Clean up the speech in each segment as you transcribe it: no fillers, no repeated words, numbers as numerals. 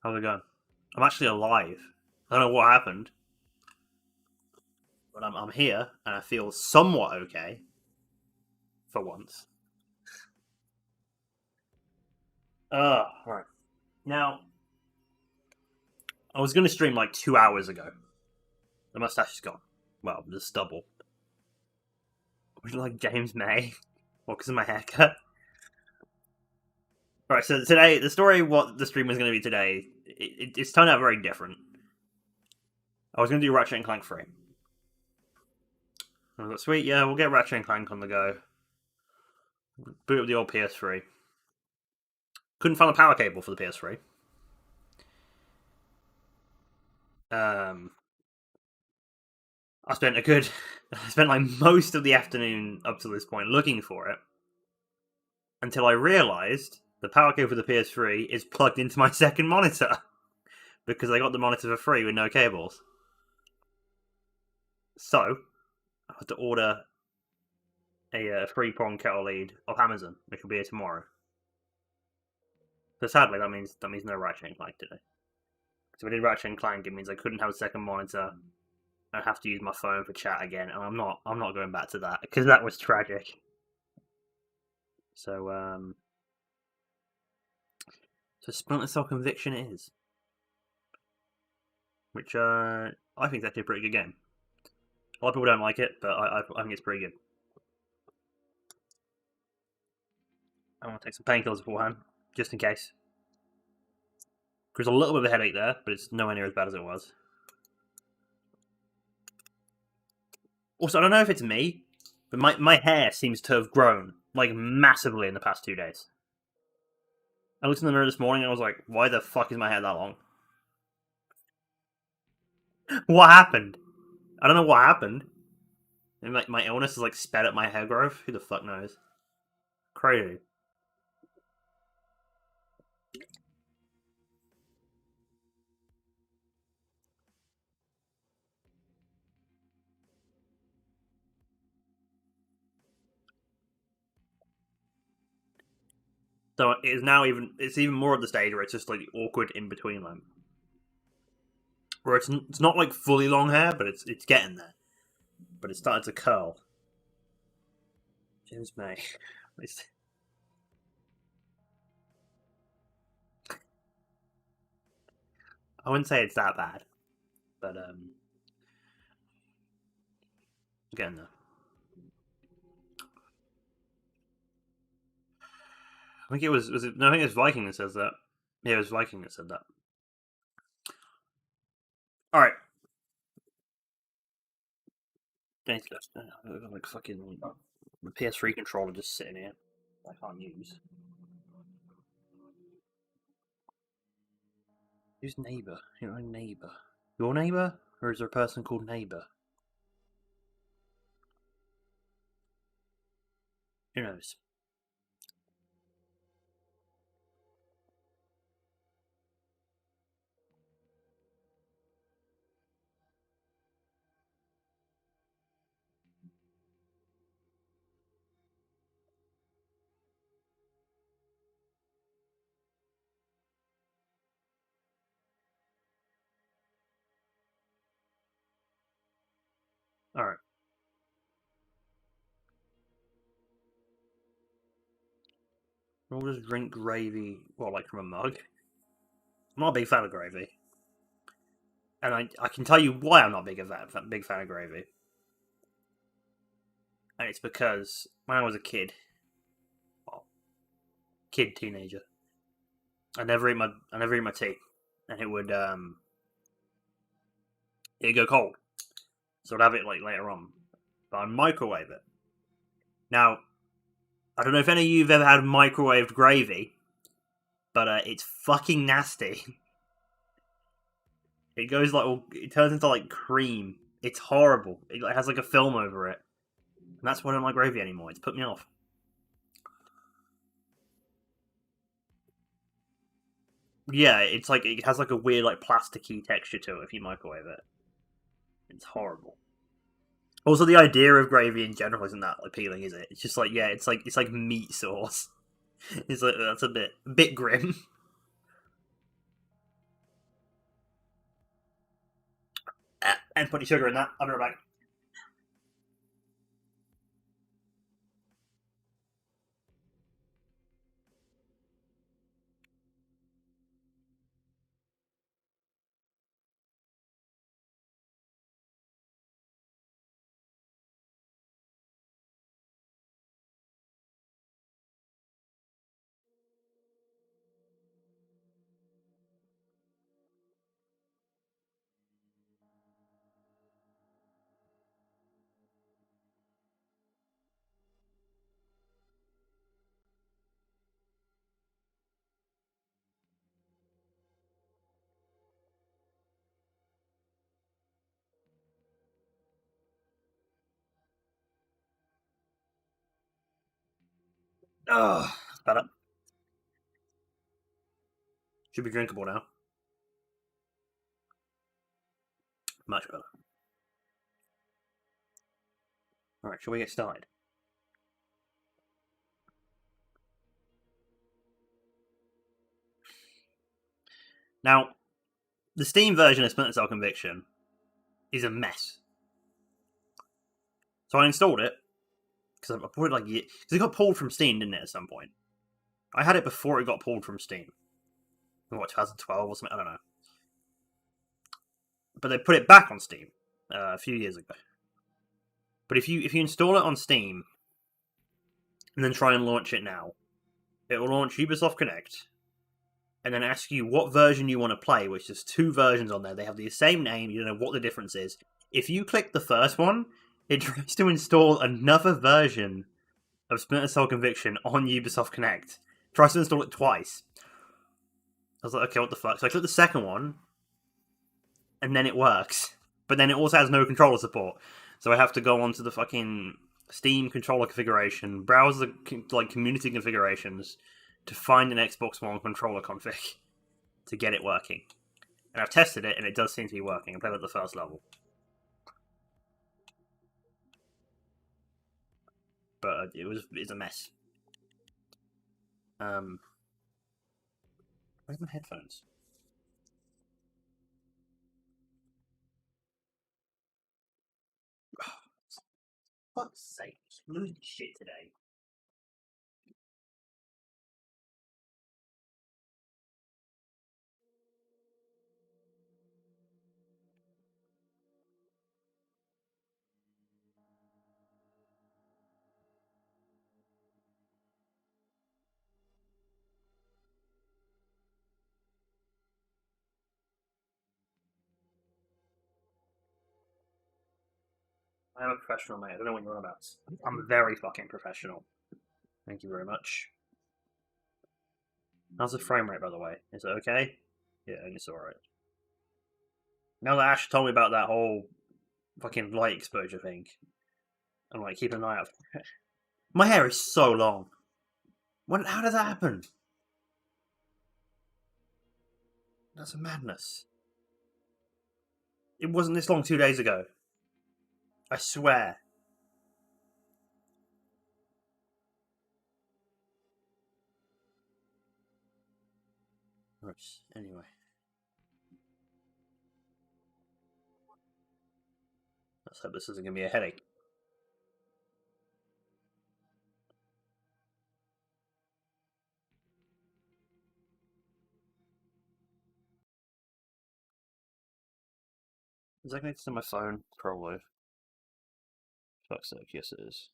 How's it going? I'm actually alive. I don't know what happened, but I'm here and I feel somewhat okay for once. Right. Now, I was going to stream like 2 hours ago. The mustache is gone. Well, the stubble. Would you like James May? Well, because of my haircut. Right, so today, the story what the stream was going to be today, it's turned out very different. I was going to do Ratchet and Clank 3. I was like, sweet, yeah, we'll get Ratchet and Clank on the go. Boot up the old PS3. Couldn't find a power cable for the PS3. I spent I spent like most of the afternoon up to this point looking for it until I realised the power cable for the PS3 is plugged into my second monitor because I got the monitor for free with no cables. So I had to order a 3-prong kettle lead off Amazon, which will be here tomorrow. So sadly, that means no Ratchet and Clank today. So if I did Ratchet and Clank, it means I couldn't have a second monitor. I have to use my phone for chat again, and I'm not going back to that because that was tragic. So Splinter Cell Conviction it is, which I think is actually a pretty good game. A lot of people don't like it, but I think it's pretty good. I want to take some painkillers beforehand, just in case. There's a little bit of a headache there, but it's nowhere near as bad as it was. Also, I don't know if it's me, but my hair seems to have grown, like, massively in the past 2 days. I looked in the mirror this morning and I was like, why the fuck is my hair that long? What happened? I don't know what happened. And my illness has, like, sped up my hair growth? Who the fuck knows? Crazy. So it's even more at the stage where it's just like awkward in between them, where it's not like fully long hair, but it's getting there, but it's starting to curl. James May, I wouldn't say it's that bad, but getting there. I think it was it? No, I think it's Viking that says that. Yeah, it was Viking that said that. All right. Like fucking the PS3 controller just sitting here. I can't use. Who's neighbor? Your neighbor. Your neighbor, or is there a person called neighbor? Who knows? All right. We'll just drink gravy, well, like from a mug. I'm not a big fan of gravy, and I can tell you why I'm not big fan of gravy, and it's because when I was a kid, well, teenager, I never eat my tea, and it'd go cold, so I'd have it like later on, but I'd microwave it. Now, I don't know if any of you've ever had microwaved gravy, but it's fucking nasty. It goes like it turns into like cream. It's horrible. It has like a film over it, and that's why I don't like gravy anymore. It's put me off. Yeah, it's like it has like a weird like plasticky texture to it if you microwave it. It's horrible. Also, the idea of gravy in general isn't that appealing, is it? It's just like it's like meat sauce. It's like that's a bit grim. And put your sugar in that. I'll be right back. Oh, better. Should be drinkable now. Much better. Alright, shall we get started? Now, the Steam version of Splinter Cell Conviction is a mess. So I installed it because I bought it because it got pulled from Steam, didn't it? At some point, I had it before it got pulled from Steam. What, 2012 or something? I don't know. But they put it back on Steam a few years ago. But if you install it on Steam and then try and launch it now, it will launch Ubisoft Connect and then ask you what version you want to play, which there's two versions on there. They have the same name. You don't know what the difference is. If you click the first one, it tries to install another version of Splinter Cell Conviction on Ubisoft Connect. It tries to install it twice. I was like, okay, what the fuck? So I click the second one, and then it works. But then it also has no controller support. So I have to go onto the fucking Steam controller configuration, browse the community configurations to find an Xbox One controller config to get it working. And I've tested it, and it does seem to be working. I played at the first level. But it's a mess. Where's my headphones? Oh, fuck's sake, I'm losing shit today. I am a professional, mate. I don't know what you're on about. I'm very fucking professional. Thank you very much. How's the frame rate, by the way? Is it okay? Yeah, it's alright. Now that Ash told me about that whole fucking light exposure thing, I'm like keeping an eye out for it. My hair is so long. How did that happen? That's a madness. It wasn't this long 2 days ago. I swear. Right, anyway. Let's hope this isn't going to be a headache. Is that connected to my phone? Probably. Fuck's sake, yes it is.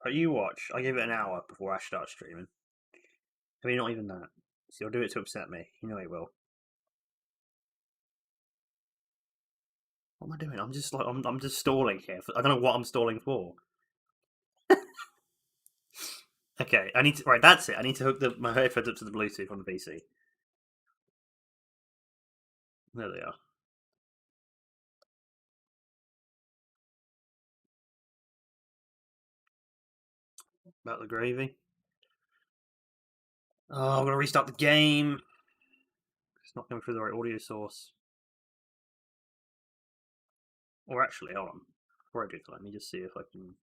Right, you watch. I gave it an hour before Ash starts streaming. I mean, not even that. So he'll do it to upset me. You know he will. What am I doing? I'm just stalling here. I don't know what I'm stalling for. Okay, I need to. Right, that's it. I need to hook my headphones up to the Bluetooth on the PC. There they are. About the gravy. Oh, I'm gonna restart the game. It's not coming through the right audio source. Or actually, hold on. Before I do that, let me just see if I can.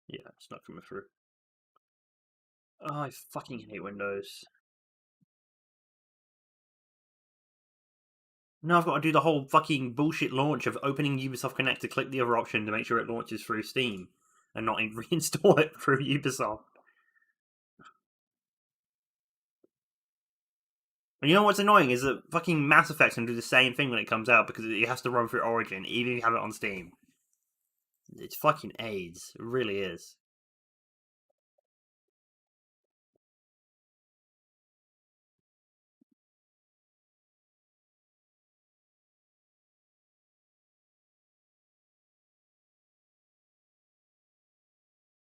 Yeah, it's not coming through. Oh, I fucking hate Windows. No, I've got to do the whole fucking bullshit launch of opening Ubisoft Connect to click the other option to make sure it launches through Steam and not reinstall it through Ubisoft. And you know what's annoying is that fucking Mass Effect's can do the same thing when it comes out because it has to run through Origin, even if you have it on Steam. It's fucking AIDS. It really is.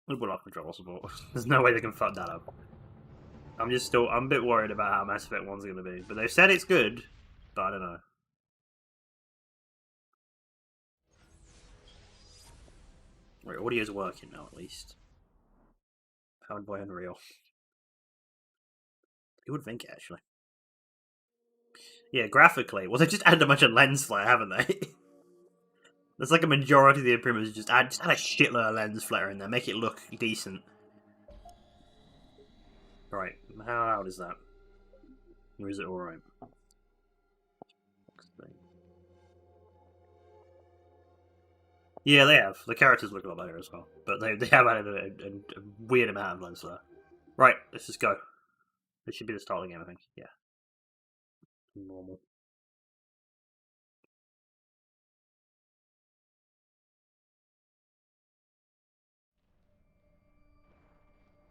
It will have control support. There's no way they can fuck that up. I'm a bit worried about how Mass Effect 1's going to be. But they've said it's good, but I don't know. Right, audio's working now, at least. Powered by Unreal. You would think, actually. Yeah, graphically. Well, they've just added a bunch of lens flare, haven't they? There's like a majority of the improvements just add a shitload of lens flare in there, make it look decent. Right, how loud is that? Or is it alright? Yeah, they have. The characters look a lot better as well. But they have added a weird amount of lens flare. Right, let's just go. This should be the start of the game, I think. Yeah. Normal.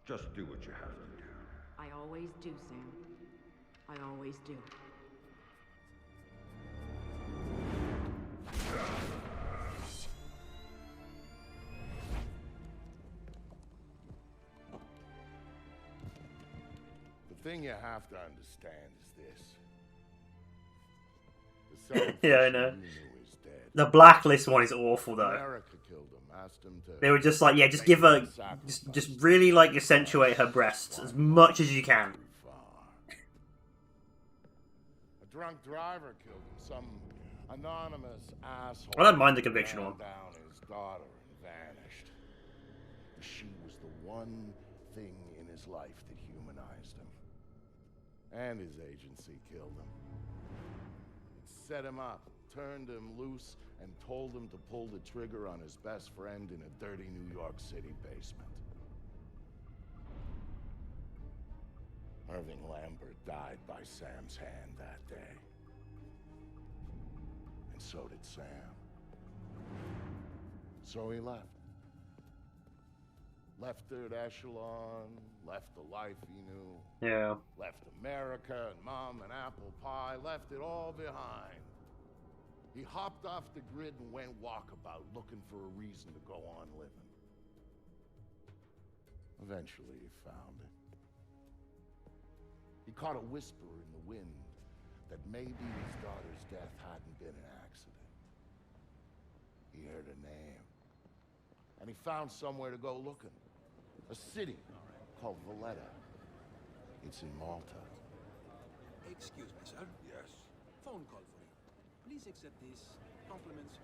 Just do what you have to do. I always do, Sam. I always do. The thing you have to understand is this. Yeah, I know. The Blacklist one is awful, though. America killed him, asked him to They were just like, yeah, just give her, just really like accentuate her breasts as much as you can. A drunk driver killed him. Some anonymous asshole. I don't mind the conviction one. Down his daughter and vanished. She was the one thing in his life that humanized him. And his agency killed him. It set him up, turned him loose, and told him to pull the trigger on his best friend in a dirty New York City basement. Irving Lambert died by Sam's hand that day. And so did Sam. So he left. Left Third Echelon, left the life he knew. Yeah. Left America and Mom and apple pie, left it all behind. He hopped off the grid and went walkabout, looking for a reason to go on living. Eventually he found it. He caught a whisper in the wind that maybe his daughter's death hadn't been an accident. He heard a name. And he found somewhere to go looking. A city called Valletta. It's in Malta. Excuse me, sir. Yes. Phone call for you. Please accept these compliments.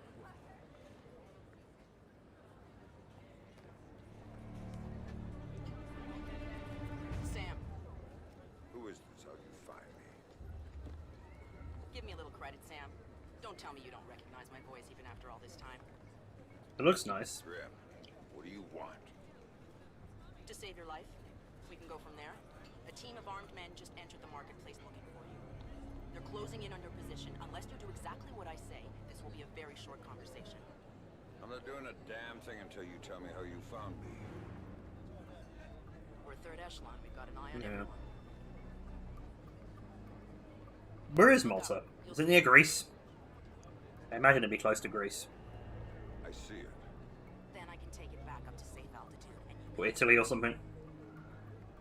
Sam, Who is this? How'd you find me? give me a little credit, Sam. Don't tell me you don't recognize my voice even after all this time. It looks nice. Grim, what do you want? To save your life, we can go from there. A team of armed men just entered the marketplace looking for you. They're closing in on your position. Unless you do exactly what I say, this will be a very short conversation. I'm not doing a damn thing until you tell me how you found me. We're Third Echelon. We've got an eye on Yeah. everyone. Where is Malta? Is it near Greece? I imagine it'd be close to Greece. I see it. Then I can take it back up to safe altitude, and you Or Italy or something.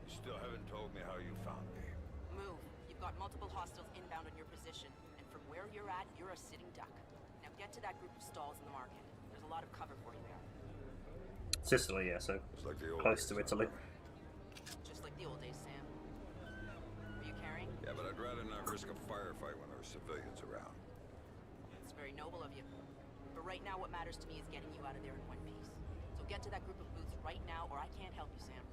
You still haven't told me how you found me. move. You've got multiple hostiles inbound on your position, and from where where you're at, you're a sitting duck. Now get to that group of stalls in the market. There's a lot of cover for you there. Sicily, yeah, so It's like the old close days, to huh? Italy. Just like the old days, Sam. Are you carrying? Yeah, but I'd rather not risk a firefight when there are civilians around. It's very noble of you. But right now, what matters to me is getting you out of there in one piece. So get to that group of booths right now, or I can't help you, Sam.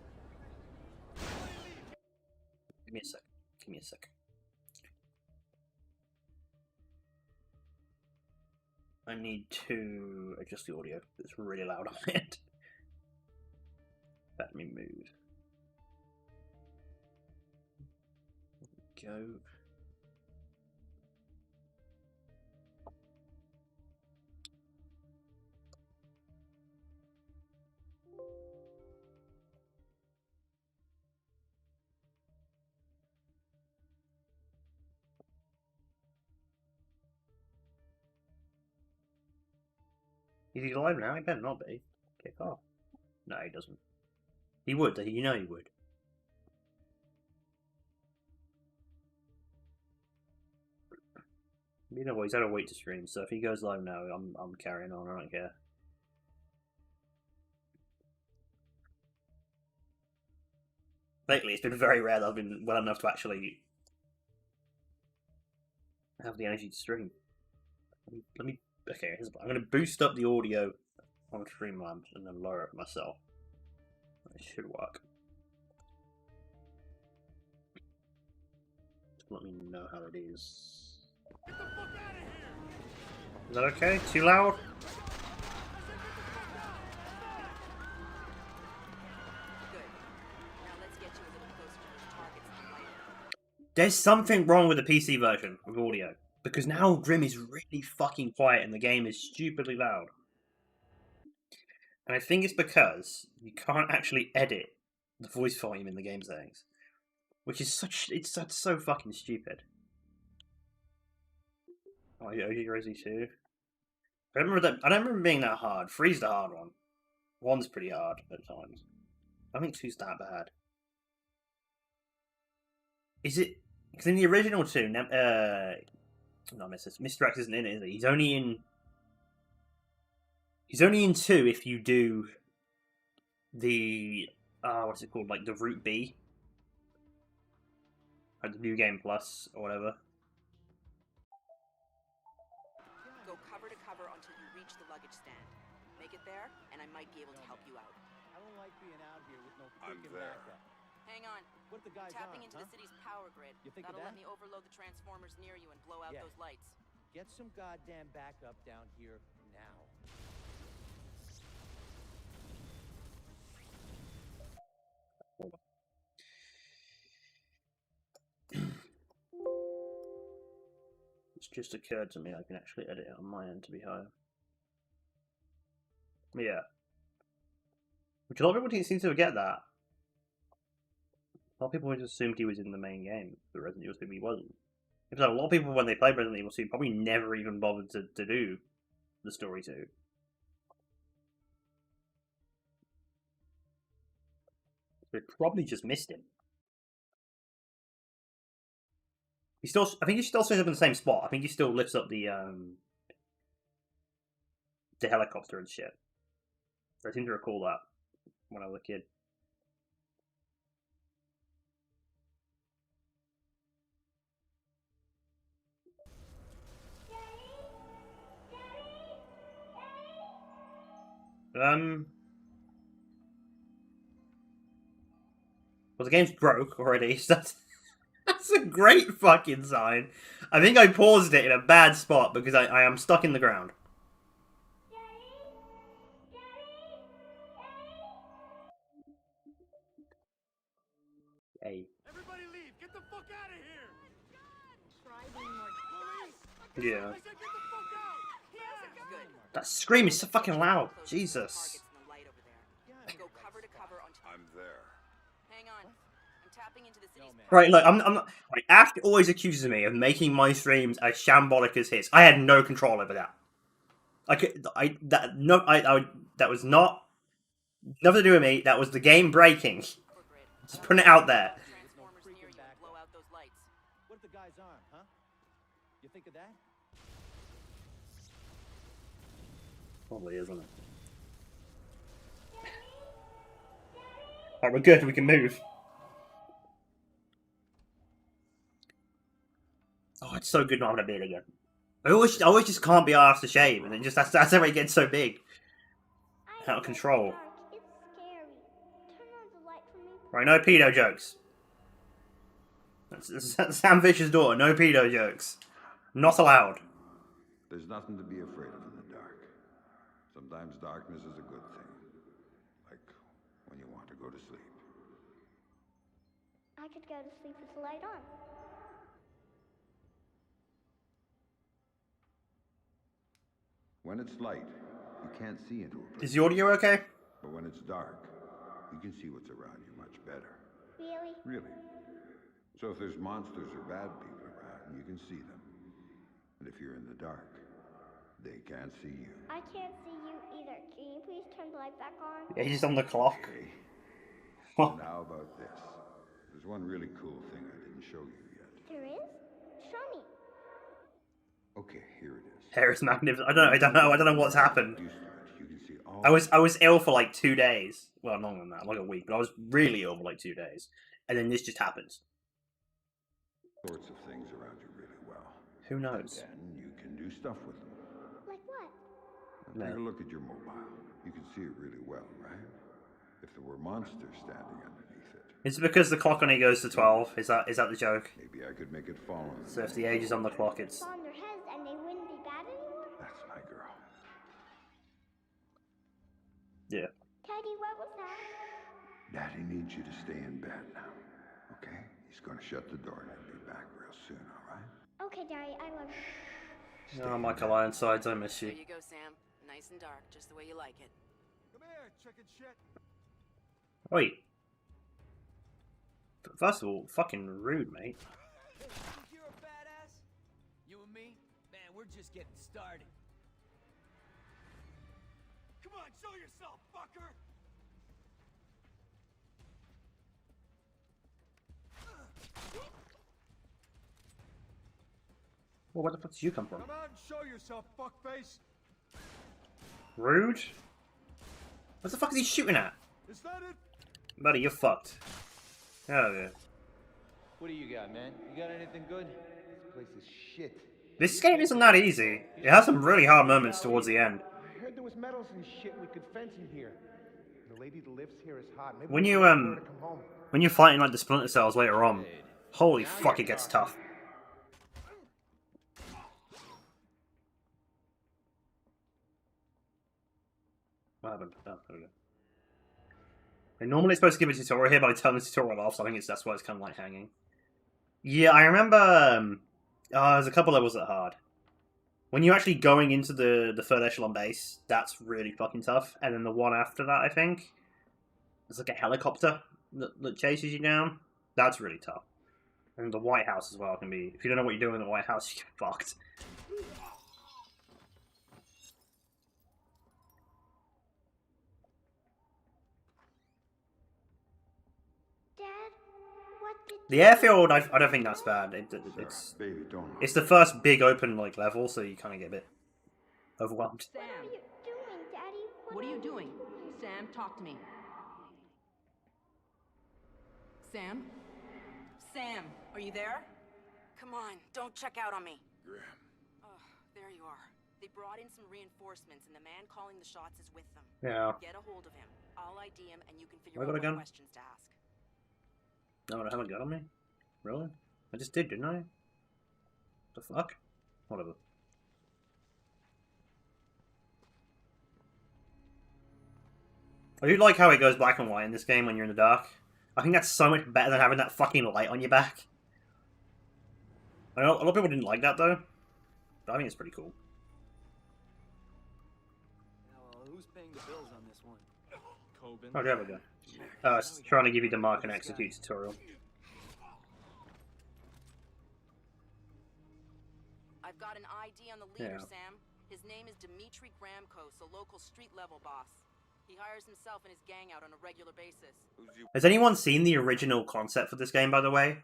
Give me a sec. Give me a sec. I need to adjust the audio. It's really loud on it. Let me move. Go. Is he live now? He better not be. Kick off. No, he doesn't. He would. You know he would. You know what? He's had a wait to stream, so if he goes live now, I'm carrying on. I don't care. Lately, it's been very rare that I've been well enough to actually have the energy to stream. Let me. Okay, I'm going to boost up the audio on Streamlabs and then lower it myself. It should work. Just let me know how it is. Get the fuck out of here! Is that okay? Too loud? Good. Now let's get you a little closer to those targets in the light. There's something wrong with the PC version of audio. Because now Grim is really fucking quiet and the game is stupidly loud. And I think it's because you can't actually edit the voice volume in the game settings. Which is that's so fucking stupid. Oh, yeah, OG Resi 2. I don't remember being that hard. 3's the hard one. 1's pretty hard at times. I think 2's that bad. Is it? Because in the original 2, not Mr. X isn't in it, is he? He's only in 2 if you do the what's it called? Like the Route B. Like the New Game Plus or whatever. Go cover to cover until you reach the luggage stand. Make it there, and I might be able to help you out. I don't like being out here with no I'm freaking there. backup. Hang on. What if the guy's Tapping on, into huh? the city's power grid. You think of That'll let that? me overload the transformers near you and blow out Yeah. those lights. Get some goddamn backup down here now. It's just occurred to me I can actually edit it on my end to be higher. Yeah. Which a lot of people didn't seem to get that. A lot of people just assumed he was in the main game, the Resident Evil 2, but he wasn't. In fact, a lot of people, when they played Resident Evil 2, probably never even bothered to do the story 2. They probably just missed him. I think he still stays up in the same spot. I think he still lifts up the helicopter and shit. I seem to recall that when I was a kid. Well, the game's broke already, so that's a great fucking sign. I think I paused it in a bad spot because I am stuck in the ground. Hey. Everybody leave! Get the fuck out of here! Try being more. Police! Yeah. I said get the fuck out! Good. That scream is so fucking loud. Close to the Jesus. targets in the light over there. Go cover to cover until. I'm there. Hang on. I'm tapping into the city's man. power. Right, look, I'm not. Like, Ash always accuses me of making my streams as shambolic as his. I had no control over that. That was not nothing to do with me. That was the game breaking. Power grid. Just putting it out there. Transformers near you and blow out those lights. What if the guy's armed, huh? You think of that? Probably, isn't it? Alright, we're good. We can move. Oh, it's so good not having a beard again. I always just can't be asked to shave, and then just that's how it gets so big. Out of control. It's scary. Turn on the light for me. Right, no pedo jokes. That's Sam Fisher's daughter. No pedo jokes. Not allowed. There's nothing to be afraid of in the dark. Sometimes darkness is a good thing. Like when you want to go to sleep. I could go to sleep with the light on. When it's light, you can't see into a place. Is the audio okay? But when it's dark, you can see what's around you much better. Really? Really. So if there's monsters or bad people around, you can see them. And if you're in the dark, they can't see you. I can't see you either. Can you please turn the light back on? Yeah, he's on the clock. Okay. What? And how about this? There's one really cool thing I didn't show you yet. There is? Show me. Okay, here it is. Hair is magnificent. I don't know what's happened. Used to it, you can see all I was ill for like 2 days. Well, longer than that, like a week. But I was really ill for like 2 days, and then this just happens. sorts of things around you really well. Who knows? Then you can do stuff with them. Like what? Now, take No. a look at your mobile. You can see it really well, right? If there were monsters standing underneath it, It's because the clock on it goes to 12. Is that the joke? maybe I could make it fall on So them. if the age is on the clock, it's It's on their heads and they wouldn't be bad anymore? That's my girl. yeah. Teddy, what was that? Daddy needs you to stay in bed now, okay? He's gonna shut the door and he'll be back real soon, all right? Okay, Daddy, I love you. Oh, Michael Ironsides, I miss There you. you go, Sam. Nice and dark, just the way you like it. Come here, chicken shit. Wait. First of all, fucking rude, mate. Think you're a badass? You and me? Man, we're just getting started. Come on, show yourself, fucker! Well, where the fuck did you come from? Come out and show yourself, fuckface! Rude? What the fuck is he shooting at? Is that it? Buddy, you're fucked. Oh, yeah. What do you got, man? You got anything good? This place is shit. This game isn't that easy. It has some really hard moments towards the end. I heard there was metals and shit we could fence in here. The lady that lives here is hot. Maybe When we you, can get her to come home. When you're fighting like the Splinter cells later on, holy fuck, it gets tough. What happened? Oh, there we go. I'm normally supposed to give a tutorial here, but I turned the tutorial off, so I think that's why it's kind of like hanging. Yeah, I remember. There's a couple levels that are hard. When you're actually going into the third echelon base, that's really fucking tough. And then the one after that, I think, it's like a helicopter that chases you down. That's really tough. And the White House as well can be. If you don't know what you're doing in the White House, you get fucked. Dad, what did The airfield, I don't think that's bad. It's Baby, don't. it's the first big open like level, so you kind of get a bit overwhelmed. What are you doing, Daddy? What are you doing? Sam, talk to me. Sam? Sam, are you there? Come on, don't check out on me. Graham. Oh, there you are. They brought in some reinforcements, and the man calling the shots is with them. Yeah. Get a hold of him. I'll ID him, and you can figure Have I out got a what gun? questions to ask. No, I haven't got on me. Really? I just did, didn't I? The fuck? Whatever. I do like how it goes black and white in this game when you're in the dark. I think that's so much better than having that fucking light on your back. I know a lot of people didn't like that though, but I think it's pretty cool. Now, who's paying the bills on this one? Coben. Oh, there we go. It's trying to give you the mark and execute tutorial. I've got an ID on the leader, Yeah. Sam. His name is Dimitri Gramkos, a local street-level boss. He hires himself and his gang out on a regular basis. Has anyone seen the original concept for this game, by the way?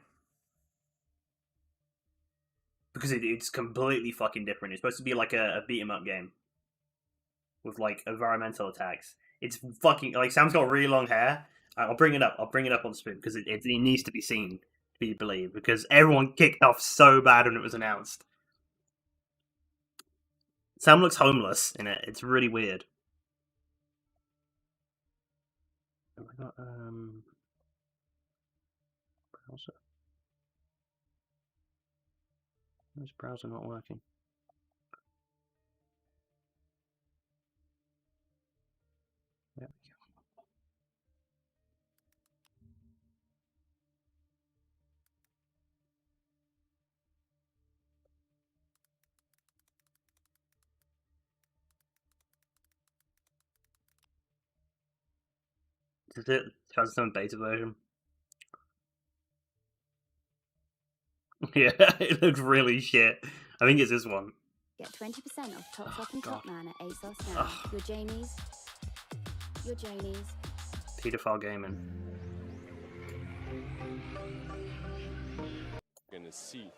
because it's completely fucking different. It's supposed to be like a beat 'em up game with like environmental attacks. It's fucking like Sam's got really long hair. I'll bring it up. I'll bring it up on screen because it needs to be seen to be believed. Because everyone kicked off so bad when it was announced. Sam looks homeless in it. It's really weird. Have I got browser? Why is browser not working? There we go. Is it? Has some beta version? Yeah, it looks really shit. I think it's this one. Get 20% off Top Shop and God. Top Man at ASOS now. Your Janies. Your Janies. Pedophile gaming. Gonna see.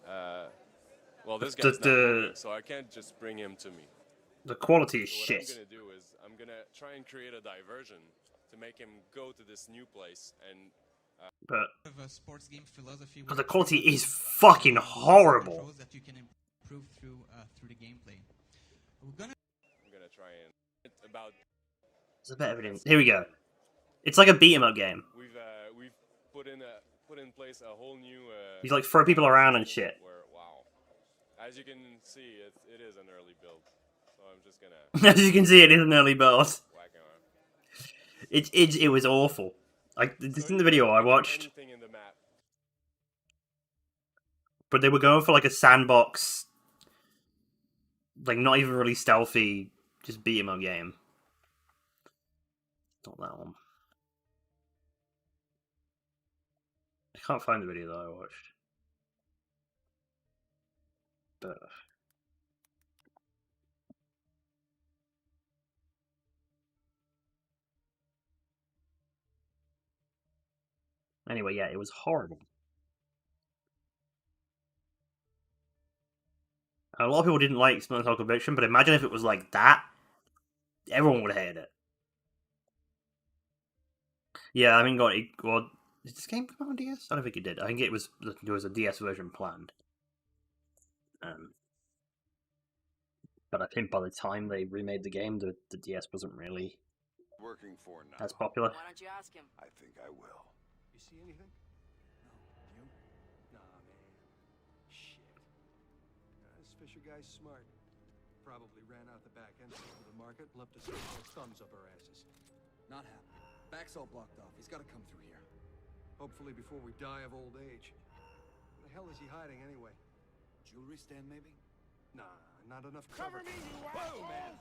Well, this The- guy's not the- moving, so I can't just bring him to me. The quality is So what shit. I'm gonna do is I'm gonna try and create a diversion to make him go to this new place and. But Of a sports game philosophy the quality is fucking horrible. controls that you can improve through the gameplay. I'm gonna Try and about. It's a bit evident. Here we go. It's like a beat 'em up game. We've put in place a whole new. You like throw people around and shit. Where, wow, as you can see, it is an early build, so I'm just gonna. As you can see, it is an early build. Whack him out. It was awful. Like this in the video I watched, Anything in the map. but they were going for like a sandbox, like not even really stealthy, just beat 'em up game. Not that one. I can't find the video that I watched. But anyway, yeah, it was horrible. A lot of people didn't like Splinter Conviction, but imagine if it was like that. Everyone would have hated it. Yeah, I mean, well, did this game come out on DS? I don't think it did. I think there was a DS version planned. But I think by the time they remade the game, the DS wasn't really Working for now. as popular. Why don't you ask him? I think I will. You see anything? No. You? Nah, man. Shit. This Fisher guy's smart. Probably ran out the back entrance to the market and left us all thumbs up our asses. Not happening. Back's all blocked off. He's got to come through here. Hopefully before we die of old age. Where the hell is he hiding anyway? Jewelry stand, maybe? Nah, not enough cover. Me, you Whoa, man!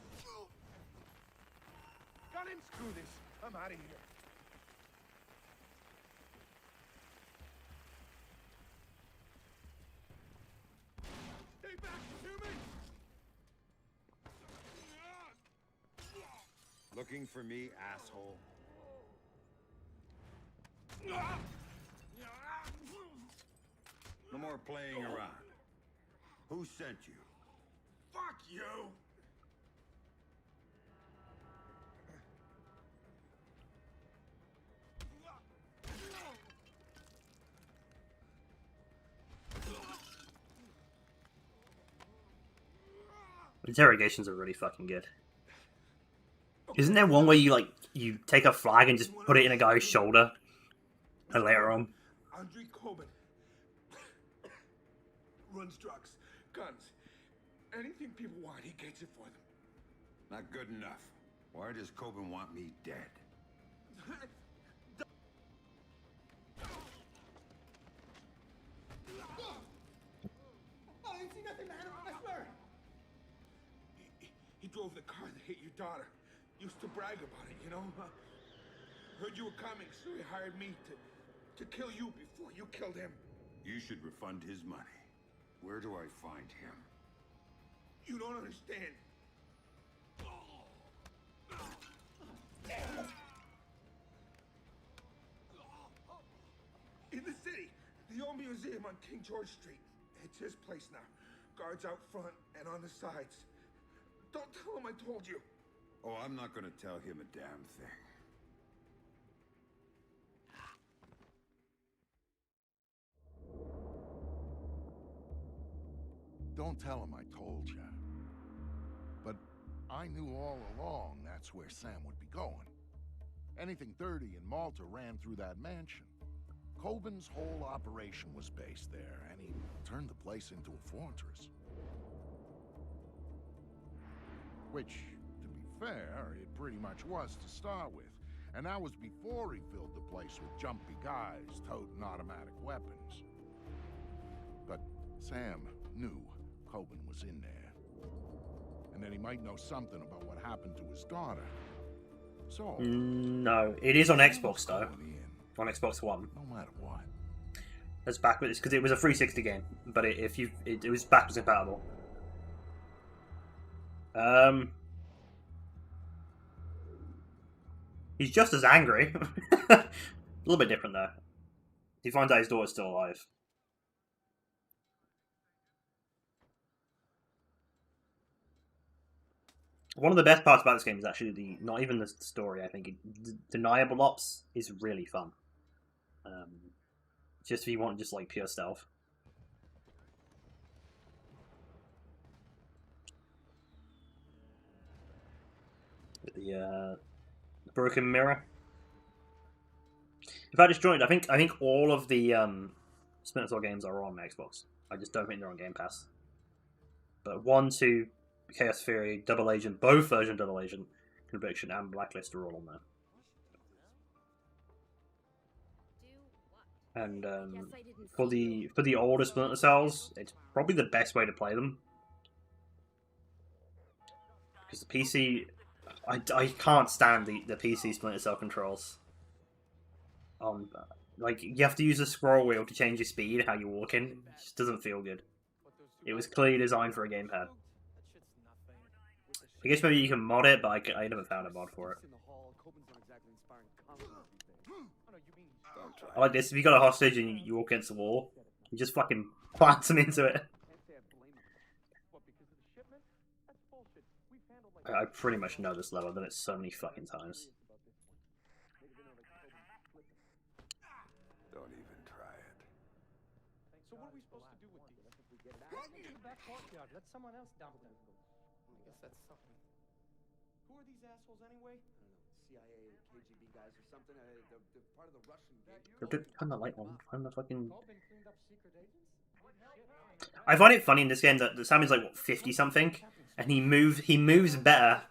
Got him. Screw this. I'm out of here. Stay back, human! Looking for me, asshole? No more playing around. Who sent you? Fuck you! Interrogations are really fucking good. Isn't there one where you take a flag and just put it in a guy's shoulder, and later on? Andre Coben runs drugs, guns, anything people want, he gets it for them. Not good enough. Why does Coben want me dead? I didn't see nothing, man. I swear. He drove the car that hit your daughter. Used to brag about it, you know? Heard you were coming, so he hired me to kill you before you killed him. You should refund his money. Where do I find him? You don't understand. In the city, the old museum on King George Street. It's his place now. Guards out front and on the sides. Don't tell him I told you. Oh, I'm not gonna tell him a damn thing. Don't tell him I told you. But I knew all along that's where Sam would be going. Anything dirty in Malta ran through that mansion. Coben's whole operation was based there, and he turned the place into a fortress. Which, to be fair, it pretty much was to start with. And that was before he filled the place with jumpy guys toting automatic weapons. But Sam knew Coben was in there. And that he might know something about what happened to his daughter. So... No, it is on Xbox though. On Xbox One. No matter what. That's backwards, because it was a 360 game, but it was backwards compatible. He's just as angry. A little bit different though. He finds out his daughter's still alive. One of the best parts about this game is actually not even the story. I think Deniable Ops is really fun. Just if you want just like pure stealth. The broken mirror. If I just joined, I think all of the Splinter Cell games are on Xbox. I just don't think they're on Game Pass. But 1, 2, Chaos Theory, Double Agent, both versions of Double Agent, Conviction, and Blacklist are all on there. And for the older Splinter Cells, it's probably the best way to play them. Because the PC, I can't stand the PC Splinter Cell controls. Like, you have to use a scroll wheel to change your speed, how you're walking. It just doesn't feel good. It was clearly designed for a gamepad. I guess maybe you can mod it, but I never found a mod for it. I like this. If you got a hostage and you walk against the wall, you just fucking plant them into it. I pretty much know this level. I've done it so many fucking times. Don't even try it. So what are we supposed to do with these? Drag them to the back courtyard. Let someone else dump them. I guess that's something. Who are these assholes anyway? I don't know. CIA or KGB guys or something. They're part of the Russian game. Turn the light on. Turn the fucking... I find it funny in this game that Sam is like, what, 50-something? And he moves better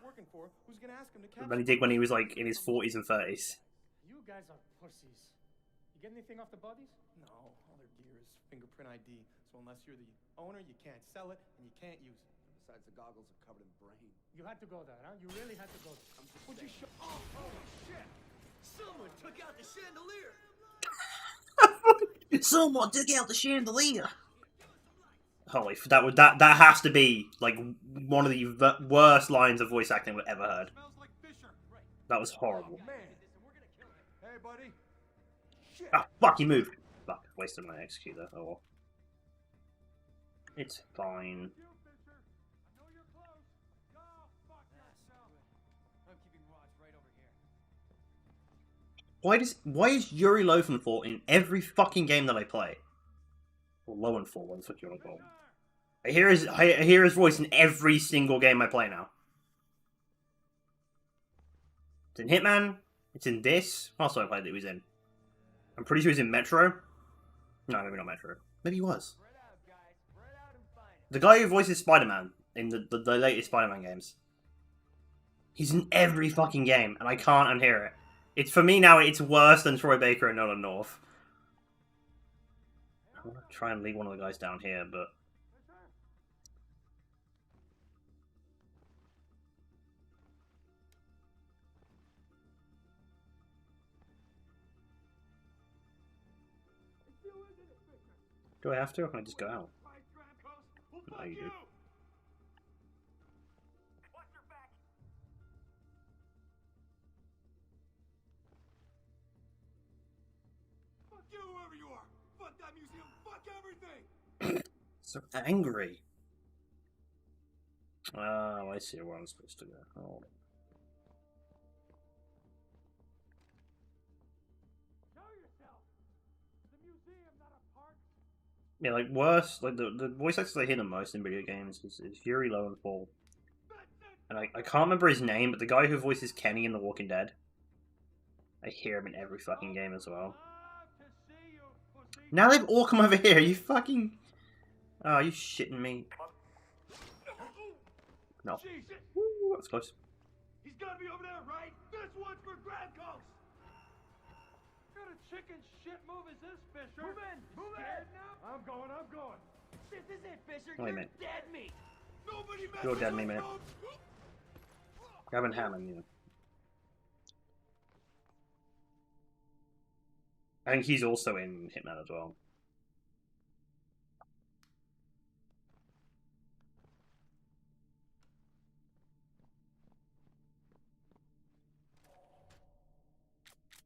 than he did when he was like in his 40s and 30s. You guys are pussies. You get anything off the bodies? No, all their gear is fingerprint ID. So unless you're the owner, you can't sell it and you can't use it. Besides, the goggles are covered in brain. You had to go there, huh? You really had to go there. Would you show? Oh shit! Someone took out the chandelier. Someone took out the chandelier. Holy, that has to be like one of the worst lines of voice acting I've ever heard. That was horrible. Hey, buddy. Ah, fuck, he moved. Fuck, wasted my executor. Oh well. It's fine. Why is Yuri Lowenthal in every fucking game that I play? Or Lowenthal, what the fuck you want to call him? I hear his voice in every single game I play now. It's in Hitman. It's in this. What else did I play that he was in? I'm pretty sure he's in Metro. No, maybe not Metro. Maybe he was. The guy who voices Spider-Man in the latest Spider-Man games. He's in every fucking game, and I can't unhear it. It's for me now. It's worse than Troy Baker in Nolan North. I want to try and leave one of the guys down here, but. Do I have to, or can I just go out? No, you do. So angry. Oh, I see where I'm supposed to go. Hold on. Yeah, like worse, like the voice actors I hear the most in video games is Yuri Lowenthal. And I can't remember his name, but the guy who voices Kenny in The Walking Dead. I hear him in every fucking game as well. Now they've all come over here, you fucking... Oh, are you shitting me? No. Woo, that's close. He's gotta be over there, right? This one's for Gradkos! What kind of chicken shit move is this, Fisher? Move in! Move in! I'm going. This is it, Fisher. Wait a You're minute. dead meat. Nobody You're dead meat, man. Gavin Hammond, you know. I think he's also in Hitman as well.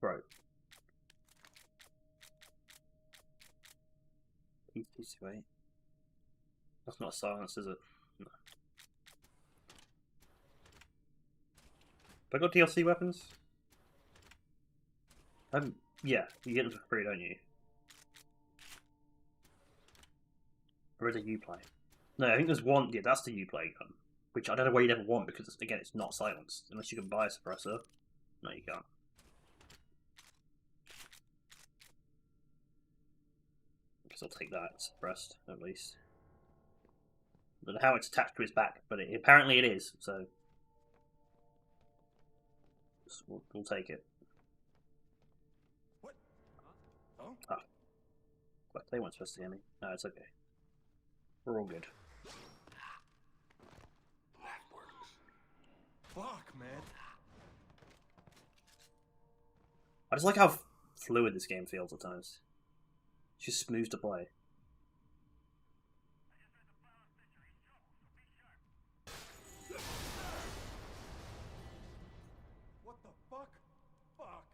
Right. P2A. That's not a silence, is it? No. Have I got DLC weapons? Yeah, you get them for free, don't you? Or is it Uplay? No, I think there's one. Yeah, that's the Uplay gun. Which I don't know why you'd ever want because, again, it's not silenced. Unless you can buy a suppressor. No, you can't. I guess I'll take that suppressed, at least. I don't know how it's attached to his back, but apparently it is, so. We'll take it. What? Huh? Ah. But they weren't supposed to hear me. No, it's okay. We're all good. Fuck, man. I just like how fluid this game feels at times. It's just smooth to play. What the fuck? Fuck.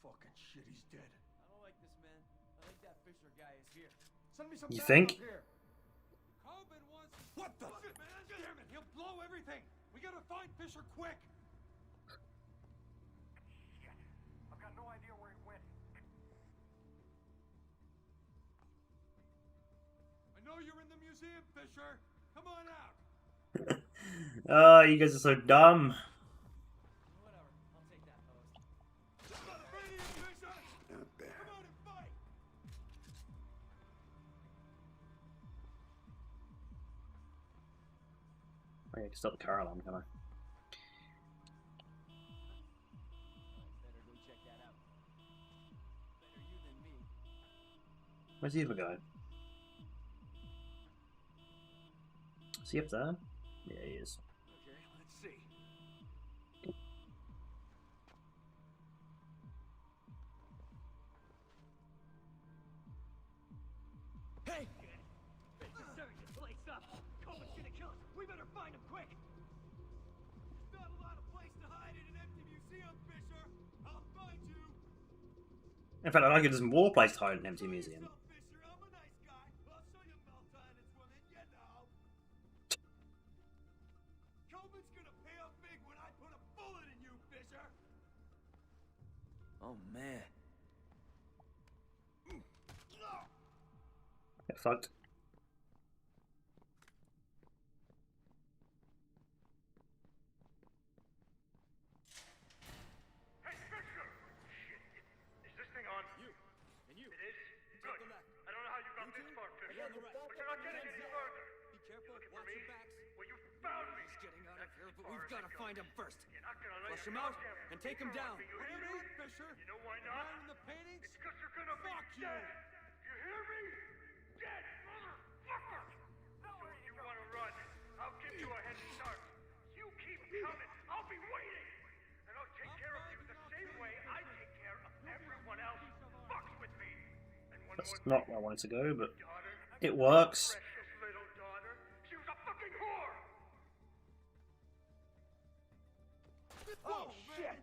Fucking shit, he's dead. I don't like this, man. I think that Fisher guy is here. Send me some You backup think? here. Coben wants... What the shit, man? Damn it, he'll blow everything. We gotta find Fisher quick. Shit. I've got no idea where he went. I know you're in the museum, Fisher. Come on out. Oh, you guys are so dumb. Whatever. I'll take that post. Not afraid of you, Fisher. Not bad. Come on and fight. Oh, yeah, I can stop the car alarm, can I? Better go check that out. Better you than me. Where's the other guy? Is he up there? Yeah, he is. Okay, let's see. Hey! Fisher's tearing this place up. Coben's gonna kill us. We better find him quick. Not a lot of place to hide in an empty museum, Fisher. I'll find you. In fact, I like it. There's more place to hide in an empty museum. Fisher, I'm a nice guy. I'll show you Malta and its women, you know. Coben's gonna pay up big when I put a bullet in you, Fisher. Oh, man. Get fucked. Hey, Fisher! Shit. Is this thing on? You. And you. It is? Good. I don't know how you got this far, Fisher. But you're not getting any further. Be careful. Looking for Watch me? your backs. Well, you found me. He's getting out of That's here, as but far we've as I got to go. find him first. You're not gonna let Flush your him out goddamn and take him finger down. on me, you hear me? Fisher? You know why not? In the paintings? It's because you're gonna be dead. You hear me? Dead, motherfucker! So if you want to run, I'll give you a head start. You keep coming. I'll be waiting. And I'll take care of you the same way I take care of everyone else who fucks with me. And one That's more not where I wanted to go, but daughter. it works. Precious little daughter. She was a fucking whore. Oh, shit!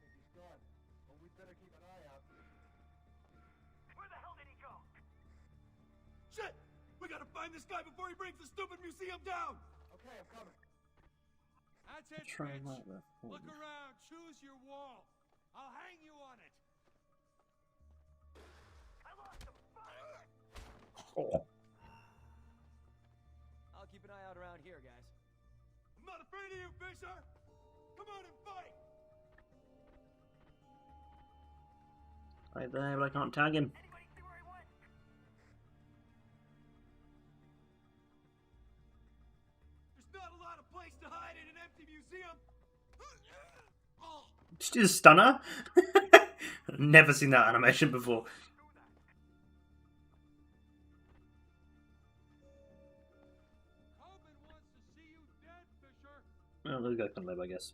He's gone. Well, we better keep an eye out. Where the hell did he go? Shit! We gotta find this guy before he brings the stupid museum down! Okay, I'm coming. That's it, Try bitch. like that. Look around, choose your wall. I'll hang you on it. I lost the fire! Oh. I'll keep an eye out around here, guys. I'm not afraid of you, Fisher! Come on and fight! Right there, but I can't tag him. Anybody see where he went? There's not a lot of place to hide in an empty museum. Just a stunner? Never seen that animation before. Coben wants to see you dead, Fisher. Well, those guys can live, I guess.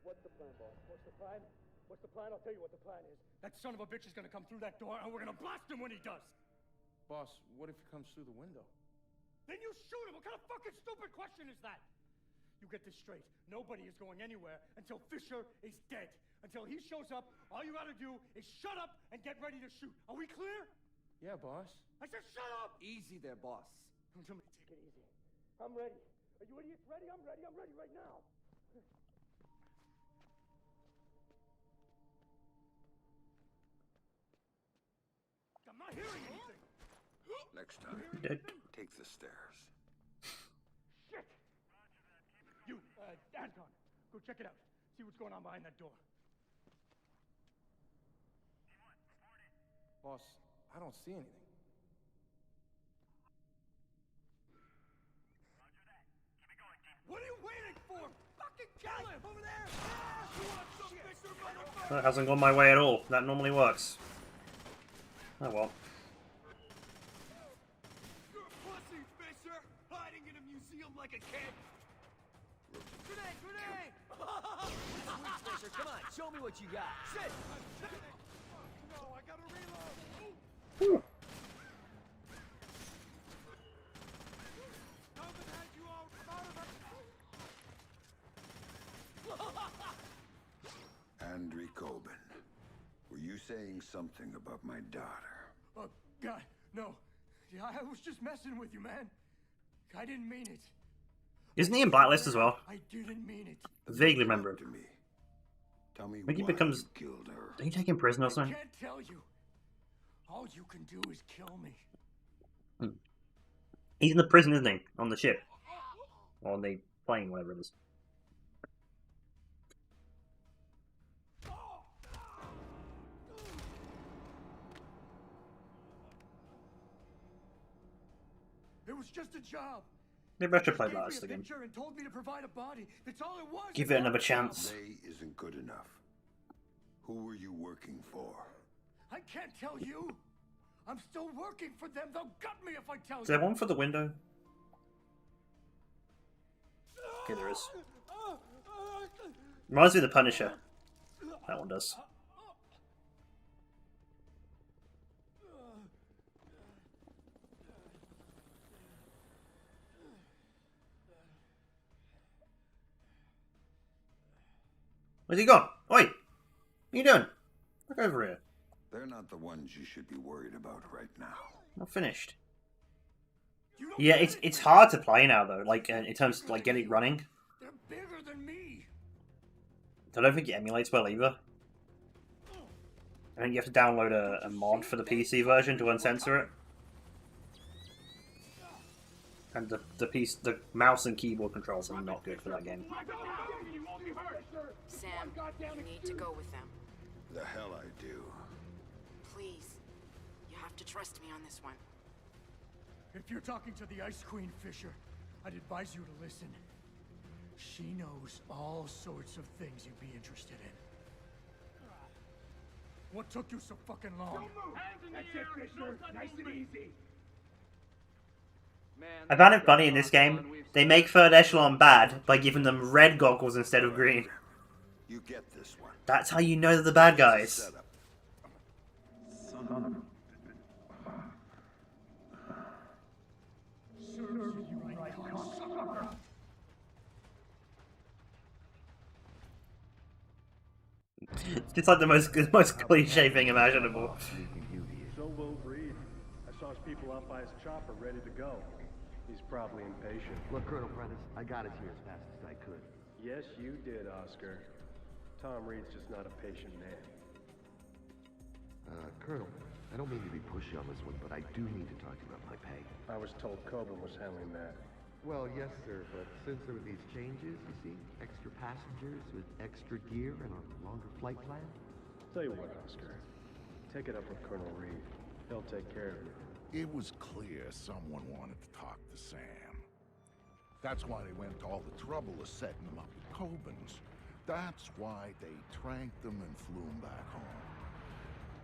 What's the plan, boss? What's the plan? What's the plan? I'll tell you what the plan is. That son of a bitch is gonna come through that door, and we're gonna blast him when he does. Boss, what if he comes through the window? Then you shoot him. What kind of fucking stupid question is that? You get this straight. Nobody is going anywhere until Fisher is dead. Until he shows up, all you gotta do is shut up and get ready to shoot. Are we clear? Yeah, boss. I said shut up! Easy there, boss. Don't tell me to take it easy. I'm ready. Are you idiots ready? I'm ready. I'm ready right now. I'm not hearing anything. Next time, Dead. take the stairs. Shit! You, Anton, go check it out. See what's going on behind that door. Boss, I don't see anything. What are you waiting for? Fucking kill him! Over there! Ah, you want some Fisher, motherfucker? That hasn't gone my way at all. That normally works. Oh well. You're a pussy, Fisher! Hiding in a museum like a kid! Grenade! Grenade! Sweet, Fisher, come on, show me what you got. Shit! No, I gotta reload! Coben had you all out of it! Andrew Coben, were you saying something about my daughter? Oh, God, no. Yeah, I was just messing with you, man. I didn't mean it. Isn't he in Blacklist as well? I didn't mean it. Vaguely remember it. To me. Tell me I think he why becomes. you killed her. Don't you take him prisoner or I something? can't tell you. All you can do is kill me. He's in the prison, isn't he? On the ship. Or on the plane, whatever it is. It was just a job. Maybe I should Just play gave me Blacklist a again. picture and told me to provide a body. That's all it was. Give it another chance. They isn't good enough. Who were you working for? I can't tell you. I'm still working for them. They'll gut me if I tell Is there you. one for the window? Okay, there is. Reminds me of the Punisher. That one does. Where's he gone? Oi! What are you doing? Look over here. They're not the ones you should be worried about right now. I'm not finished. You don't Yeah, get it's it. hard to play now though. Like in terms of like getting it running. They're bigger than me. I don't think it emulates well either. I think you have to download a mod for the PC version to uncensor it. And the mouse and keyboard controls are not good for that game. Sam, you need to go with them. The hell I do. Please. You have to trust me on this one. If you're talking to the Ice Queen, Fisher, I'd advise you to listen. She knows all sorts of things you'd be interested in. What took you so fucking long? That's it, Fisher. Nice and easy. I found it funny in this game. They make third echelon bad by giving them red goggles instead of green. You get this one. That's how you know they're the bad guys. It's like the most cliche thing imaginable. So will Reed. I saw his people out by his chopper ready to go. He's probably impatient. Look, Colonel Prentice, I got us here as fast as I could. Yes, you did, Oscar. Tom Reed's just not a patient man. Colonel, I don't mean to be pushy on this one, but I do need to talk to you about my pay. I was told Coburn was handling that. Well, yes, sir, but since there were these changes, you see, extra passengers with extra gear and a longer flight plan. Tell you what, Oscar. Take it up with Colonel Reed. He'll take care of you. It was clear someone wanted to talk to Sam. That's why they went to all the trouble of setting him up with Coburn's. That's why they tranked him and flew him back home.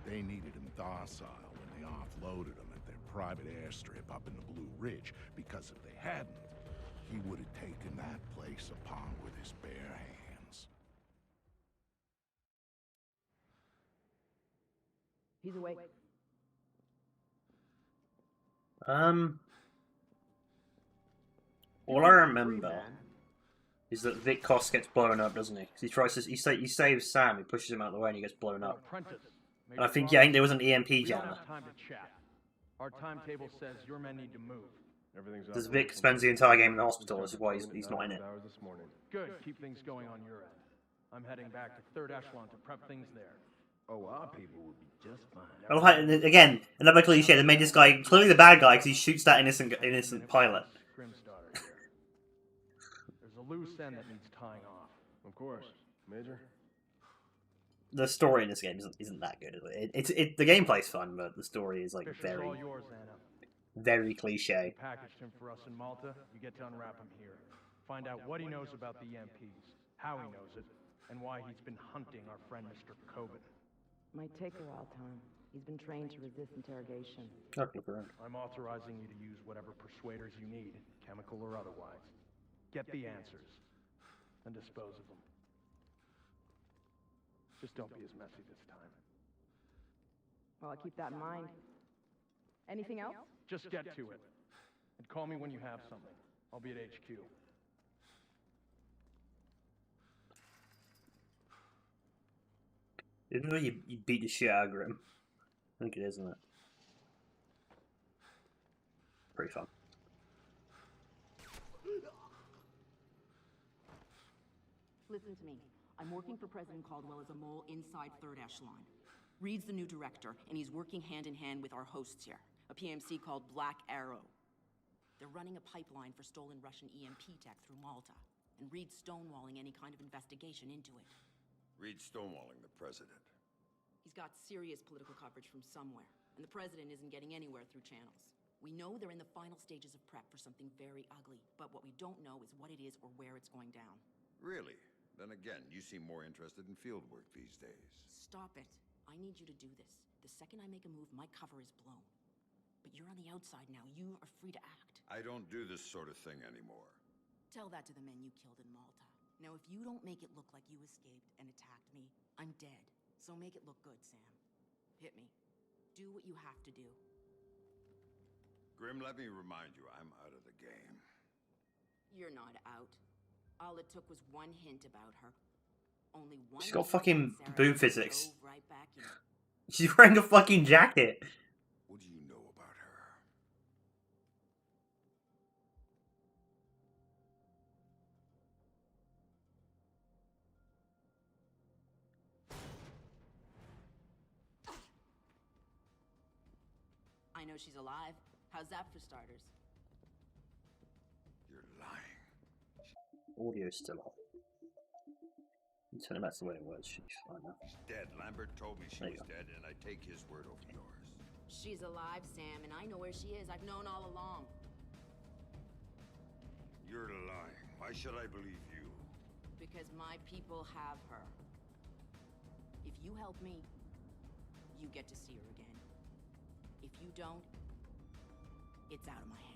They needed him docile when they offloaded him at their private airstrip up in the Blue Ridge, because if they hadn't, he would have taken that place upon with his bare hands. He's awake. All I remember is that Vic Koss gets blown up, doesn't he? 'Cause he tries to, he saves Sam, he pushes him out of the way, and he gets blown up. And I think there was an EMP jammer. Time to chat. Our timetable says your men need to move. Because Vic spends the entire game in the hospital, which is why he's not in it. Good. Keep things going on your end. I'm heading back to third echelon to prep things there. Oh, our people will be just fine. I don't like, again, another cliche. They made this guy clearly the bad guy because he shoots that innocent pilot. Grimstarter here. There's a loose end that needs tying off. Of course, Major. The story in this game isn't that good, is it? The gameplay's fun, but the story is like very, all yours, Anna. very cliche. You packaged him for us in Malta. You get to unwrap him here. Find out what he knows about the EMPs, how he knows it, and why he's been hunting our friend Mr. Coburn. Might take a while, Tom. He's been trained to resist interrogation. I'm authorizing you to use whatever persuaders you need, chemical or otherwise. Get the answers, and dispose of them. Just don't be as messy this time. Well, I'll keep that in mind. Anything else? Just get to it. And call me when you have something. I'll be at HQ. Isn't it you beat the shit out of Grim? I think it is, isn't it? Pretty fun. Listen to me. I'm working for President Caldwell as a mole inside third echelon. Reed's the new director, and he's working hand in hand with our hosts here, a PMC called Black Arrow. They're running a pipeline for stolen Russian EMP tech through Malta, and Reed's stonewalling any kind of investigation into it. Reed's stonewalling the president. He's got serious political coverage from somewhere, and the president isn't getting anywhere through channels. We know they're in the final stages of prep for something very ugly, but what we don't know is what it is or where it's going down. Really? Then again, you seem more interested in field work these days. Stop it. I need you to do this. The second I make a move, my cover is blown. But you're on the outside now. You are free to act. I don't do this sort of thing anymore. Tell that to the men you killed in Malta. Now, if you don't make it look like you escaped and attacked me, I'm dead. So make it look good, Sam. Hit me. Do what you have to do. Grim, let me remind you, I'm out of the game. You're not out. All it took was one hint about her. Only one. She's got fucking boom physics. Right back in. She's wearing a fucking jacket. What do you know about her? I know she's alive. How's that for starters? You're lying. Audio's still off. Turn it back to the way it was. She's fine now. She's dead. Lambert told me she was dead, and I take his word over yours. She's alive, Sam, and I know where she is. I've known all along. You're lying. Why should I believe you? Because my people have her. If you help me, you get to see her again. If you don't, it's out of my hands.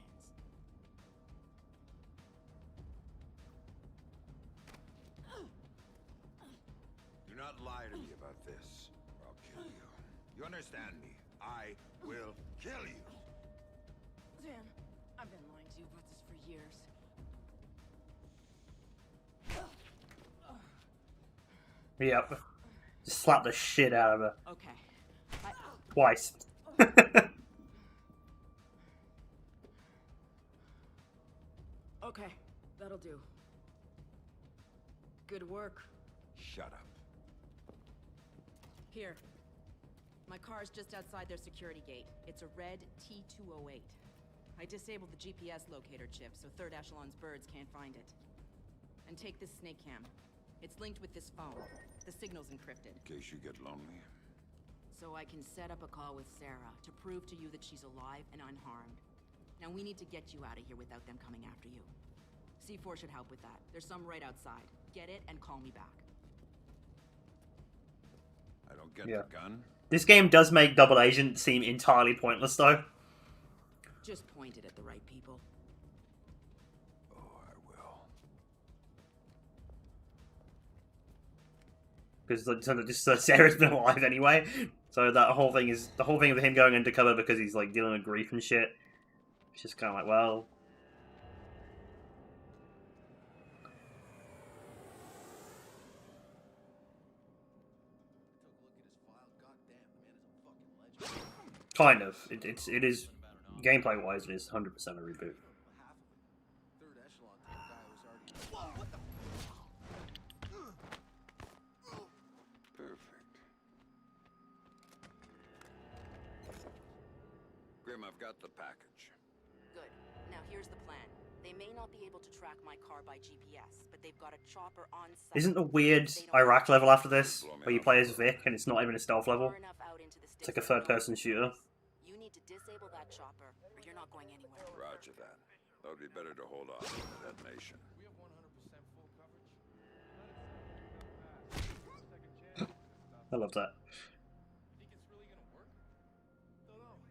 Do not lie to me about this, or I'll kill you. You understand me? I will kill you. Dan, I've been lying to you about this for years. Yep. Just slap the shit out of her. Okay. Twice. Okay, that'll do. Good work. Shut up. Here. My car's just outside their security gate. It's a red T208. I disabled the GPS locator chip so third echelon's birds can't find it. And take this snake cam. It's linked with this phone. The signal's encrypted. In case you get lonely. So I can set up a call with Sarah to prove to you that she's alive and unharmed. Now we need to get you out of here without them coming after you. C4 should help with that. There's some right outside. Get it and call me back. I don't get the gun. This game does make Double Agent seem entirely pointless, though. Just point it at the right people. Oh, I will. Because Sarah's been alive anyway, so that whole thing is the whole thing of him going undercover because he's like dealing with grief and shit. It's just kind of like, well. Kind of. It is gameplay wise. It is 100% a reboot. Perfect. Grim, I've got the package. Good. Now here's the plan. They may not be able to track my car by GPS, but they've got a chopper on site. Isn't the weird Iraq level after this, where you play as Vic and it's not even a stealth level? It's like a third-person shooter. You need to disable that chopper, or you're not going anywhere. Roger that. That would be better to hold off the detonation. I love that. Think it's really gonna work? Don't know.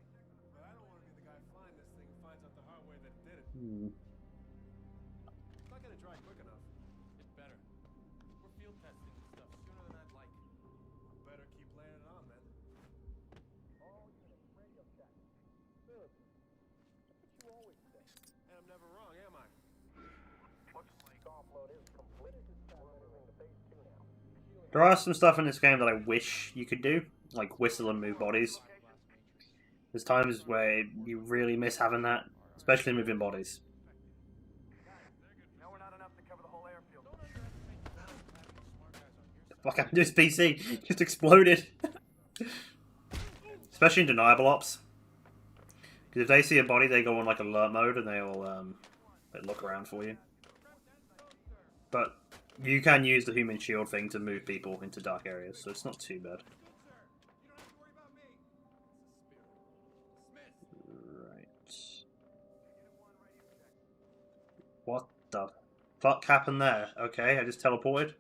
But I don't want to be the guy flying this thing who finds out the hard way that it did it. It's not gonna dry quick enough. It better. We're field testing this stuff sooner than I'd like. Better keep laying it on, then. All units, radio check. Good. That's what you always say. And I'm never wrong, am I? Looks like offload is complete. We're moving to phase 2 now. There are some stuff in this game that I wish you could do, like whistle and move bodies. There's times where you really miss having that, especially moving bodies. No, we're not enough to cover the whole airfield. Fuck happened to his PC? Just exploded. Especially in deniable ops. Because if they see a body, they go on like alert mode and they'll look around for you. But you can use the human shield thing to move people into dark areas, so it's not too bad. Right. What the fuck happened there? Okay, I just teleported.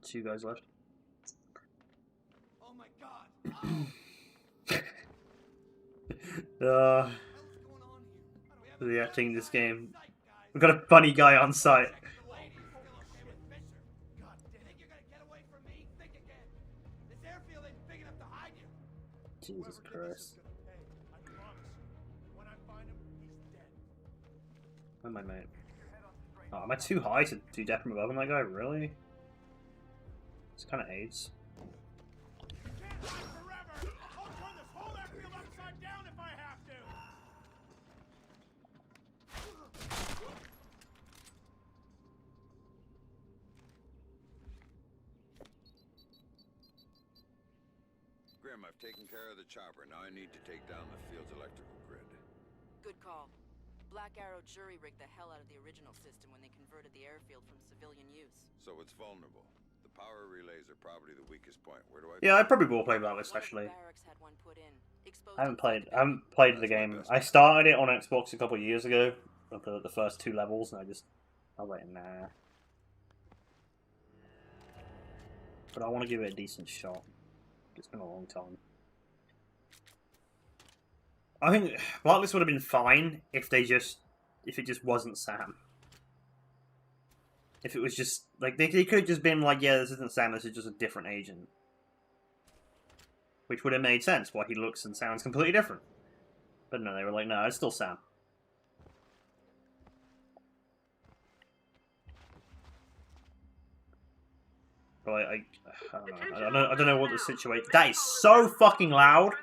Two guys left. Oh my god! The acting in this game. We've got a funny guy on site. Jesus Christ. Where am I, mate? Oh, am I too high to do death from above on that guy? Really? It's kind of AIDS. Grim, I've taken care of the chopper. Now I need to take down the field's electrical grid. Good call. Black Arrow jury-rigged the hell out of the original system when they converted the airfield from civilian use. So it's vulnerable. The power relays are probably the weakest point. Where do I? Yeah, I probably will play Blacklist actually. Barracks had one put in. Exposed I haven't inside played the the That's my game. best I bet. started it on Xbox a couple of years ago, the first 2 levels, and I was like, nah. But I want to give it a decent shot. It's been a long time. I think Blacklist would have been fine if it just wasn't Sam. If it was just like they could have just been like, yeah, this isn't Sam, this is just a different agent. Which would have made sense why he looks and sounds completely different. But no, they were like, no, it's still Sam. But I don't know. I don't know what the situation. That is so fucking loud.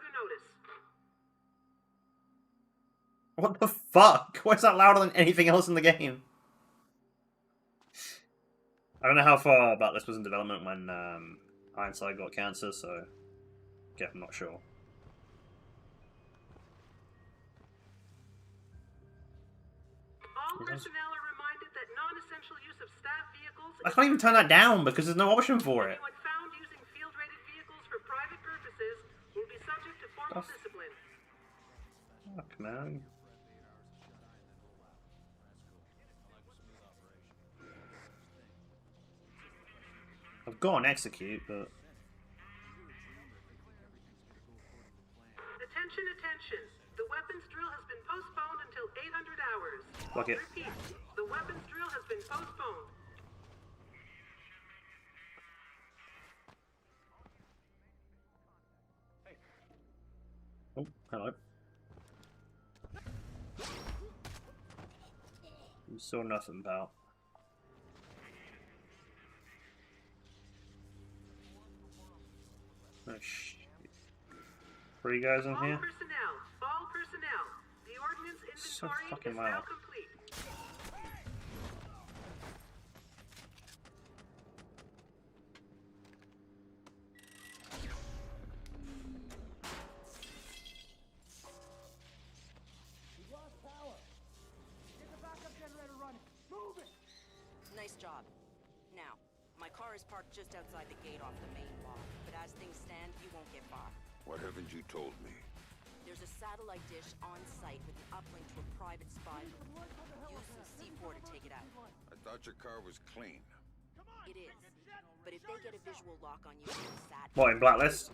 What the fuck? Why is that louder than anything else in the game? I don't know how far back this was in development when Ironside got cancer, so yeah, I'm not sure. All personnel are reminded that non-essential use of staff vehicles. I can't even turn that down because there's no option for it. Anyone found using field-rated vehicles for private purposes will be subject to formal discipline. Fuck, man. I've got an execute, but Attention, attention. The weapons drill has been postponed until 800 hours. fuck it. Repeat, the weapons drill has been postponed. Oh, hello. You saw nothing, pal. Oh, shit. 3 guys in here? All personnel. The ordnance So inventory fucking is loud. now complete. Nice job. Now, my car is parked just outside the gate off the main lot, but as things stand, you won't get far. What haven't you told me? There's a satellite dish on site with an uplink to a private spy. Use some C4 to take it out. I thought your car was clean. It is. But if they get a visual lock on you with the sat... What, in Blacklist?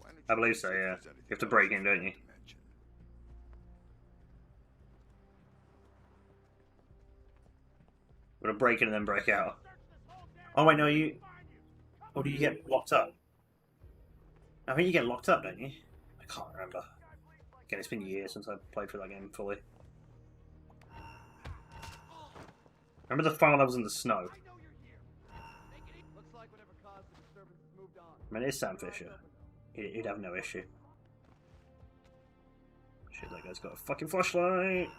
Why don't I you believe go so, see if yeah. there's You have to anything break else in, don't you? to mention? Gotta break in and then break out. Oh wait, no, you... Or do you get locked up? I think you get locked up, don't you? I can't remember. Again, it's been years since I played through that game fully. Remember the final levels in the snow? I mean, it's Sam Fisher. He'd have no issue. Shit, that guy's got a fucking flashlight.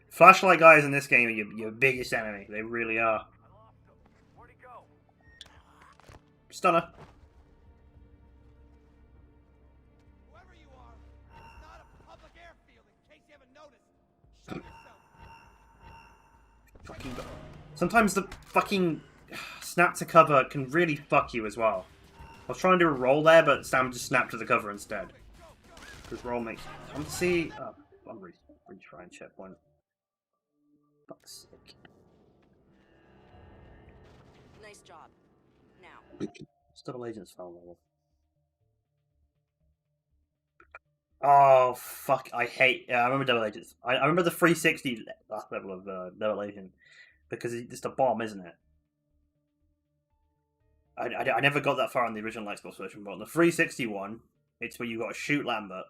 Flashlight guys in this game are your biggest enemy. They really are. Stunner. Whoever you are, it's not a public airfield, in case you haven't noticed. Show yourself. Fucking go. Sometimes the fucking snap to cover can really fuck you as well. I was trying to do a roll there, but Sam just snapped to the cover instead. Because roll makes... I'm see... Oh, I'm retrying checkpoint. Fuck's sake. Nice job. Now... It's Double Agent's foul level. Oh, fuck. I hate... Yeah, I remember Double Agents. I remember the 360 last level of Double Agent. Because it's just a bomb, isn't it? I never got that far on the original Xbox version, but on the 360 one, it's where you got to shoot Lambert.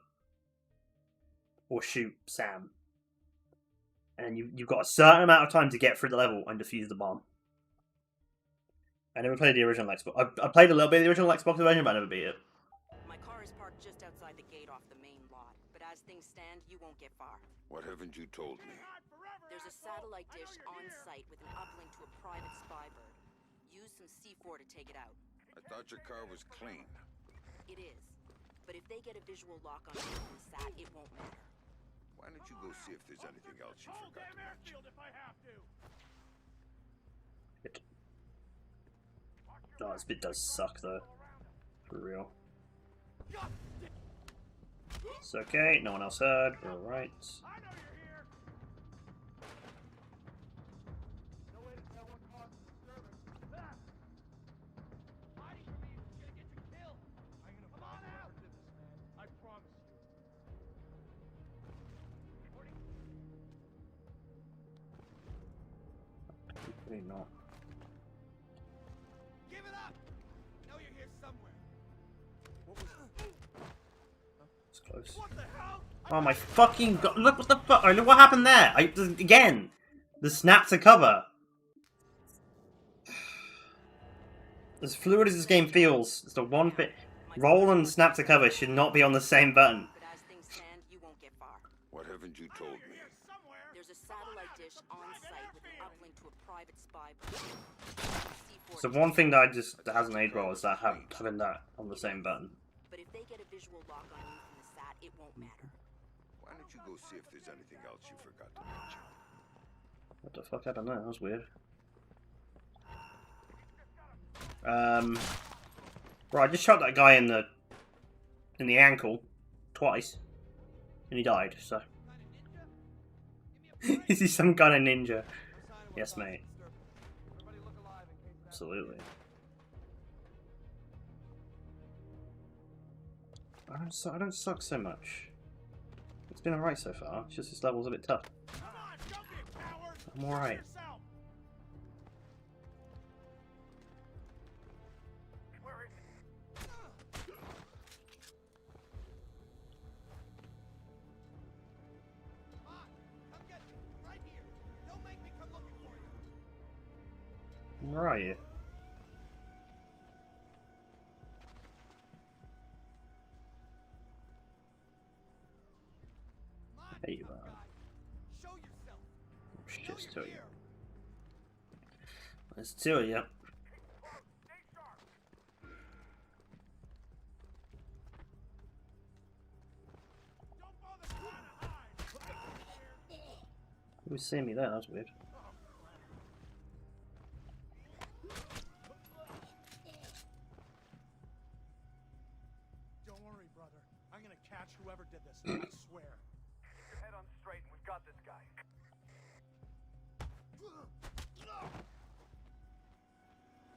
Or shoot Sam. And you've got a certain amount of time to get through the level and defuse the bomb. I never played the original Xbox. I played a little bit of the original Xbox version, but I never beat it. My car is parked just outside the gate off the main lot, but as things stand, you won't get far. What haven't you told me? There's a satellite dish on site with an uplink to a private spy bird. Use some C4 to take it out. I thought your car was clean. It is. But if they get a visual lock on you from the sat, it won't matter. Why don't you go see if there's anything else you forgot to mention? If I have to. Oh, this bit does suck though. For real. It's okay, no one else heard. We're alright. Maybe not. Give it up! Know you're here somewhere. It's close. What the hell? Oh my fucking god! Look what the fuck! Look what happened there! Again, the snap to cover. As fluid as this game feels, it's the one bit. Roll and snap to cover should not be on the same button. But as things stand, you won't get far. What haven't you told me? There's a satellite dish on site with an uplink to a private spy. So one thing that that hasn't aged well is that having that on the same button. But if they get a visual lock on you from the sat, it won't matter. Why don't you go see if there's anything else you forgot to mention? What the fuck happened there? That was weird. Right, I just shot that guy in the ankle twice, and he died. So, is he some kind of ninja? Yes, mate. Absolutely. I don't suck so much. It's been alright so far. It's just this level's a bit tough. I'm alright. Where are you? There you are. Show yourself. Oh shit, it's two of you. There's two of you. Who was seeing me there? That was weird. Don't worry, brother. I'm gonna catch whoever did this, I swear. Keep your head on straight and we've got this guy.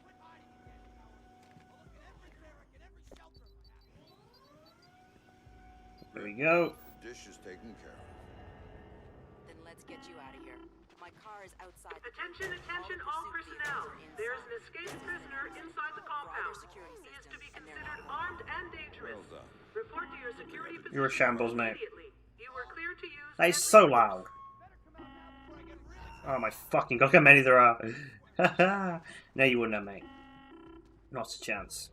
Quit hiding again, coward. I'll look at every barrack and every shelter if I have to. There we go. Dish is taken care of. Then let's get you out of here. My car is outside. Attention, attention, all personnel. There's an escaped prisoner inside the compound. He is to be considered armed and dangerous. Well done. Report to your security position. You're a shambles, mate. Immediately. You were clear to use. That is so loud. Oh my fucking god, look how many there are. No, you wouldn't have, mate. Not a chance.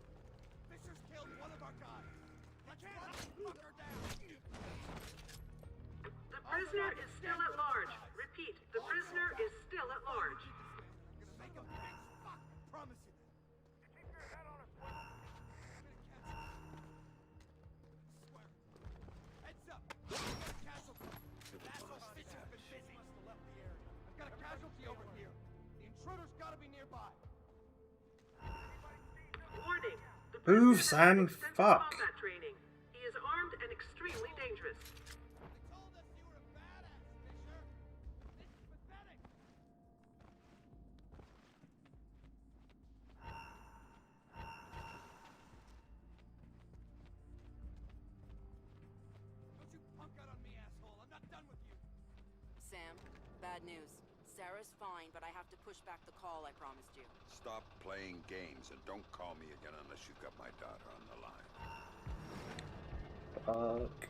Fisher's killed one of our guys. Let's run this fucker down. The prisoner is still at large. Repeat, the prisoner is still at large. I'm gonna make him pay. Fuck, promise you. Keep your head on a swivel. Swear. Heads up. Casualty. Asshole Fisher's been busy. Must have left the area. I've got a casualty over here. The intruder's gotta be nearby. Warning. The Move, prisoner Sam. has extensive Fuck. combat training. He is armed and extremely dangerous. They told us you were a badass, Fisher. This is pathetic. Don't you punk out on me, asshole. I'm not done with you. Sam, bad news. Sarah's fine, but I have to push back the call I promised you. Stop playing games and don't call me again unless you've got my daughter on the line. Fuck.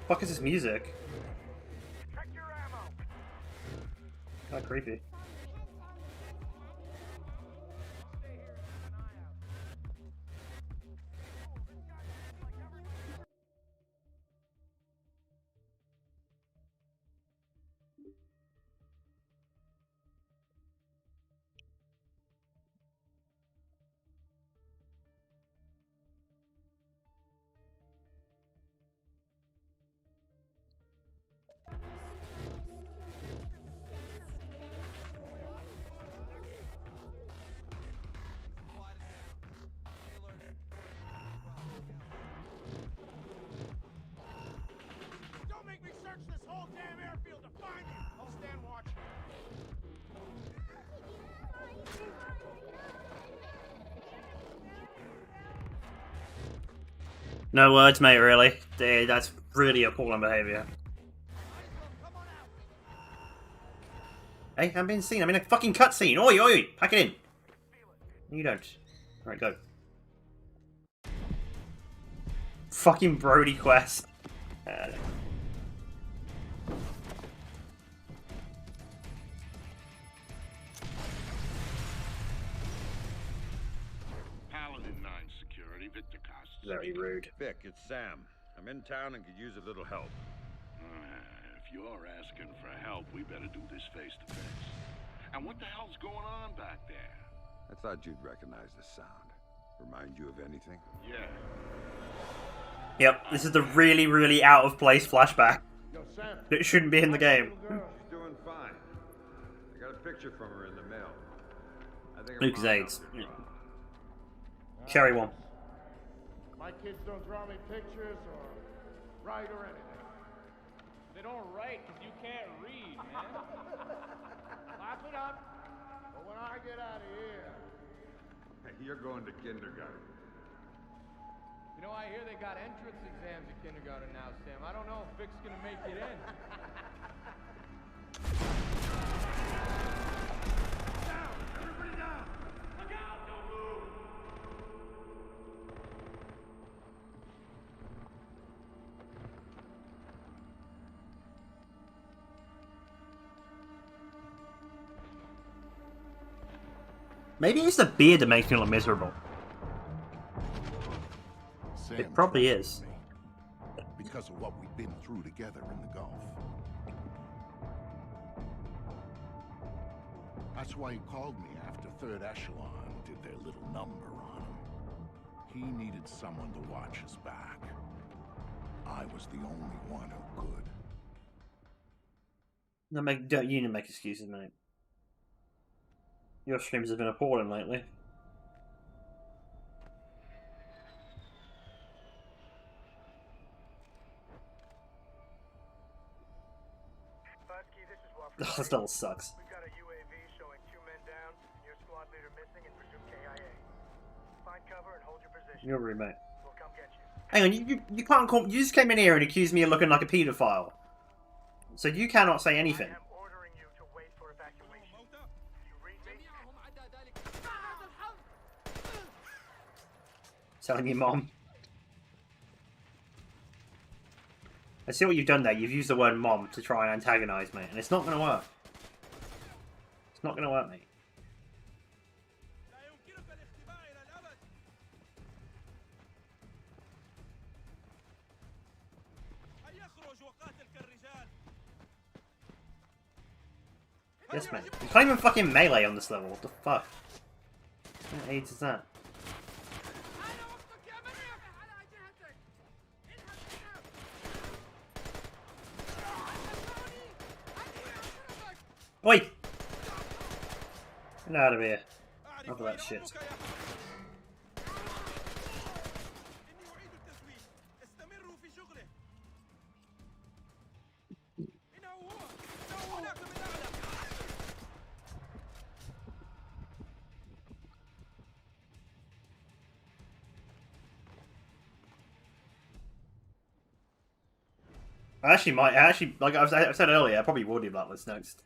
Fuck is this music? Check your ammo. Kinda creepy. No words, mate, really. That's really appalling behaviour. Hey, I'm being seen. I'm in a fucking cutscene. Oi, oi, pack it in. You don't. Alright, go. Fucking Brody quest. Paladin 9 Security, Victor Cost. Very rude. Vic, it's Sam. I'm in town and could use a little help. If you're asking for help, we better do this face to face. And what the hell's going on back there? I thought you'd recognize the sound. Remind you of anything? Yeah. Yep, this is the really, really out of place flashback. Yo, Sam. It shouldn't be in the game. She's doing fine. I got a picture from her in the mail. I think Lucas AIDS. Cherry one. My kids don't draw me pictures or write or anything. They don't write because you can't read, man. Laugh it up. But when I get out of here... You're going to kindergarten. You know, I hear they got entrance exams at kindergarten now, Sam. I don't know if Vic's gonna make it in. Down! Everybody down! Look out! Don't move! Maybe it's the beard that makes me look miserable. Sam It probably trusted is. me because of what we've been through together in the Gulf. That's why he called me after Third Echelon did their little number on him. He needed someone to watch his back. I was the only one who could. No, don't you make excuses, mate. Your streams have been appalling lately. Oh, this level sucks. We've got a UAV showing 2 men down, your squad leader missing and presumed KIA. Find cover and hold your position. Your roommate. We'll come get you. Hang on, you can't call. You just came in here and accused me of looking like a paedophile. So you cannot say anything. I am ordering you to wait for evacuation. You read me? Telling your mom. I see what you've done there. You've used the word mom to try and antagonize me, and it's not going to work. It's not going to work, mate. Yes, mate. You can't even fucking melee on this level. What the fuck? What AIDS is that? Oi! Get out of here. Enough of that shit. Like I said earlier, I probably will do Blacklist next.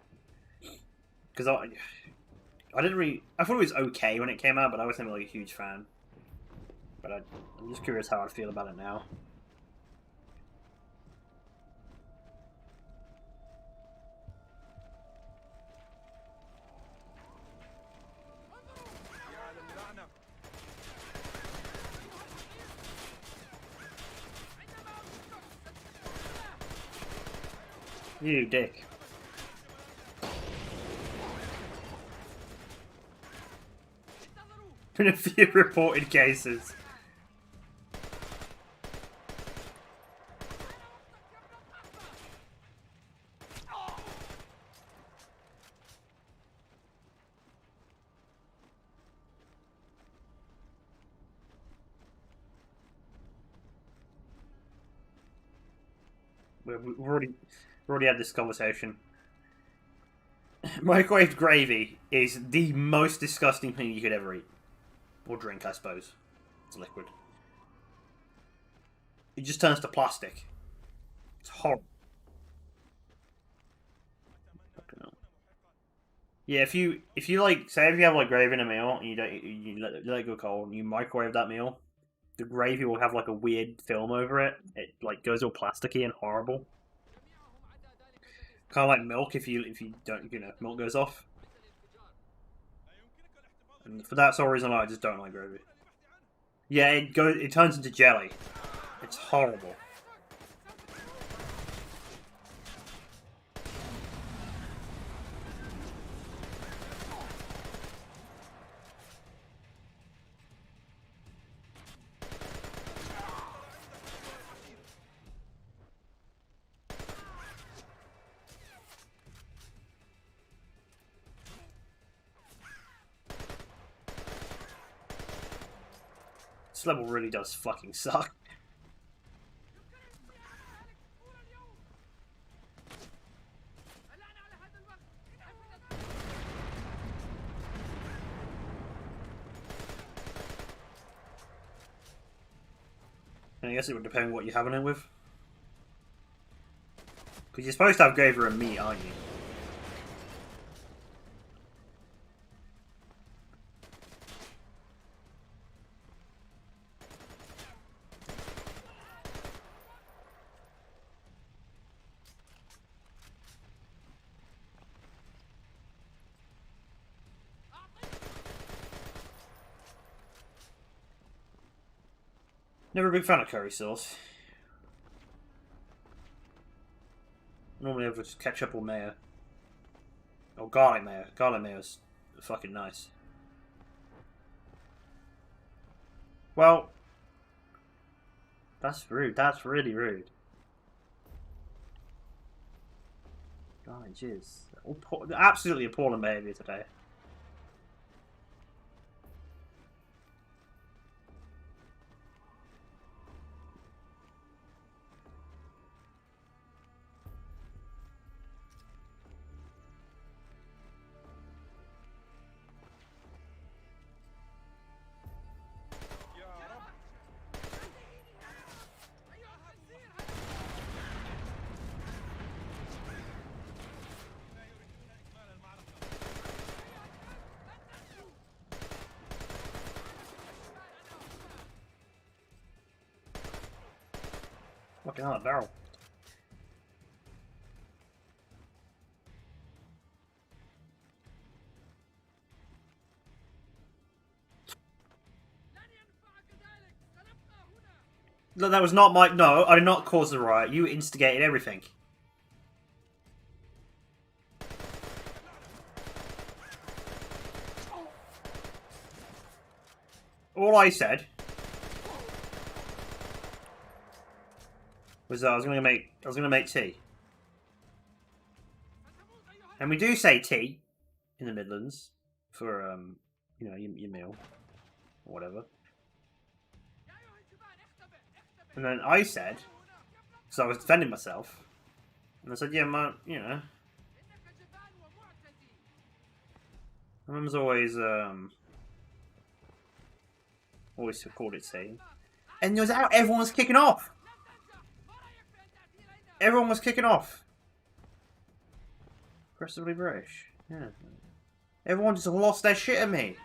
Because I didn't really, I thought it was okay when it came out, but I wasn't really a huge fan. But I'm just curious how I feel about it now. You dick. In a few reported cases. We've already had this conversation. Microwaved gravy is the most disgusting thing you could ever eat. Or drink, I suppose. It's liquid. it just turns to plastic. It's horrible. Yeah, if you like, say if you have like gravy in a meal and you let it go cold and you microwave that meal, the gravy will have like a weird film over it. It like goes all plasticky and horrible. Kind of like milk if you don't milk goes off. And for that sole reason, I just don't like gravy. Yeah, it turns into jelly. It's horrible. This level really does fucking suck. And I guess it would depend what you're having it with. Because you're supposed to have gravy and meat, aren't you? Never a big fan of curry sauce. Normally I just ketchup or mayo. Or garlic mayo. Garlic mayo's fucking nice. Well, that's rude. That's really rude. God, jizz. Absolutely appalling behaviour today. Fucking hell, barrel. No, that was not my... No, I did not cause the riot. You instigated everything. All I said was that I was gonna make tea. And we do say tea in the Midlands for you know, your meal or whatever. And then I said, because I was defending myself, and I said, yeah, man, you know, my mum's always called it tea. And it was out. Everyone was kicking off. Everyone was kicking off. Aggressively British. Yeah. Everyone just lost their shit at me.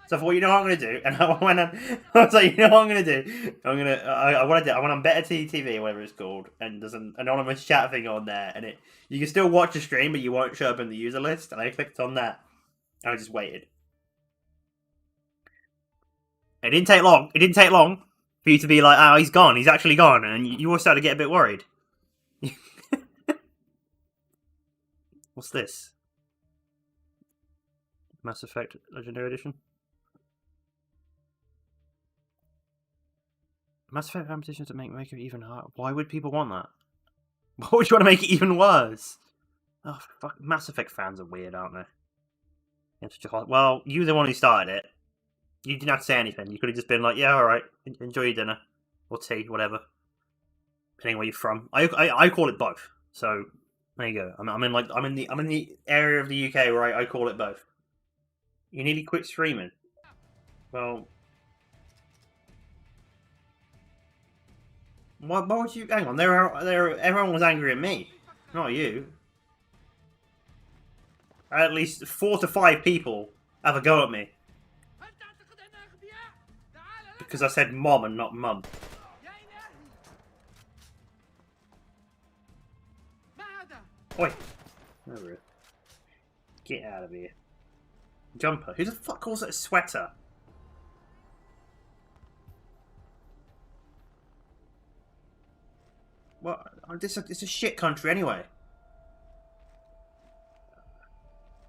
So I thought, you know what I'm going to do? And I went on, I was like, you know what I'm going to do? I went on Better TV, or whatever it's called, and there's an anonymous chat thing on there, and you can still watch the stream, but you won't show up in the user list, and I clicked on that, and I just waited. It didn't take long. It didn't take long for you to be like, oh, he's gone. He's actually gone, and you all started to get a bit worried. What's this? Mass Effect Legendary Edition? Mass Effect competitions that make it even harder. Why would people want that? Why would you want to make it even worse? Oh, fuck. Mass Effect fans are weird, aren't they? Well, you were the one who started it. You didn't have to say anything. You could have just been like, yeah, alright, enjoy your dinner. Or tea, whatever. Depending where you're from. I call it both. So, there you go. I'm in the area of the UK where I call it both. You nearly quit streaming. Well... Why would you? Hang on, everyone was angry at me, not you. At least 4 to 5 people have a go at me because I said mom and not mum. Oi! Over here. Get out of here. Jumper. Who the fuck calls it a sweater? What? It's a shit country anyway.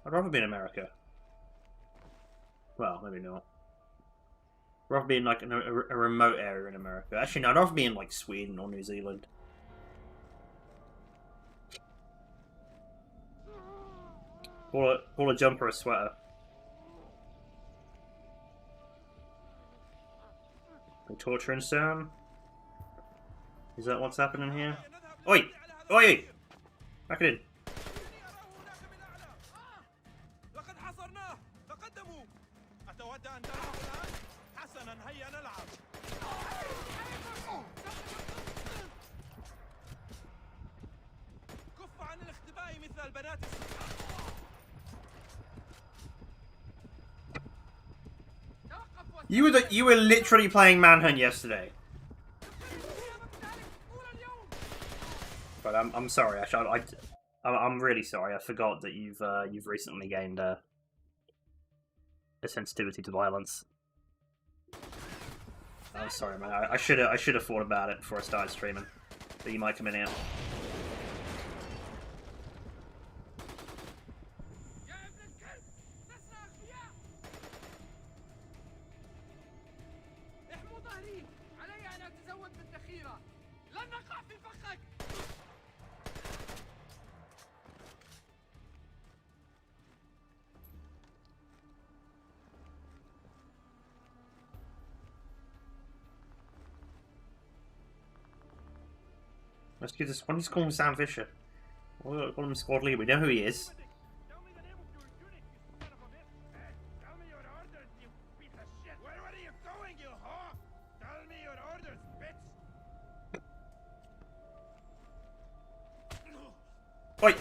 I'd rather be in America. Well, maybe not. I'd rather be in like a remote area in America. Actually, no, I'd rather be in like Sweden or New Zealand. Call a jumper a sweater. Are torturing Sam? Is that what's happening here? Oi! Oi! Back it in. You were literally playing Manhunt yesterday. But I'm sorry, I'm really sorry. I forgot that you've recently gained a sensitivity to violence. I'm sorry, man. I should have thought about it before I started streaming. That you might come in here. Let's give this one. Just call him Sam Fisher. We'll call him Squad Leader. We know who he is. Oi!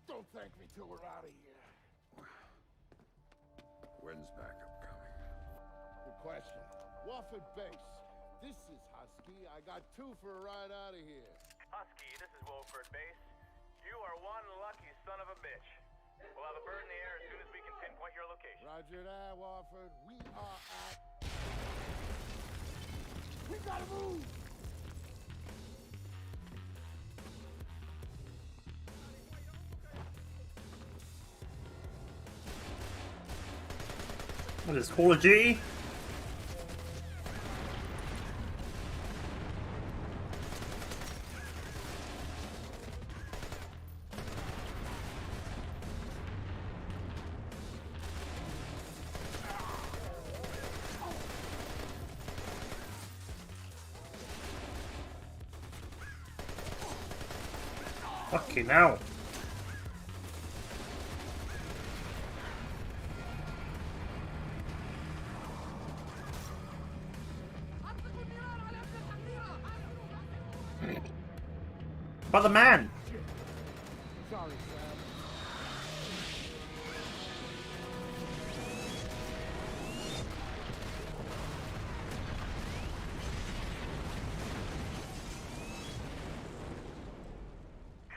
Don't thank me till we're out of here. When's backup coming? Good question. Wofford Base. This is Husky. I got 2 for a ride out of here. Husky, this is Wofford Base. You are one lucky son of a bitch. We'll have a bird in the air as soon as we can pinpoint your location. Roger that, Wofford. We are at... We gotta move! What is this, Call of Duty? Fucking hell. But the man! Sorry, Sam.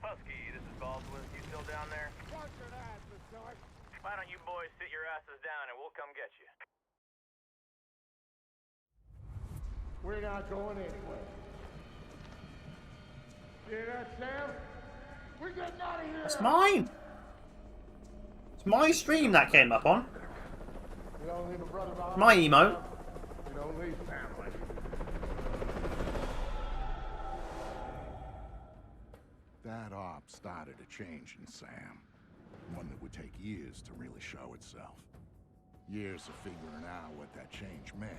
Husky, this is Baldwin. You still down there? Roger that, Lieutenant. Why don't you boys sit your asses down and we'll come get you? We're not going anywhere. Hear that, Sam? We're getting out of here! That's mine! It's my stream that came up on. You don't leave a brother behind. My emote. You don't leave family. That op started a change in Sam. One that would take years to really show itself. Years of figuring out what that change meant.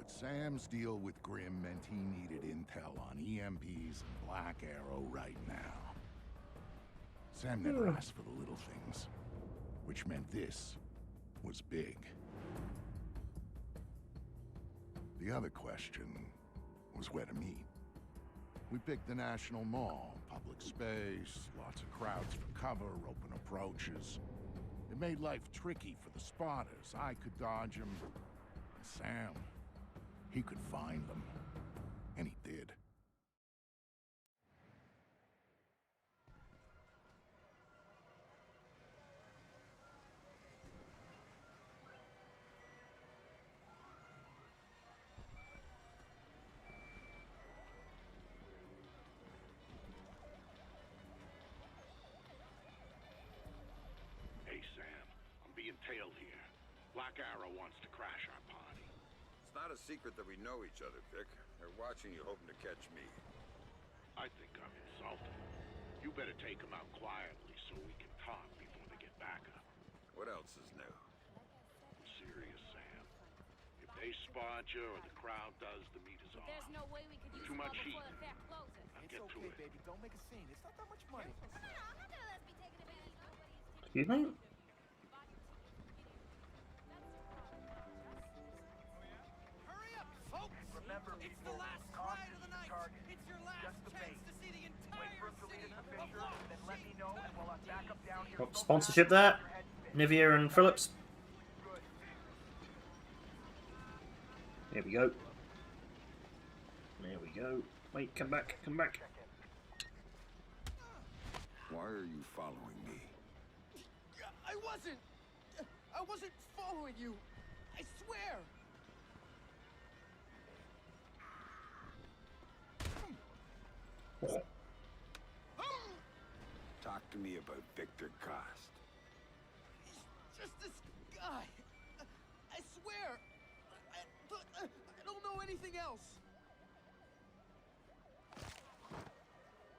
But Sam's deal with Grimm meant he needed intel on EMPs and Black Arrow right now. Sam never asked for the little things, which meant this was big. The other question was where to meet. We picked the National Mall, public space, lots of crowds for cover, open approaches. It made life tricky for the spotters. I could dodge them. Sam, he could find them. And he did. Hey, Sam. I'm being tailed here. Black Arrow wants to crash our party. It's not a secret that we know each other, Vic. They're watching you, hoping to catch me. I think I'm insulted. You better take them out quietly so we can talk before they get back up. What else is new? I'm serious, Sam. If they spot you or the crowd does, the meat is on. There's no way we could use Too much heat. before the fair closes. Now It's get to okay, it. baby. Don't make a scene. It's not that much money. Excuse me? Hurry up, folks! Remember, it's the last ride of the night. It's your last chance to see the entire city of Then let me know, and we'll back up down here. Oh, sponsorship there. Nivea and Phillips. There we go. There we go. Wait, come back, come back. Why are you following me? I wasn't following you. I swear. Talk to me about Victor Cost. He's just this guy. I swear. I don't know anything else.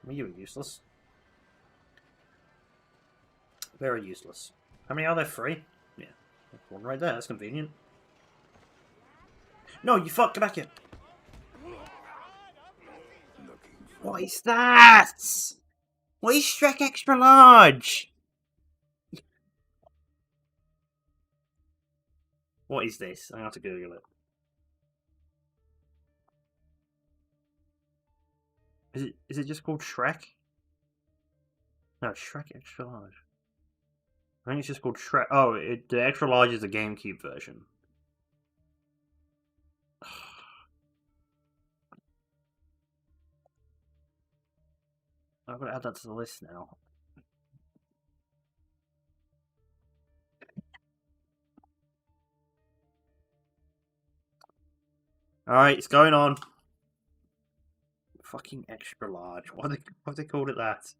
Well, you were useless. Very useless. How many are there? 3? Yeah. One right there, that's convenient. No, you fuck, get back here. What is that? What is Shrek Extra Large? What is this? I have to Google it. Is it just called Shrek? No, Shrek Extra Large. I think it's just called Shrek. Oh, the Extra Large is the GameCube version. I've got to add that to the list now. Alright, it's going on. Fucking Extra Large. Why have they called it that?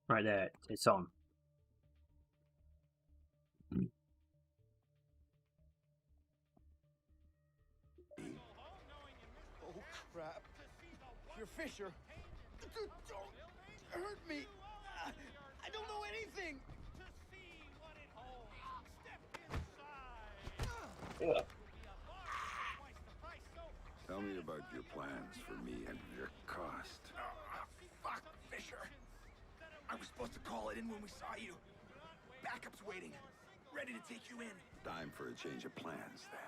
Right there, it's on. Oh crap! You're Fisher. Dude, don't hurt me. I don't know anything. Tell me about your plans for me and Vic Cost. Fuck, Fisher. I was supposed to call it in when we saw you. Backup's waiting, ready to take you in. Time for a change of plans, then.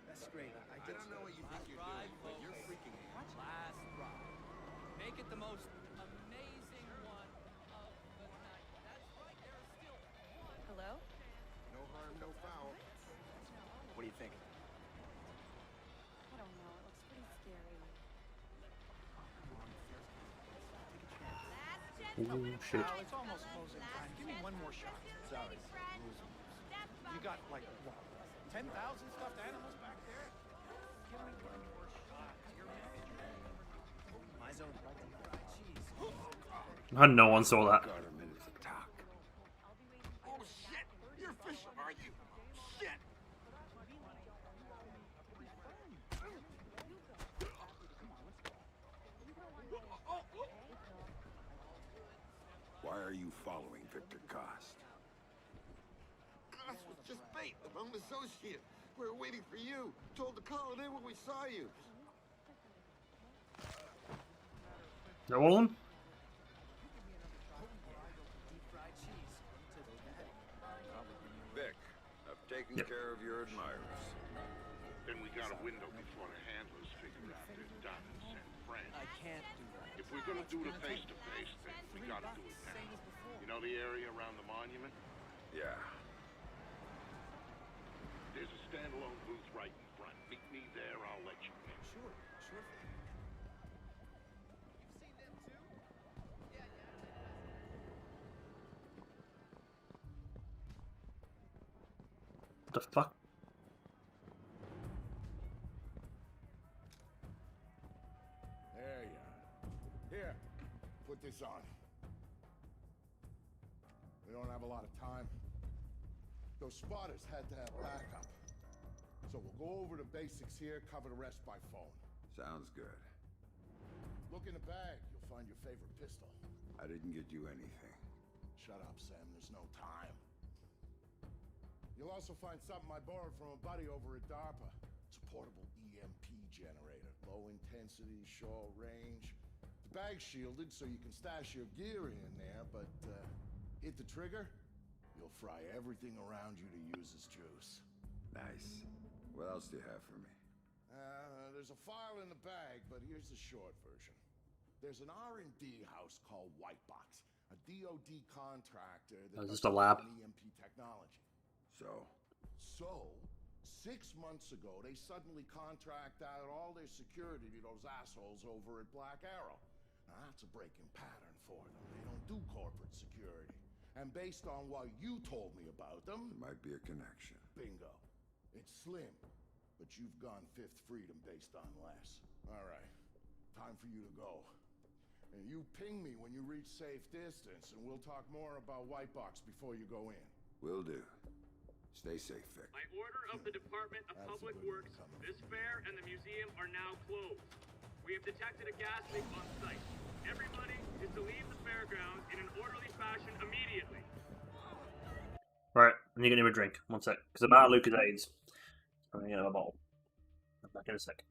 That's great. I don't know what you think you're doing, but you're freaking out. Last ride. Make it the most amazing one of the night. That's right, there is still one. Hello? No harm, no foul. What do you think? I don't know. It looks pretty scary. Ooh, shit. Al, it's almost closing time. Give me one more shot. Sorry. You got, like, what, 10,000 stuffed animals back there? Give me one more shot. Your manager. My zone's right to fried cheese. And no one saw that. Got a minute to talk. Oh, shit! You're are you following Victor Cost? This was just bait. The lone associate. We were waiting for you. Told to call it in when we saw you. Is that all of them? Vic, I've taken care of your admirers. Then we got a window before the handlers figure out they're done and send friends. I can't do that. If we're gonna do the face-to-face thing, we gotta do it now. You know the area around the monument? Yeah. There's a standalone booth right in front. Meet me there, I'll let you in. Sure. What the fuck? There you are. Here, put this on. We don't have a lot of time. Those spotters had to have backup. So we'll go over the basics here, cover the rest by phone. Sounds good. Look in the bag. You'll find your favorite pistol. I didn't get you anything. Shut up, Sam. There's no time. You'll also find something I borrowed from a buddy over at DARPA. It's a portable EMP generator. Low intensity, short range. The bag's shielded so you can stash your gear in there, but hit the trigger, you'll fry everything around you to use as juice. Nice. What else do you have for me? There's a file in the bag, but here's the short version. There's an R&D house called Whitebox, a DoD contractor that Oh, does just a lab. on EMP technology. So, 6 months ago, they suddenly contract out all their security to those assholes over at Black Arrow. Now, that's a breaking pattern for them. They don't do corporate security. And based on what you told me about them... there might be a connection. Bingo. It's slim, but you've gone Fifth Freedom based on less. All right, time for you to go. And you ping me when you reach safe distance, and we'll talk more about Whitebox before you go in. Will do. Stay safe, Vic. By order of the Department of Public Works, this fair and the museum are now closed. We have detected a gas leak on site. Everybody is to leave the fairgrounds in an orderly fashion immediately. Right, I need to get him a drink. 1 sec. Because I'm out of Lucasades. I'm going to get a bottle. I'm back in a sec.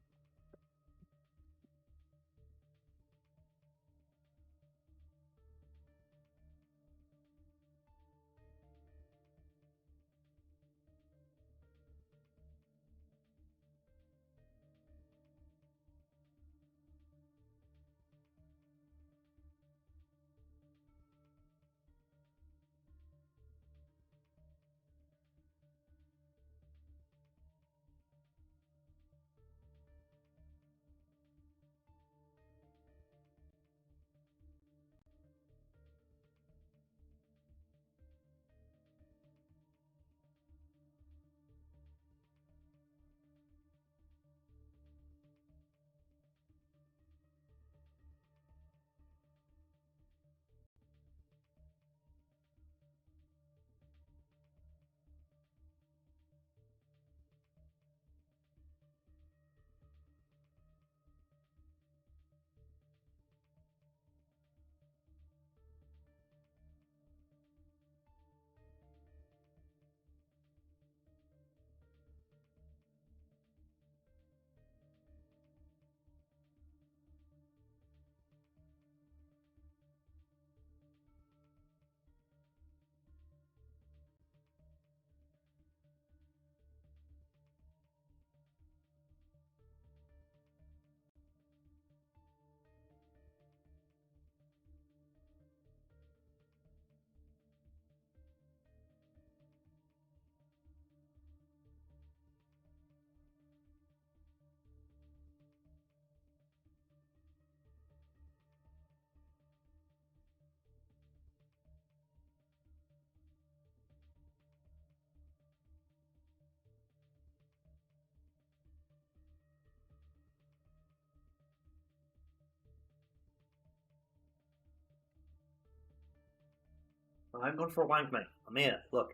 I'm going for a wank, mate. I'm here. Look.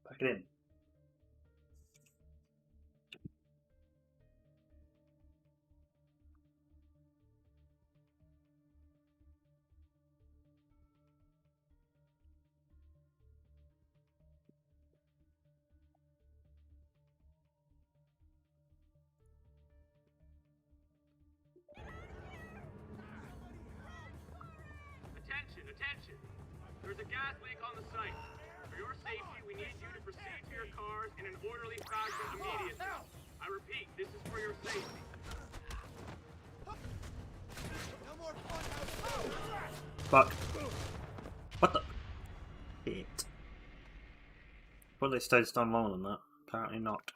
Pack it in. There's a gas leak on the site. For your safety, we need you to proceed to your cars in an orderly fashion immediately. I repeat, this is for your safety. No more fun house. Fuck. What the? Shit. Well, they stayed stunned longer than that. Apparently not.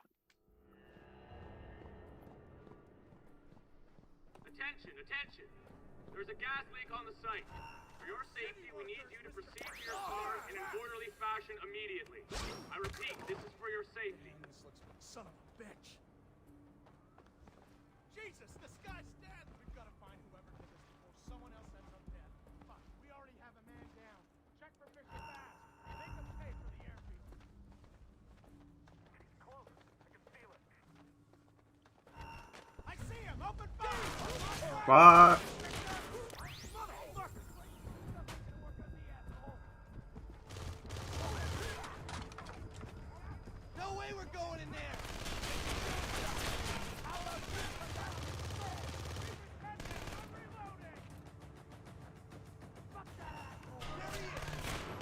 Attention, attention. There's a gas leak on the site. For your safety, we need you to proceed to your cars in an orderly fashion immediately. I repeat, this is for your safety. Son of a bitch. Jesus, the sky's dead. We've got to find whoever did this before someone else ends up dead. Fuck, we already have a man down. Check for Fisher fast. Make them pay for the airfield. He's close. I can feel it. I see him. Open fire. What? No way we're going in there.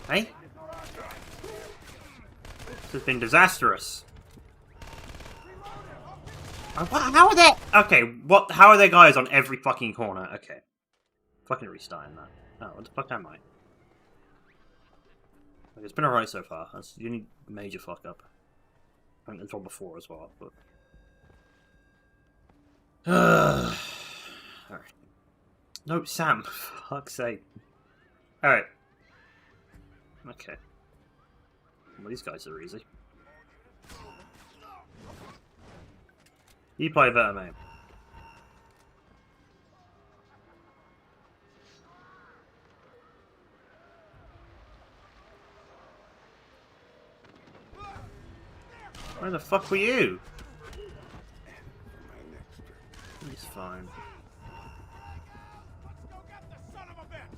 Hey? This has been disastrous. How are they? Okay, what? How are there guys on every fucking corner? Okay. Fucking restarting that. Oh, what the fuck am I? Like, it's been alright so far. That's the only major fuck up. I think there's one before as well, but... Alright. No, Sam. For fuck's sake. Alright. Okay. Well, these guys are easy. You play better, mate. Where the fuck were you? He's fine. Let's go get the son of a bitch.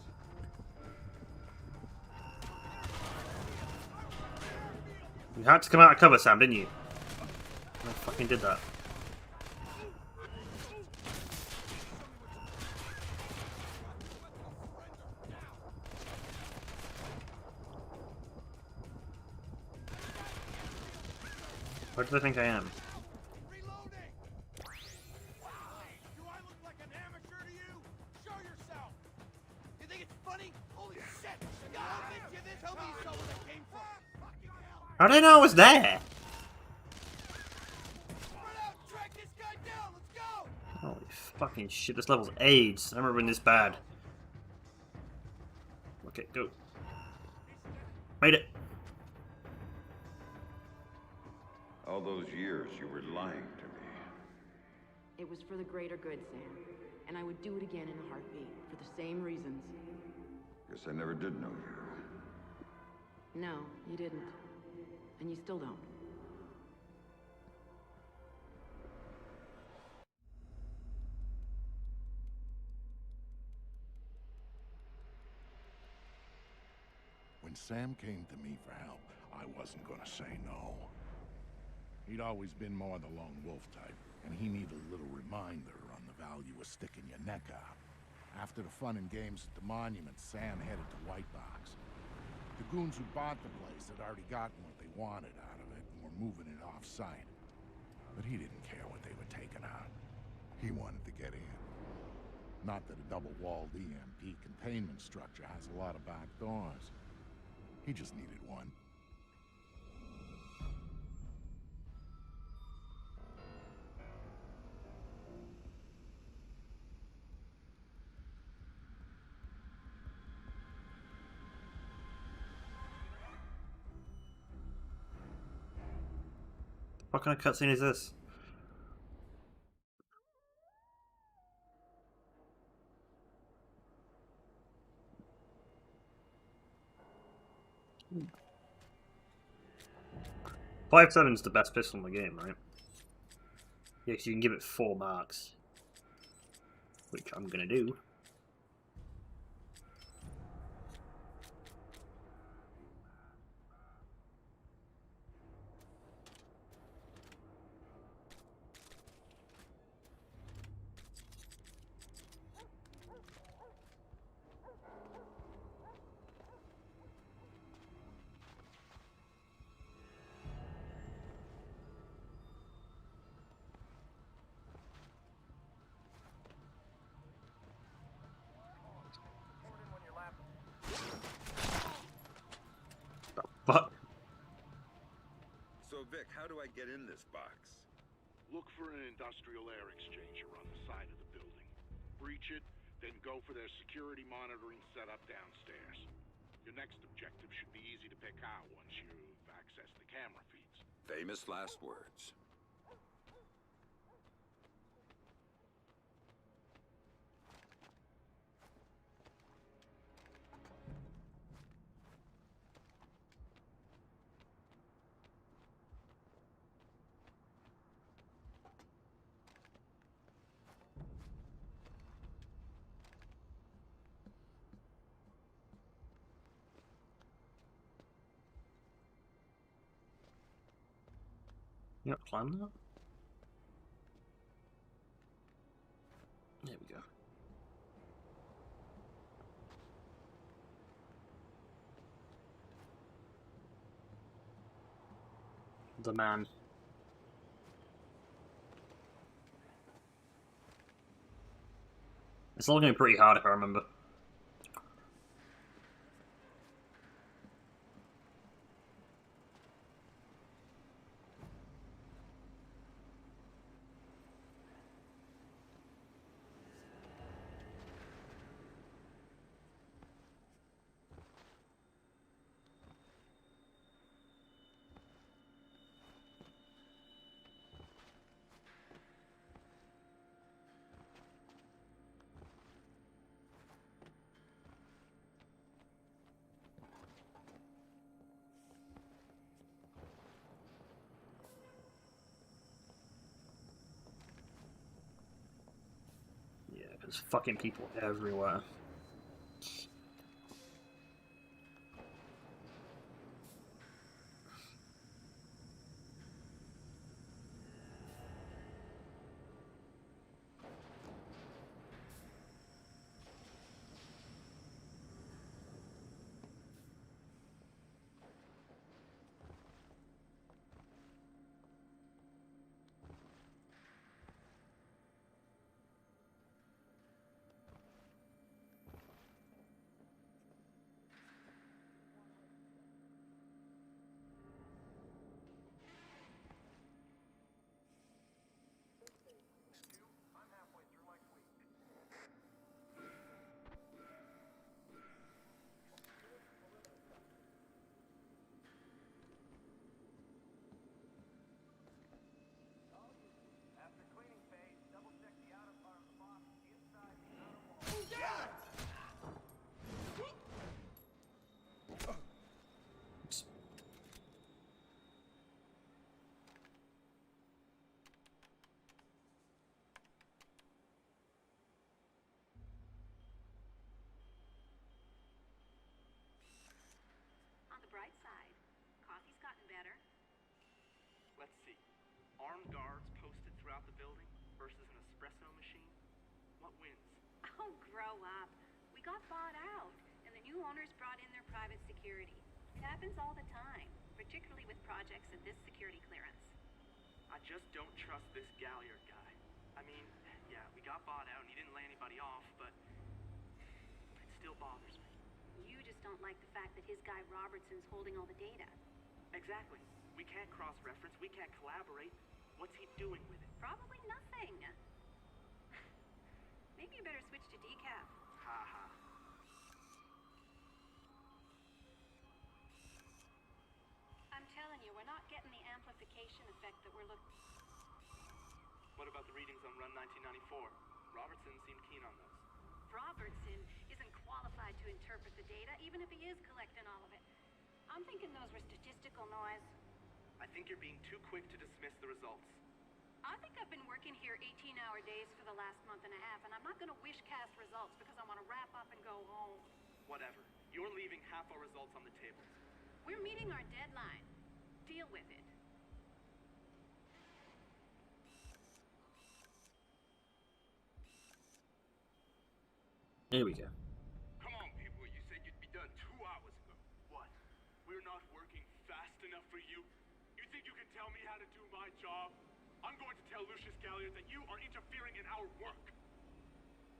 You had to come out of cover, Sam, didn't you? I fucking did that. Where do they think I am? Reloading. Do I look like an amateur to you? Show yourself. You think it's funny? Holy shit! God, you this. Tell me you saw where that came from. Fucking hell. How did I know I was there? Spread out, track this guy down. Let's go. Holy fucking shit! This level's AIDS. I remember when this bad. Okay, go. Made it. All those years you were lying to me. It was for the greater good, Sam. And I would do it again in a heartbeat, for the same reasons. Guess I never did know you. No, you didn't. And you still don't. When Sam came to me for help, I wasn't gonna say no. He'd always been more the lone wolf type, and he needed a little reminder on the value of sticking your neck out. After the fun and games at the monument, Sam headed to White Box. The goons who bought the place had already gotten what they wanted out of it and were moving it off-site. But he didn't care what they were taking out. He wanted to get in. Not that a double-walled EMP containment structure has a lot of back doors. He just needed one. What kind of cutscene is this? .57's the best pistol in the game, right? Yeah, so you can give it 4 marks. Which I'm gonna do. heck, how do I get in this box? Look for an industrial air exchanger on the side of the building. Breach it, then go for their security monitoring setup downstairs. Your next objective should be easy to pick out once you've accessed the camera feeds. Famous last words. Yep, climb that. There we go. The man. It's looking pretty hard if I remember. Yeah, there's fucking people everywhere. On the bright side, coffee's gotten better. Let's see. Armed guards posted throughout the building versus an espresso machine. What wins? Oh, grow up. We got bought out, and the new owners brought in their private security. It happens all the time, particularly with projects at this security clearance. I just don't trust this Galliard guy. I mean, yeah, we got bought out and he didn't lay anybody off, but it still bothers me. You just don't like the fact that his guy Robertson's holding all the data. Exactly. We can't cross-reference, we can't collaborate. What's he doing with it? Probably nothing. Maybe you better switch to decaf. Ha ha. I'm telling you, we're not getting the amplification effect that we're looking. What about the readings on Run 1994? Robertson seemed keen on those. Robertson isn't qualified to interpret the data, even if he is collecting all of it. I'm thinking those were statistical noise. I think you're being too quick to dismiss the results. I think I've been working here 18-hour days for the last month and a half, and I'm not going to wish cast results because I want to wrap up and go home. Whatever. You're leaving half our results on the table. We're meeting our deadline. Deal with it. Here we go. Come on, people. You said you'd be done 2 hours ago. What? We're not working fast enough for you? You think you can tell me how to do my job? I'm going to tell Lucius Galliard that you are interfering in our work.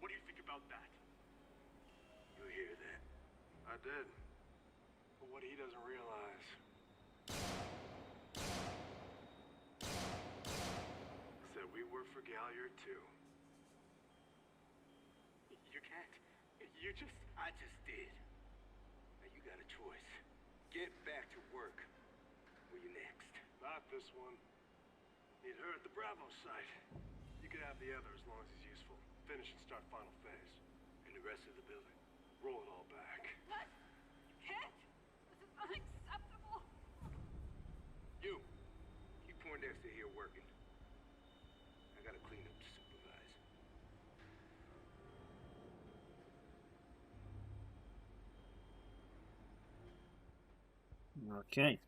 What do you think about that? You hear that? I did. But what he doesn't realize work for Galliard too. You can't. I just did. Now you got a choice. Get back to work. Where you next? Not this one. Need her at the Bravo site. You can have the other as long as he's useful. Finish and start final phase. And the rest of the building? Roll it all back. What? You can't! This is unacceptable! You! Keep Poindexter here working. I got a cleanup to supervise. Okay.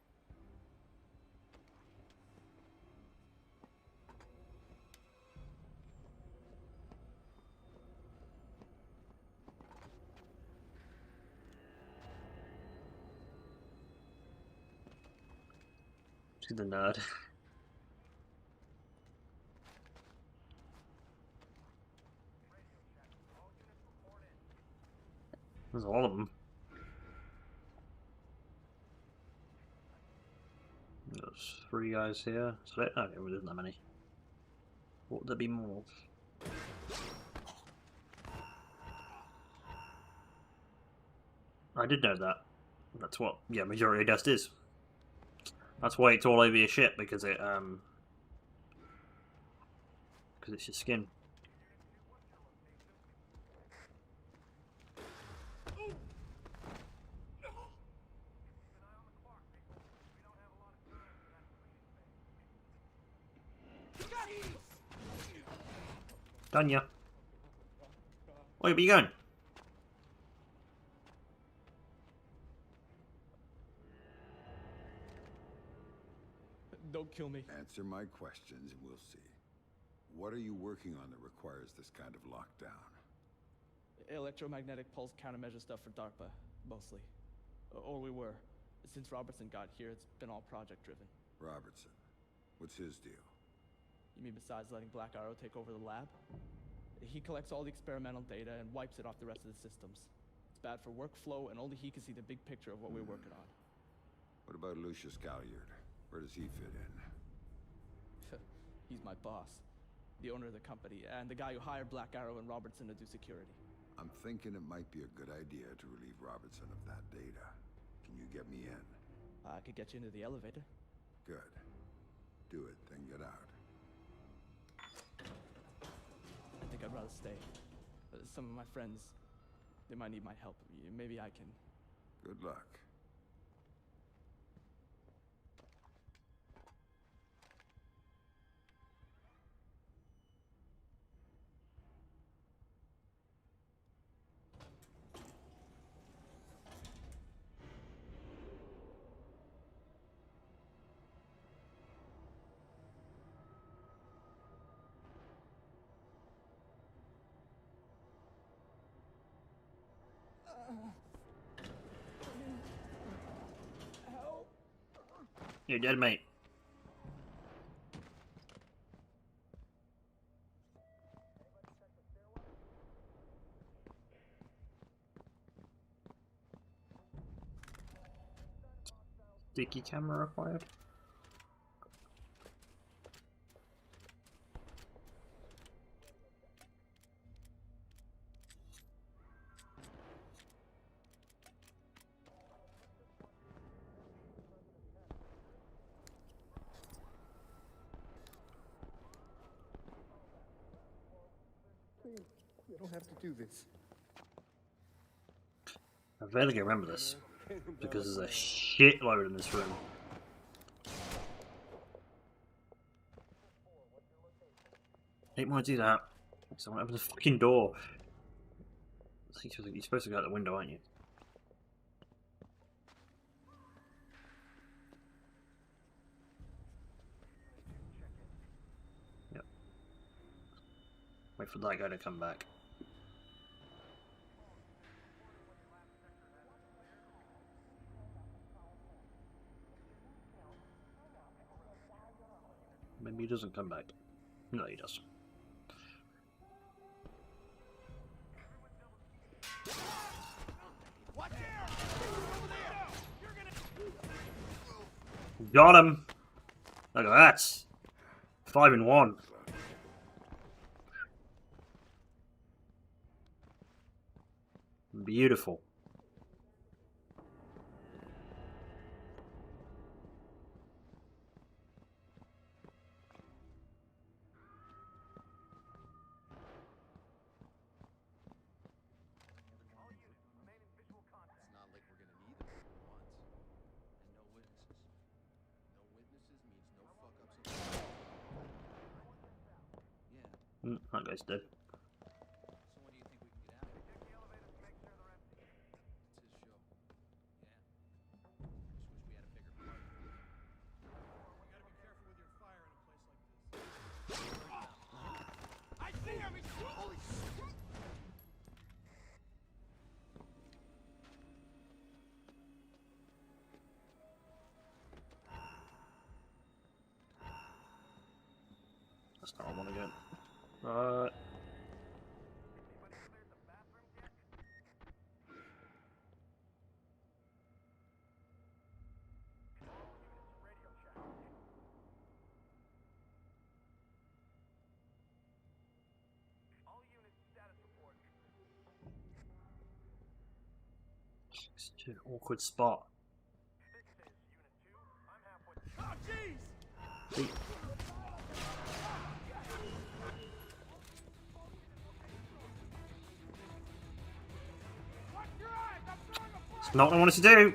To the nerd. There's all of them. There's 3 guys here. So okay, well, there isn't that many. What would there be more? I did know that. That's what, yeah, majority of dust is. That's why it's all over your ship, because it's your skin. Done ya. Where are you going? Don't kill me. Answer my questions and we'll see. What are you working on that requires this kind of lockdown? Electromagnetic pulse countermeasure stuff for DARPA, mostly. Or we were. Since Robertson got here, it's been all project-driven. Robertson. What's his deal? You mean besides letting Black Arrow take over the lab? He collects all the experimental data and wipes it off the rest of the systems. It's bad for workflow, and only he can see the big picture of what we're working on. What about Lucius Galliard? Where does he fit in? He's my boss, the owner of the company, and the guy who hired Black Arrow and Robertson to do security. I'm thinking it might be a good idea to relieve Robertson of that data. Can you get me in? I could get you into the elevator. Good. Do it, then get out. I think I'd rather stay. Some of my friends, they might need my help. Maybe I can... Good luck. You're dead, mate. Sticky camera required. You don't have to do this. I vaguely remember this, because there's a shitload in this room. I didn't want to do that. Someone open the fucking door. I think you're supposed to go out the window, aren't you? Yep. Wait for that guy to come back. Maybe he doesn't come back. No, he does. Got him! Look at that! 5 in 1. Beautiful. It's not like we're gonna need them all at once. And no witnesses. No witnesses means no fuck-ups at all. Yeah. That guy's dead. So when do you think we can get out? Check the elevators to make sure they're empty. It's his show. Yeah. Just wish we had a bigger part. You gotta be careful with your fire in a place like this. I see him! Holy shit! That's not what I want to get. Right. All units, status report. Such an awkward spot. Oh, jeez! See? It's not what I wanted to do.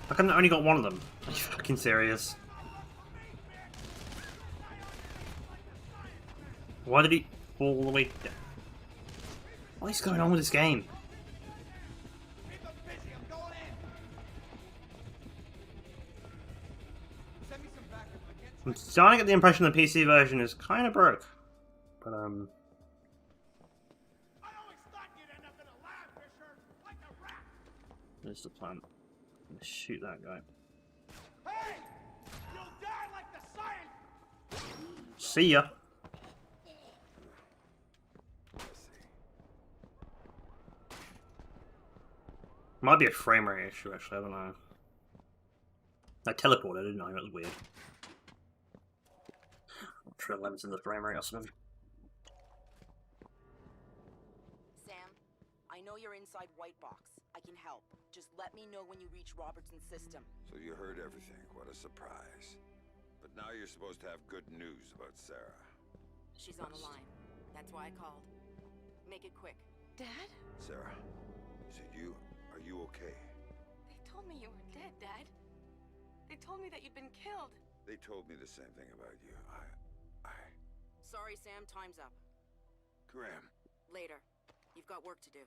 How come I only got one of them? Are you fucking serious? Why did he fall all the way down? What is going on with this game? I'm starting to get the impression the PC version is kind of broke. But, there's the plan. I'm gonna shoot that guy. Hey! You'll die like the science! See ya! Might be a frame rate issue, actually, I don't know. I teleported, didn't I? That was weird. I'm sure it limits in the frame rate or something. Sam, I know you're inside White Box. I can help. Just let me know when you reach Robertson's system. So you heard everything. What a surprise. But now you're supposed to have good news about Sarah. She's on the line. That's why I called. Make it quick. Dad? Sarah, is it you? Are you okay? They told me you were dead, Dad. They told me that you'd been killed. They told me the same thing about you. Sorry, Sam. Time's up. Graham. Later. You've got work to do.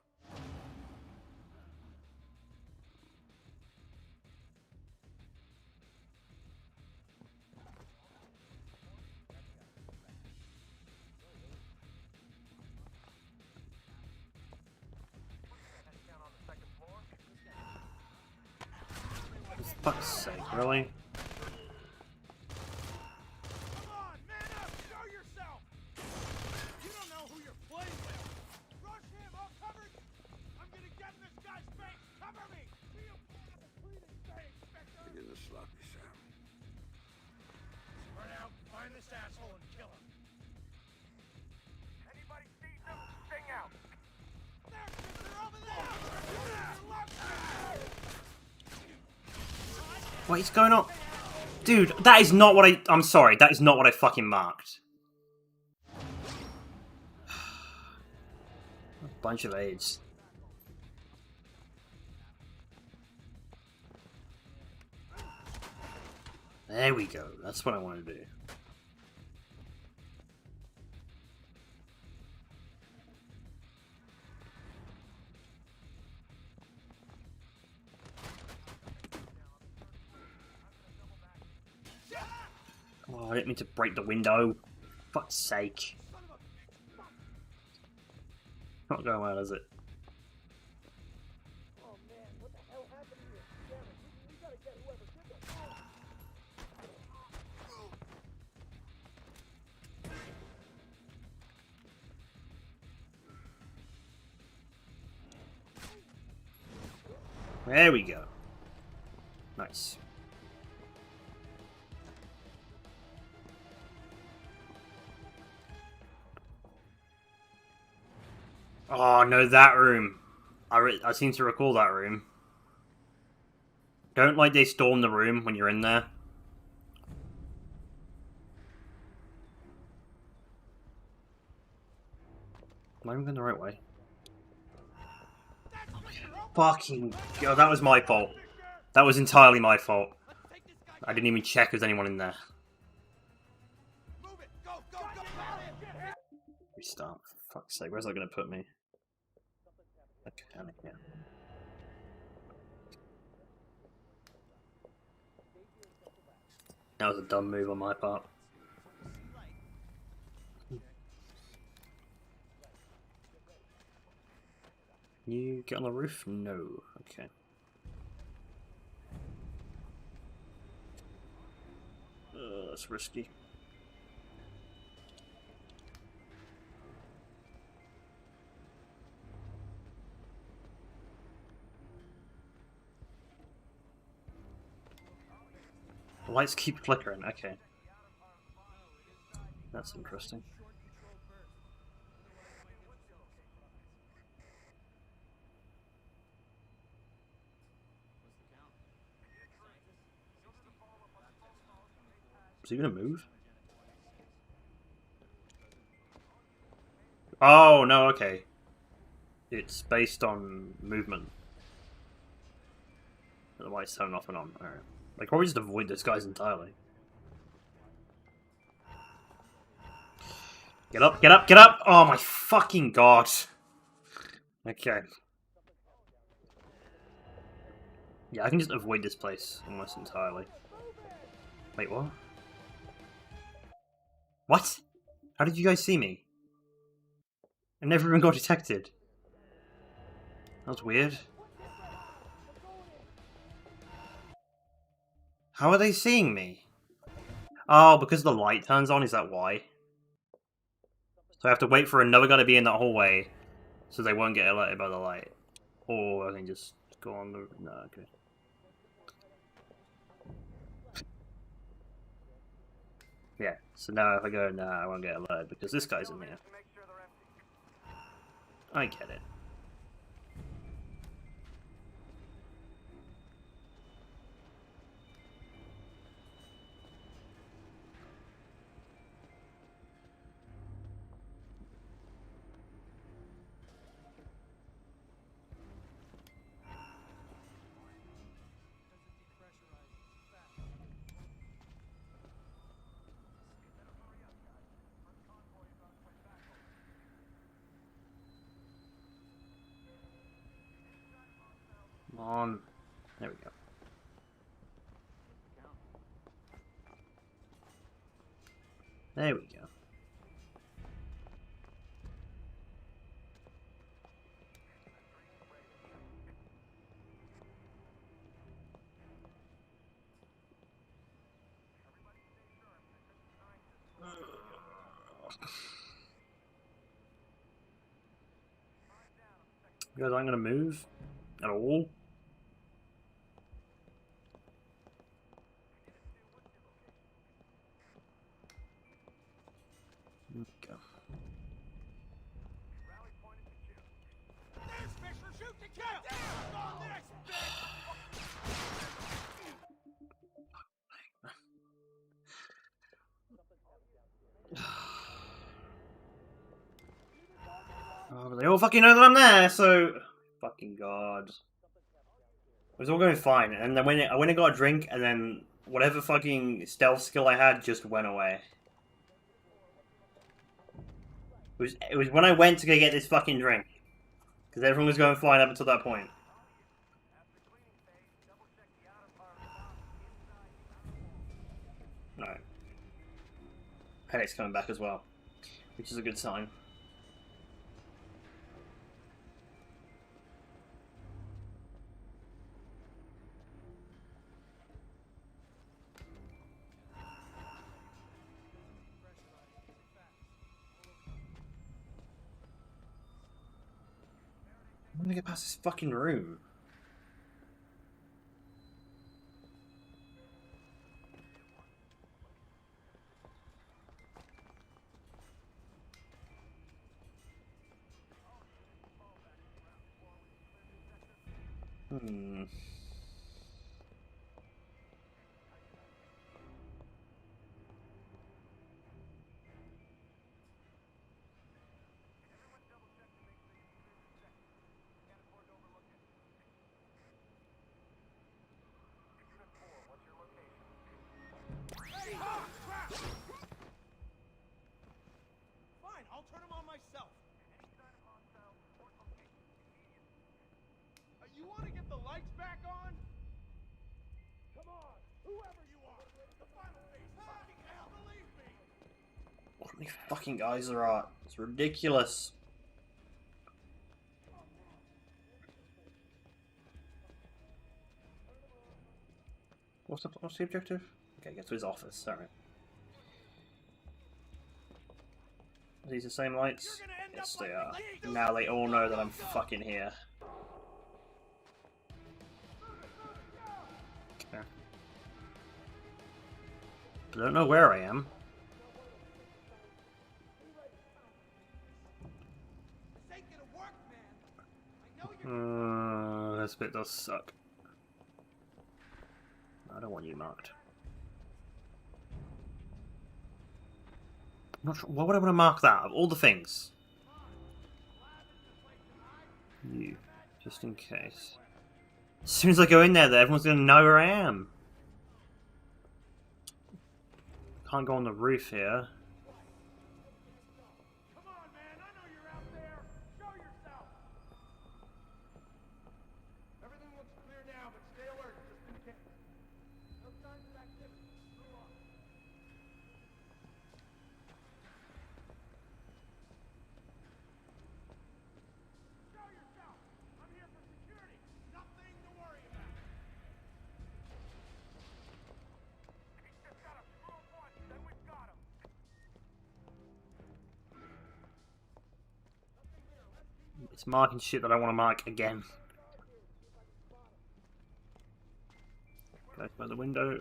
For fuck's sake, really? Come on, man up! Show yourself! You don't know who you're playing with! Rush him! I'll cover you! I'm gonna get in this guy's face! Cover me! Be a part of the cleaning day, Spectre! You're the sloppy, Sam. Run out, find this asshole, and kill him! Anybody see them? Sting out! There, they're over there! What is going on? Dude, that is not what I'm sorry, that is not what I fucking marked. A bunch of AIDS. There we go, that's what I want to do. Oh, I didn't mean to break the window. For fuck's sake. Not going well, is it? There we go. Nice. Oh no, that room. I seem to recall that room. Don't like they storm the room when you're in there. Am I even going the right way? Fucking god, that was my fault. That was entirely my fault. I didn't even check if there's anyone in there. Restart. For fuck's sake, where's that going to put me? Okay, yeah. That was a dumb move on my part. You get on the roof? No. Okay. That's risky. The lights keep flickering, okay. That's interesting. Is he gonna move? Oh, no, okay. It's based on movement. The lights turn off and on. Alright. Like, probably just avoid those guys entirely. Get up, get up, get up! Oh my fucking god. Okay. Yeah, I can just avoid this place almost entirely. Wait, what? What? How did you guys see me? I never even got detected. That was weird. How are they seeing me? Oh, because the light turns on, is that why? So I have to wait for another guy to be in that hallway, so they won't get alerted by the light. Or I can just go on the... No, okay. Yeah, so now if I go, nah, I won't get alerted because this guy's in here. I get it. Come on. There we go. There we go. You guys aren't gonna move? At all? Go. Oh, but they all fucking know that I'm there, so... Fucking god. It was all going fine, and then I went and got a drink, and then whatever fucking stealth skill I had just went away. It was when I went to go get this fucking drink. Because everyone was going fine up until that point. Alright. Headache's coming back as well, which is a good sign. I'm gonna get past this fucking room. Hmm. Fine, I'll turn them on myself. You want to get the lights back on? Come on, whoever you are. The final phase. Fucking hell, believe me. What many fucking guys there are? It's ridiculous. What's the objective? Okay, get to his office. Alright. Are these the same lights? Yes, they are. Now they all know that I'm fucking here. Okay. I don't know where I am. This bit does suck. I don't want you marked. I'm not sure. Why would I want to mark that of all the things? You, just in case. As soon as I go in there, everyone's gonna know where I am. Can't go on the roof here. Come on, man, I know you're out there. Show yourself. Everything looks clear now, but stay alert just in case. No signs of activity. Move on. Show yourself. I'm here for security. Nothing to worry about. He's just got to screw him once, then we've got him. It's marking shit that I want to mark again. Goes by the window.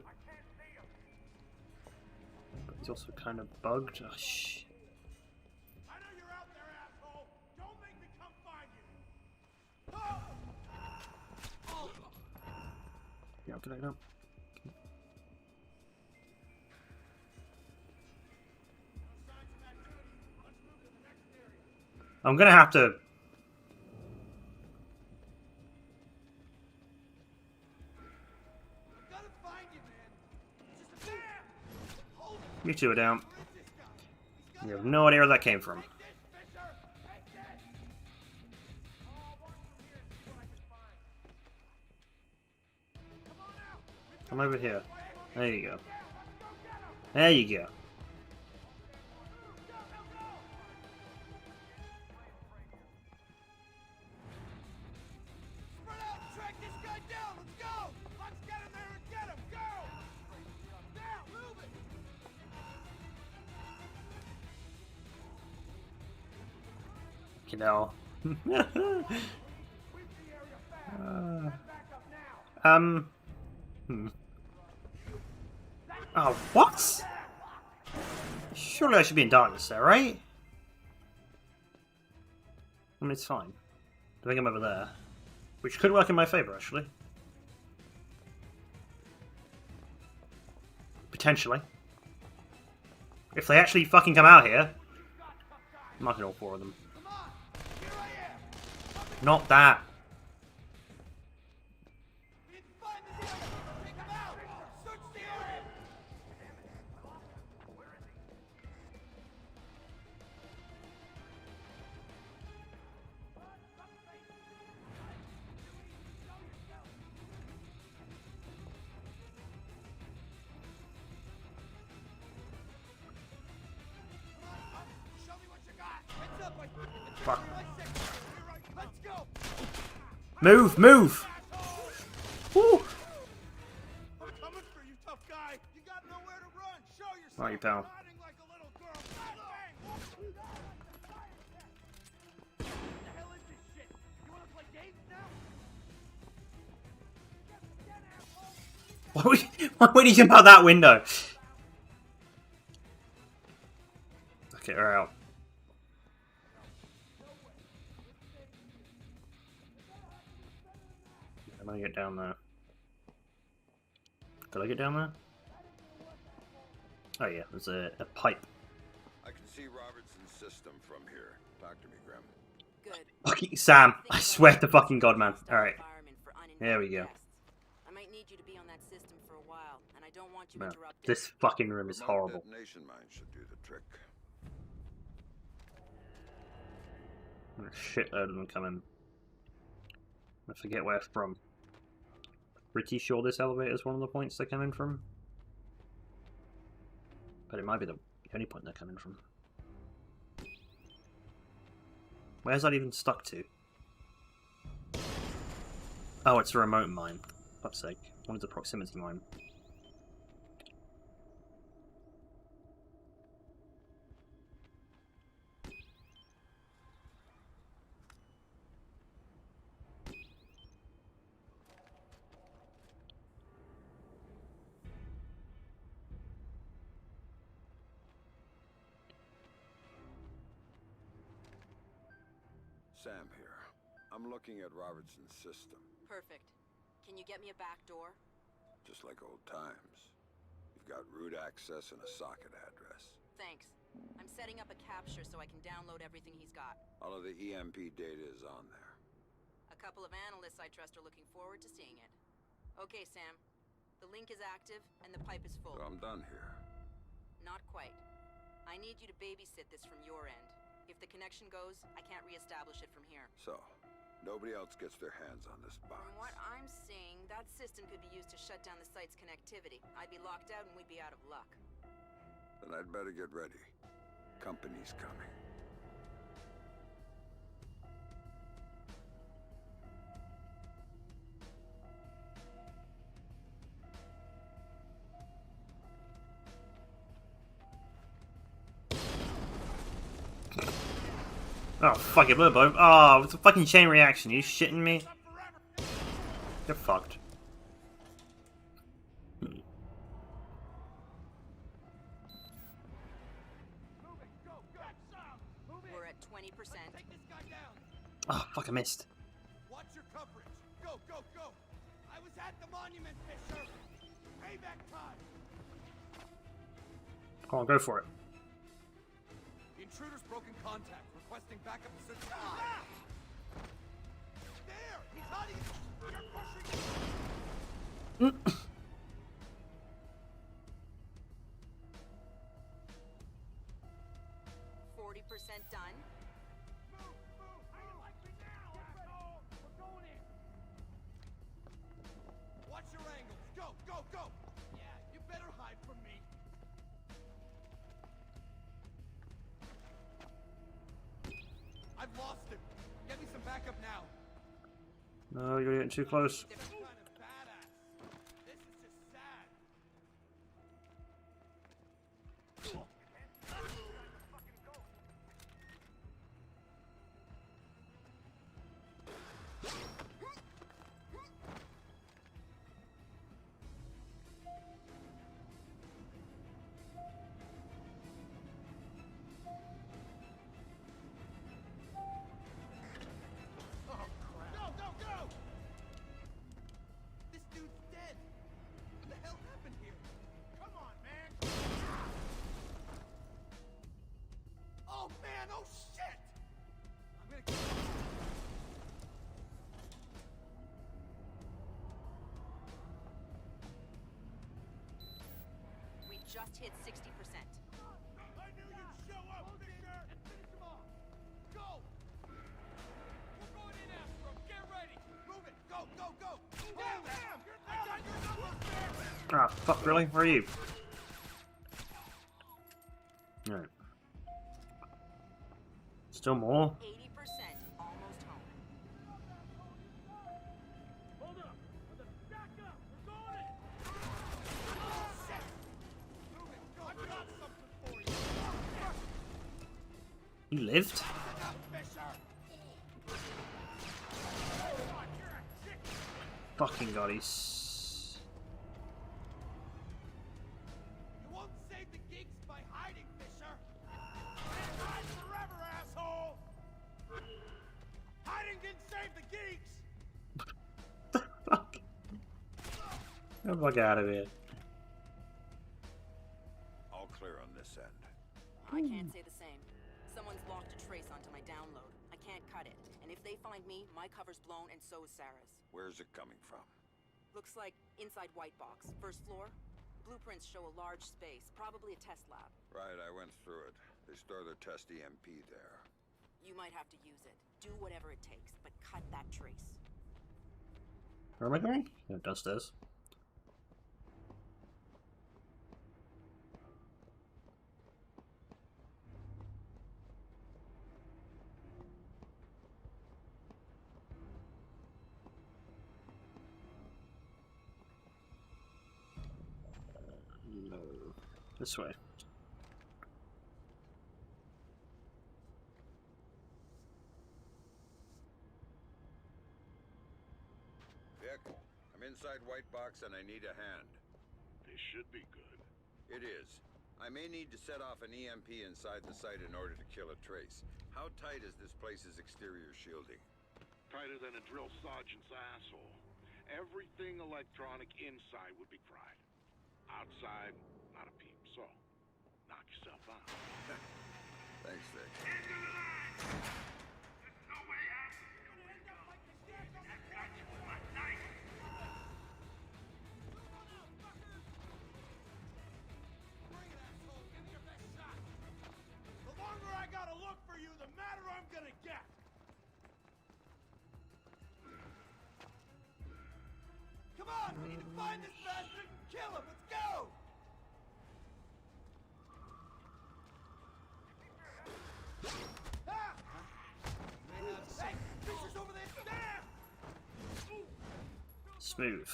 But he's also kind of bugged. Oh, shit. I know you're out there, asshole. Don't make me come find you. Yeah, get up. I'm gonna have to. You two are down. You have no idea where that came from. Come over here. There you go. There you go. Track this guy down. Let's go. Let's get in there and get him. Go. Now, move it. You know. Oh, what? Surely I should be in darkness there, right? I mean, it's fine. I think I'm over there. Which could work in my favour, actually. Potentially. If they actually fucking come out here. I'm marking all four of them. Not that. Fuck. Move, move! Woo! Right, you pal. Why would he jump out that window? Okay, we're out. I'm gonna get down there. Did I get down there? Oh yeah, there's a pipe. I can see Robertson's system from here. Talk to me, Grim. Good. Fucking Sam, I swear to fucking God, man. Alright. There we go. I might need you to be on that system for a while, and I don't want you Man, interrupted. this fucking room is Remote horrible. detonation mine should do the trick. A shitload of them coming. I forget where from. Pretty sure this elevator is one of the points they're coming from. But it might be the only point they're coming from. Where's that even stuck to? Oh, it's a remote mine. For fuck's sake. One of the proximity mine. Sam here. I'm looking at Robertson's system. Perfect. Can you get me a back door? Just like old times. You've got root access and a socket address. Thanks. I'm setting up a capture so I can download everything he's got. All of the EMP data is on there. A couple of analysts I trust are looking forward to seeing it. Okay, Sam. The link is active and the pipe is full. So I'm done here. Not quite. I need you to babysit this from your end. If the connection goes, I can't re-establish it from here. So, nobody else gets their hands on this box. From what I'm seeing, that system could be used to shut down the site's connectivity. I'd be locked out and we'd be out of luck. Then I'd better get ready. Company's coming. Oh, fuck it, Blurbo. Oh, it's a fucking chain reaction. Are you shitting me? You're fucked. We're at 20%. Oh, fuck, I missed. Watch your coverage. Go, go, go. I was at the monument, Fisher. Payback time. Come on, go for it. The intruder's broken contact. Requesting backup assistance. Ah! There! He's hiding! You're pushing! 40% done. Move! Move! How you like me now, asshole? We're going in! Watch your angles! Go! Go! Go! Yeah, you better hide from me! I've lost him. Get me some backup now. No, you're getting too close. Kind of badass. This is just sad. Oh shit! I'm gonna kill you. We just hit 60%. I knew you'd show up, Fisher! And finish him off! Go! We're going in after him! Get ready! Move it! Go, go, go! Damn! I got your number! Ah, fuck, really? Where are you? Alright. Still more? 80%. He lived? Fucking god, he's... You won't save the geeks by hiding, Fisher! Hide forever, asshole! Hiding didn't save the geeks! Get the fuck out of here. All clear on this end. I can't say the same. Someone's locked a trace onto my download. I can't cut it. And if they find me, my cover's blown and so is Sarah's. Where's it coming from? Looks like inside White Box, first floor. Blueprints show a large space, probably a test lab. Right, I went through it. They store their test EMP there. You might have to use it. Do whatever it takes, but cut that trace. Where am I going? Yeah, downstairs. No. This way. Vic, I'm inside White Box and I need a hand. This should be good. It is. I may need to set off an EMP inside the site in order to kill a trace. How tight is this place's exterior shielding? Tighter than a drill sergeant's asshole. Everything electronic inside would be fried. Outside, not a peep. So, knock yourself out. Thanks, Vic. The longer I gotta look for you, the madder I'm gonna get! Come on, we need to find this bastard and kill him! Let's go! Ah! Hey, Fisher's over there! Damn! Smooth.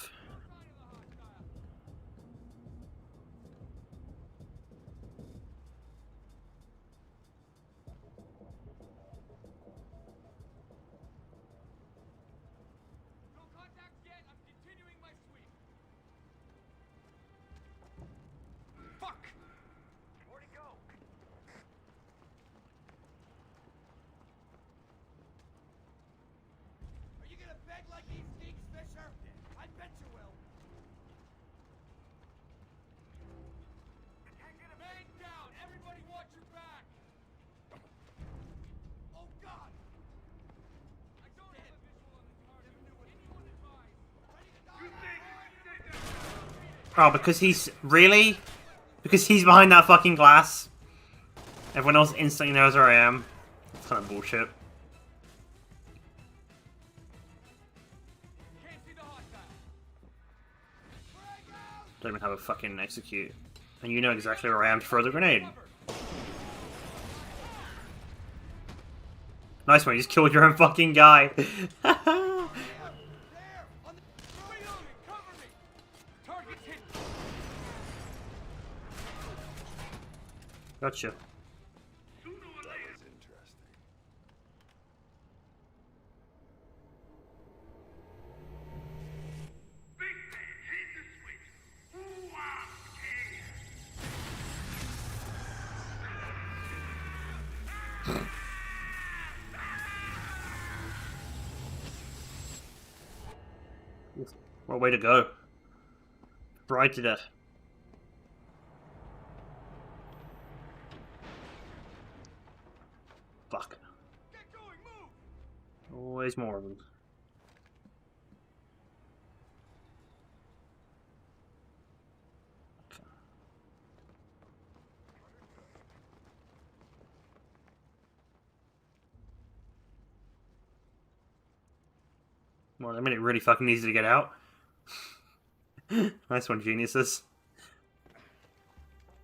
No contact yet. I'm continuing my sweep. Fuck! Where'd he go? Are you gonna beg like these geeks, Fisher? I bet you will. Man down. Everybody watch your back. Oh God! I don't have a visual on the target. Anyone advise? Oh, because he's... Really? Because he's behind that fucking glass? Everyone else instantly knows where I am. It's kind of bullshit. Don't even have a fucking execute. And you know exactly where I am to throw the grenade. Nice one, you just killed your own fucking guy. Gotcha. That was interesting. What way to go. Bride to death. Fuck. Always more of them. Well, I mean, it really fucking needs to get out. Nice one, geniuses.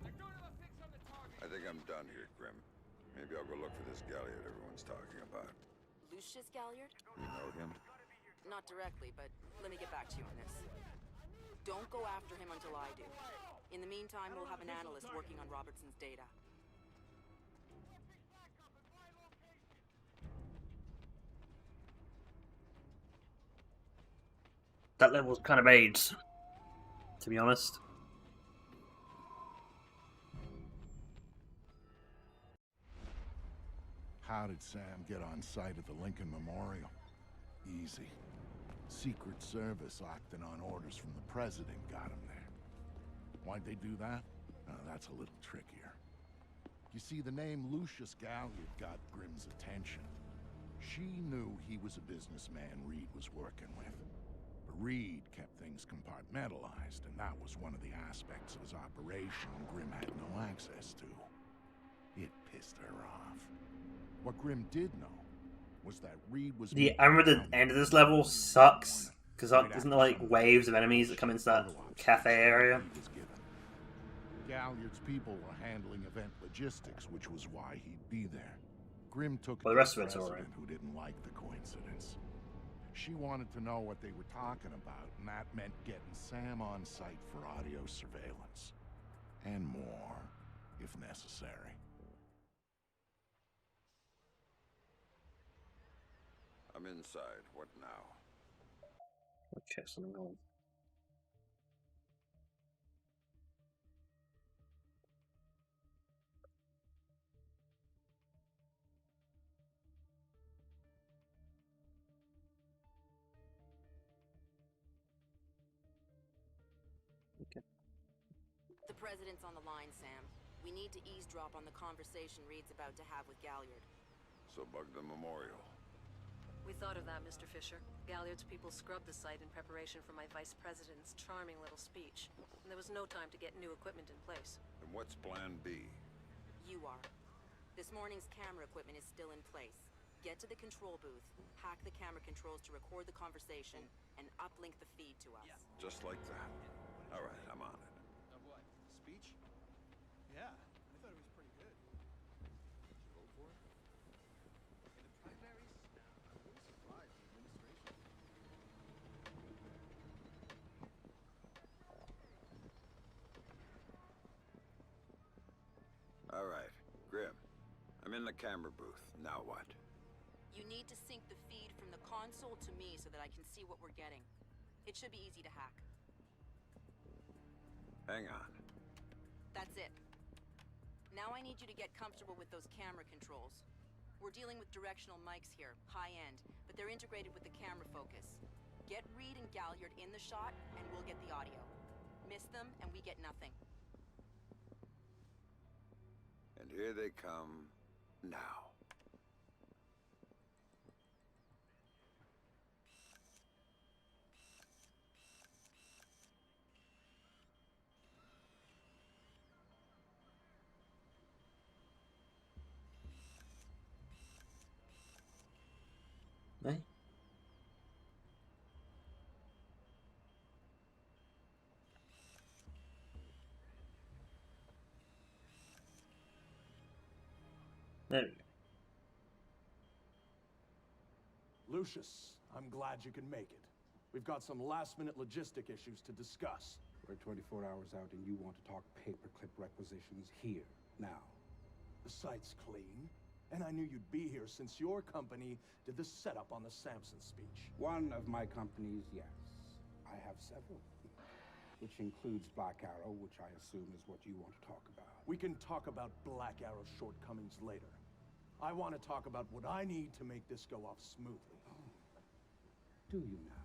I think I'm done here, Grim. Maybe I'll go look for this Galliard everyone's talking about. Lucius Galliard? You know him? Not directly, but let me get back to you on this. Don't go after him until I do. In the meantime, we'll have an analyst working on Robertson's data. That level's kind of AIDS, to be honest. How did Sam get on site at the Lincoln Memorial? Easy. Secret Service acting on orders from the President got him there. Why'd they do that? That's a little trickier. You see, the name Lucius Galliard got Grimm's attention. She knew he was a businessman Reed was working with. But Reed kept things compartmentalized, and that was one of the aspects of his operation Grimm had no access to. It pissed her off. What Grimm did know was that Reed was... I remember the end of this level sucks, because isn't there like waves of enemies that come into that cafe area? Galliard's people were handling event logistics, which was why he'd be there. Grimm took Well, it the rest to of it's the alright. president, who didn't like the coincidence. She wanted to know what they were talking about, and that meant getting Sam on site for audio surveillance. And more, if necessary. I'm inside. What now? I'll check something else. The President's on the line, Sam. We need to eavesdrop on the conversation Reed's about to have with Galliard. So bug the memorial. We thought of that, Mr. Fisher. Galliard's people scrubbed the site in preparation for my Vice President's charming little speech. And there was no time to get new equipment in place. And what's plan B? You are. This morning's camera equipment is still in place. Get to the control booth, hack the camera controls to record the conversation, and uplink the feed to us. Just like that. All right, I'm on it. Of what? Speech? Yeah, I thought it was pretty good. Did you vote for it? In the primaries? I'm really surprised the administration. All right, Grimm. I'm in the camera booth. Now what? You need to sync the feed from the console to me so that I can see what we're getting. It should be easy to hack. Hang on. That's it. Now I need you to get comfortable with those camera controls. We're dealing with directional mics here, high-end, but they're integrated with the camera focus. Get Reed and Galliard in the shot, and we'll get the audio. Miss them, and we get nothing. And here they come now. Hey? There we go. Lucius, I'm glad you can make it. We've got some last-minute logistic issues to discuss. We're 24 hours out and you want to talk paperclip requisitions here, now. The site's clean, and I knew you'd be here since your company did the setup on the Samson speech. One of my companies, yes. I have several. Which includes Black Arrow, which I assume is what you want to talk about. We can talk about Black Arrow's shortcomings later. I want to talk about what I need to make this go off smoothly. Oh. Do you now?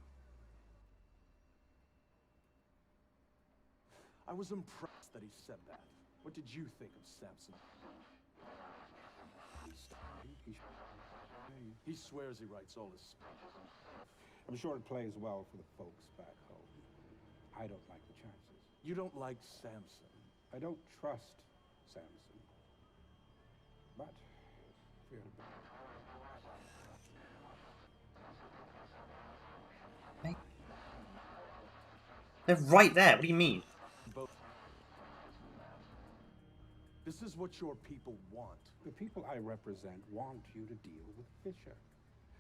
I was impressed that he said that. What did you think of Samson? He swears he writes all his speeches. I'm sure it plays well for the folks back home. I don't like the chances. You don't like Samson? I don't trust Samson. But, forget about it. They're right there. What do you mean? This is what your people want. The people I represent want you to deal with Fisher.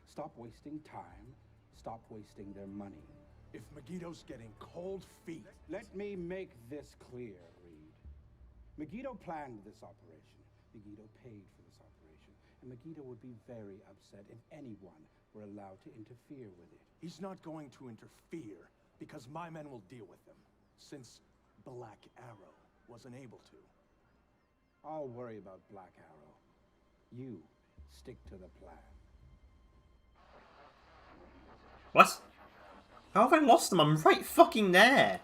Stop wasting time. Stop wasting their money. If Megiddo's getting cold feet... Let me make this clear, Reed. Megiddo planned this operation. Megiddo paid for this operation. And Megiddo would be very upset if anyone were allowed to interfere with it. He's not going to interfere because my men will deal with them, since Black Arrow wasn't able to. I'll worry about Black Arrow. You stick to the plan. What? How have I lost them? I'm right fucking there.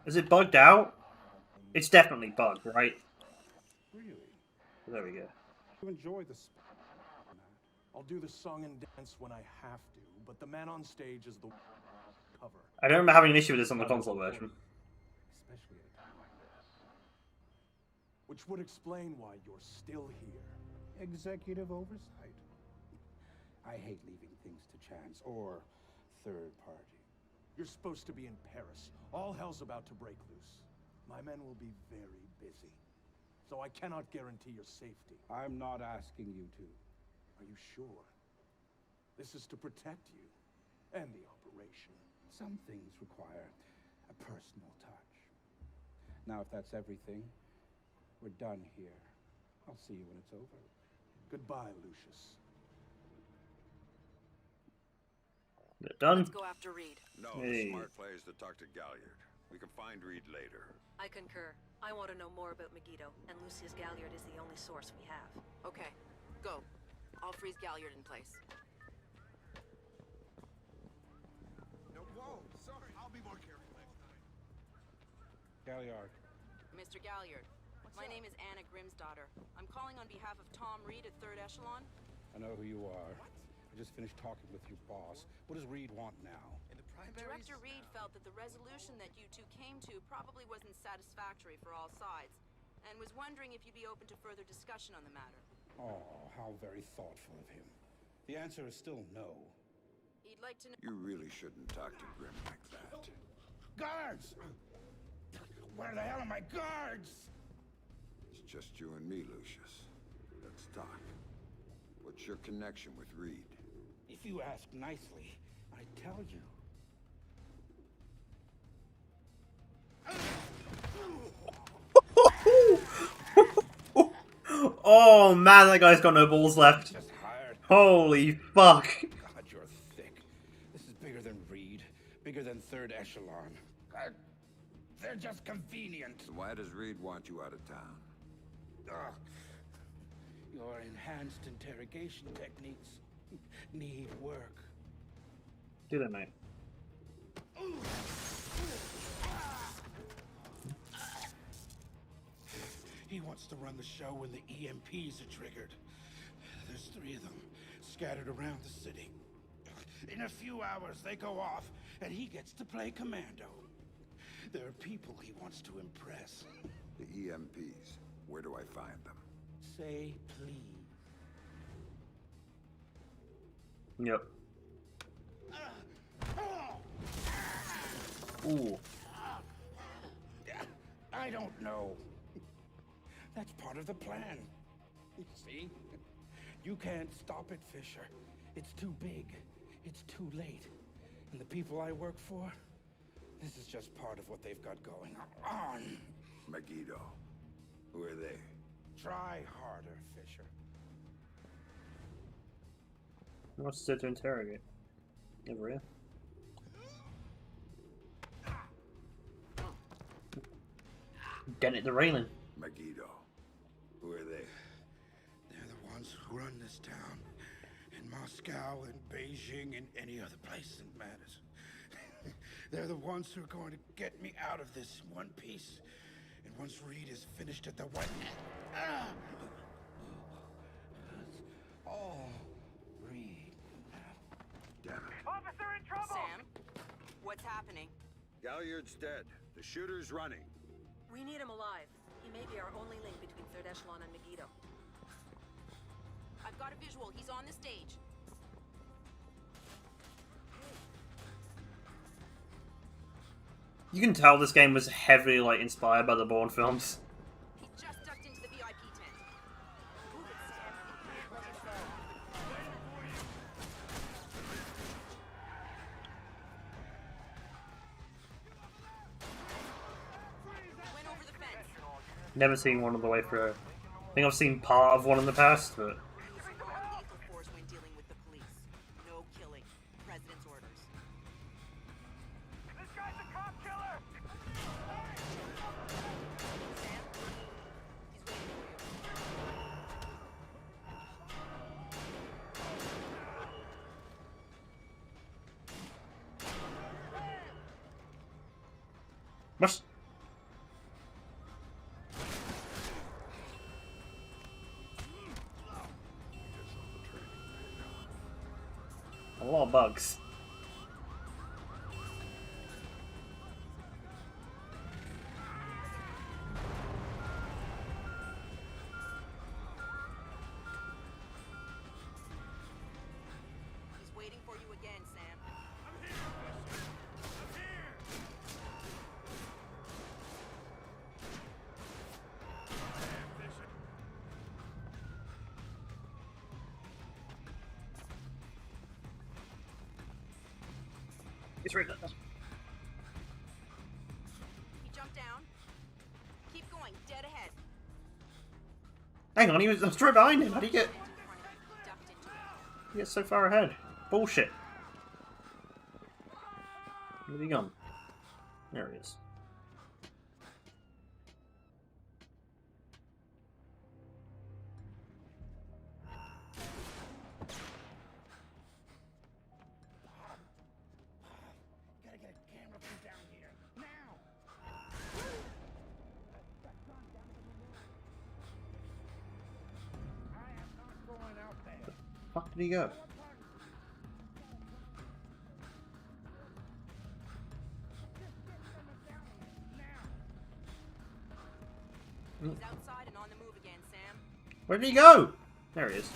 Is it bugged out? It's definitely bugged, right? Really? There we go. You enjoy the I'll do the song and dance when I have to, but the man on stage is the cover. I don't remember having an issue with this on the console version. Especially at a time like this. Which would explain why you're still here. Executive oversight. I hate leaving things to chance or third party. You're supposed to be in Paris. All hell's about to break loose. My men will be very busy. So I cannot guarantee your safety. I'm not asking you to. Are you sure? This is to protect you and the operation. Some things require a personal touch. Now, if that's everything, we're done here. I'll see you when it's over. Goodbye, Lucius. They're done. Let's go after Reed. No, Hey. the smart play is to talk to Galliard. We can find Reed later. I concur. I want to know more about Megiddo, and Lucius Galliard is the only source we have. Okay, go. I'll freeze Galliard in place. No, whoa, sorry. I'll be more careful next time. Galliard. Mr. Galliard, my name is Anna Grimsdottir. I'm calling on behalf of Tom Reed at 3rd Echelon. I know who you are. I just finished talking with your boss. What does Reed want now? In the primaries? Director Reed felt that the resolution that you two came to probably wasn't satisfactory for all sides, and was wondering if you'd be open to further discussion on the matter. Oh, how very thoughtful of him. The answer is still no. He'd like to know— You really shouldn't talk to Grim like that. Guards! Where the hell are my guards? It's just you and me, Lucius. Let's talk. What's your connection with Reed? If you ask nicely, I tell you. Oh man, that guy's got no balls left. Holy fuck. God, you're thick. This is bigger than Reed. Bigger than 3rd Echelon. They're just convenient. So why does Reed want you out of town? Ugh. Your enhanced interrogation techniques need work. Do that, mate. He wants to run the show when the EMPs are triggered. There's 3 of them scattered around the city. In a few hours, they go off, and he gets to play commando. There are people he wants to impress. The EMPs. Where do I find them? Say please. Yep. Ooh. I don't know. That's part of the plan. You see? You can't stop it, Fisher. It's too big. It's too late. And the people I work for, this is just part of what they've got going on. Megiddo. Who are they? Try harder, Fisher. What's there to interrogate? Never here. Dent the railing. Megiddo. Who are they? They're the ones who run this town. In Moscow and Beijing and any other place that matters. They're the ones who are going to get me out of this in one piece. And once Reed is finished at the White... all Reed. Damn it. Officer in trouble! Sam, what's happening? Galliard's dead. The shooter's running. We need him alive. He may be our only link between 3rd Echelon and Megiddo. I've got a visual. He's on the stage. You can tell this game was heavily like inspired by the Bourne films. He just ducked into the VIP tent. Move it, Sam. Let it go. Went over the fence. Never seen one all the way through. I think I've seen part of one in the past, but What? A lot of bugs. He's waiting for you again, Sam. It's right there. He jumped down. Keep going, dead ahead. Hang on, I'm straight behind him. How do you get? Ducked into it. You get so far ahead? Bullshit. Where's he gone? There he is. Gotta get a camera from down here now. I am not going out there. Fuck did he go? He's outside and on the move again, Sam. Where did he go? There he is.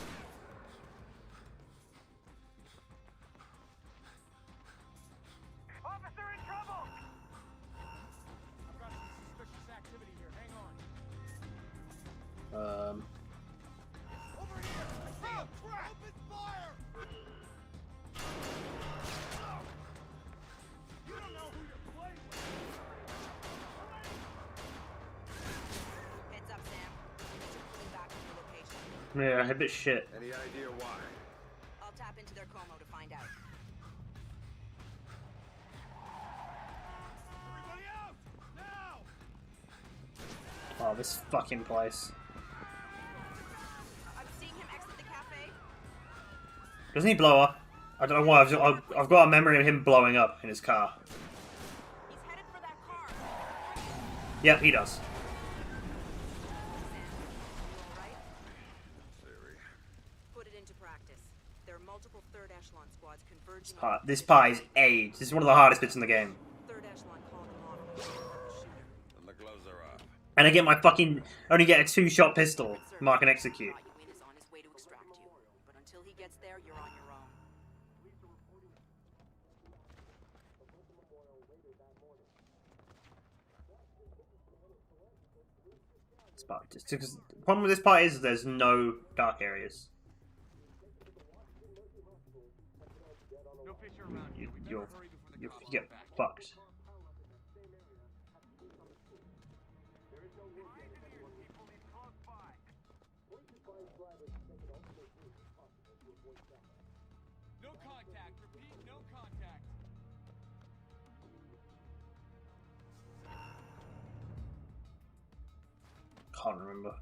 Officer in trouble! I've got some suspicious activity here. Hang on. Over here! I see him! Open fire! You don't know who you're playing with! Heads up, Sam. They're pulling back from your location. Yeah, a bit shit. Any idea why? I'll tap into their Como to find out. Everybody out! Now! Oh, this fucking place. I'm seeing him exit the cafe. Doesn't he blow up? I don't know why. I've got a memory of him blowing up in his car. He's headed for that car. Yep, he does. Put it into practice. There are multiple third echelon squads converging. This part is AIDS. This is one of the hardest bits in the game. Third echelon called him off with the shooter. And the gloves are off. And I get my fucking only get a 2-shot pistol. Mark and execute. Win is on his way to extract you. But until he gets there, you're on your own. This part just because the problem with this part is there's no dark areas. No Fisher around here. We better You'll hurry before the cops get come back. fucked. No contact. Repeat, no contact. Can't remember.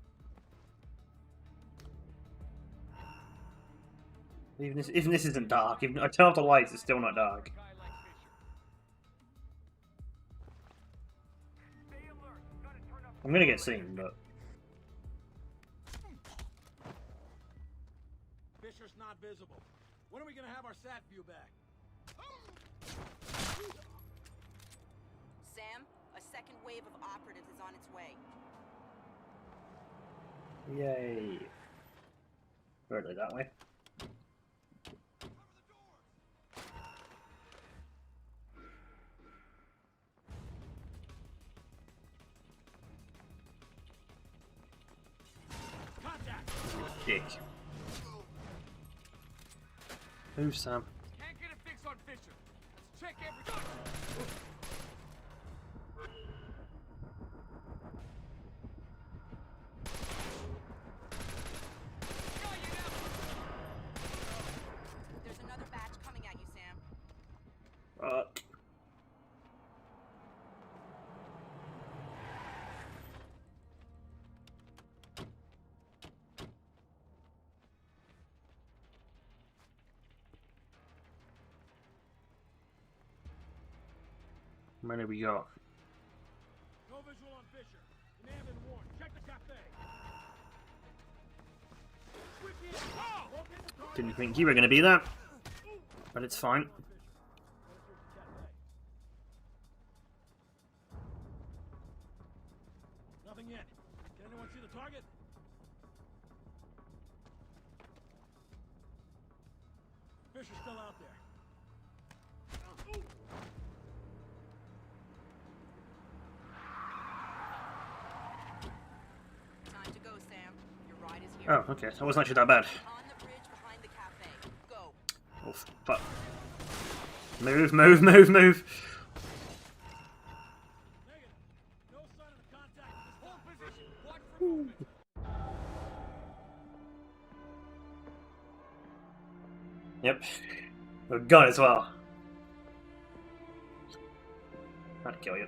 Even this isn't dark. Even I turn off the lights, it's still not dark. I'm gonna get seen, but Fisher's not visible. When are we gonna have our sat view back? Sam, a second wave of operatives is on its way. yay. Where are they? That way? Dick. Move, Sam. Can't get a fix on Fisher. Let's check everything. There's another batch coming at you, Sam. How many we got? visual on Fisher. Command and warn. Check the cafe. Didn't think you were going to be that, but it's fine. Nothing yet. Can anyone see the target? Fisher's still out there. Time to go, Sam. Your ride is here. Oh, okay. That wasn't actually that bad. On the bridge behind the cafe. Go. Oh, fuck. Move, move, move, move. No sign of the contact. Hold position. Watch for movement. Yep. A gun as well. That'd kill you.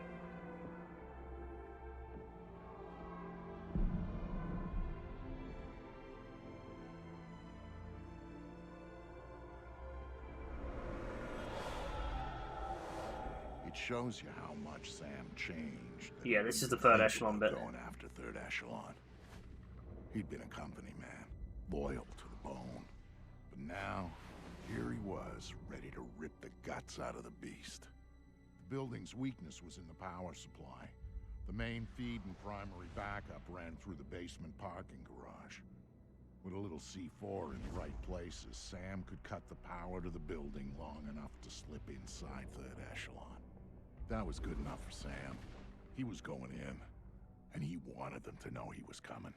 It shows you how much Sam changed. Yeah, this is the third echelon bit. Going after third echelon. He'd been a company man, loyal to the bone. But now, here he was, ready to rip the guts out of the beast. The building's weakness was in the power supply. The main feed and primary backup ran through the basement parking garage. With a little C4 in the right places, Sam could cut the power to the building long enough to slip inside third echelon. That was good enough for Sam. He was going in, and he wanted them to know he was coming.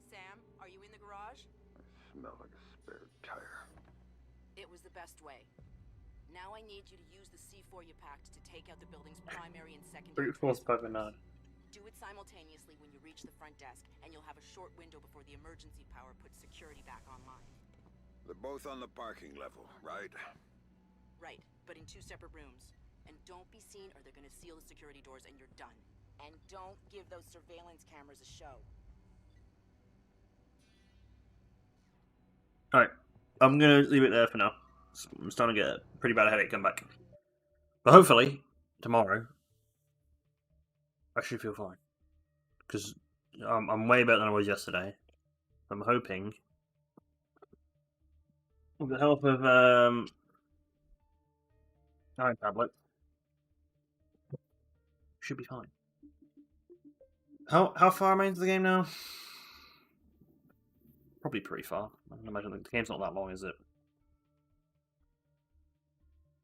Sam, are you in the garage? I smell like a spare tire. It was the best way. Now I need you to use the C4 you packed to take out the building's primary and secondary. Brute force by Bernard. Do it simultaneously when you reach the front desk, and you'll have a short window before the emergency power puts security back online. They're both on the parking level, right? Right, but in 2 separate rooms. And don't be seen or they're gonna seal the security doors and you're done. And don't give those surveillance cameras a show. Alright, I'm gonna leave it there for now. I'm starting to get a pretty bad headache come back. But hopefully, tomorrow, I should feel fine. Because I'm way better than I was yesterday. I'm hoping, with the help of iron tablet, should be fine. How far am I into the game now? Probably pretty far. I can imagine the game's not that long, is it?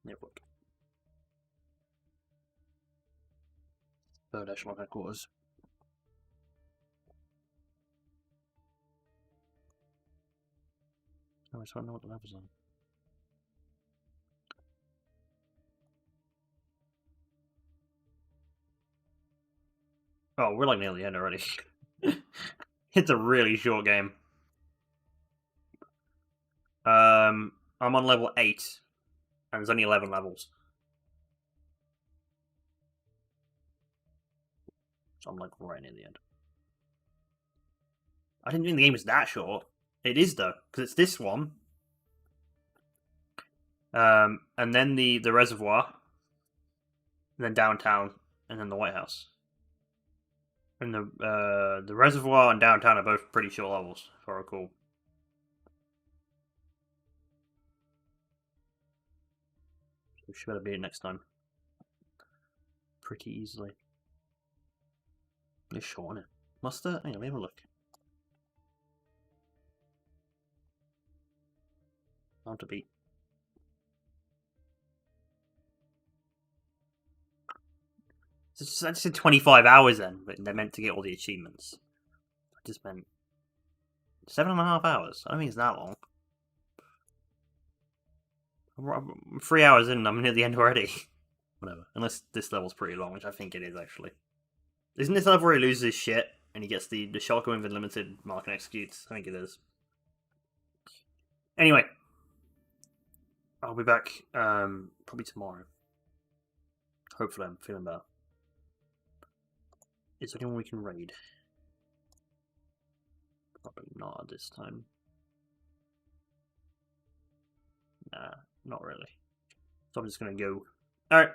Yeah, look. Third echelon headquarters. Oh, so I know what the levels are. Oh, we're like near the end already. It's a really short game. I'm on level 8, and there's only 11 levels. So I'm like right near the end. I didn't think the game was that short. It is though, because it's this one. And then the reservoir, and then downtown, and then the White House. And the reservoir and downtown are both pretty short levels, if I recall. So we should better beat it next time. Pretty easily. It's short, isn't it? Must it? Hang on, let me have a look. Hard to beat. I just said 25 hours then, but they're meant to get all the achievements. I just meant 7.5 hours. I don't think it's that long. I'm 3 hours in and I'm near the end already. Whatever. Unless this level's pretty long, which I think it is actually. Isn't this level where he loses his shit and he gets the shotgun with unlimited mark and executes? I think it is. Anyway. I'll be back probably tomorrow. Hopefully I'm feeling better. Is there anyone we can raid? Probably not at this time. Nah, not really. So I'm just gonna go. Alright.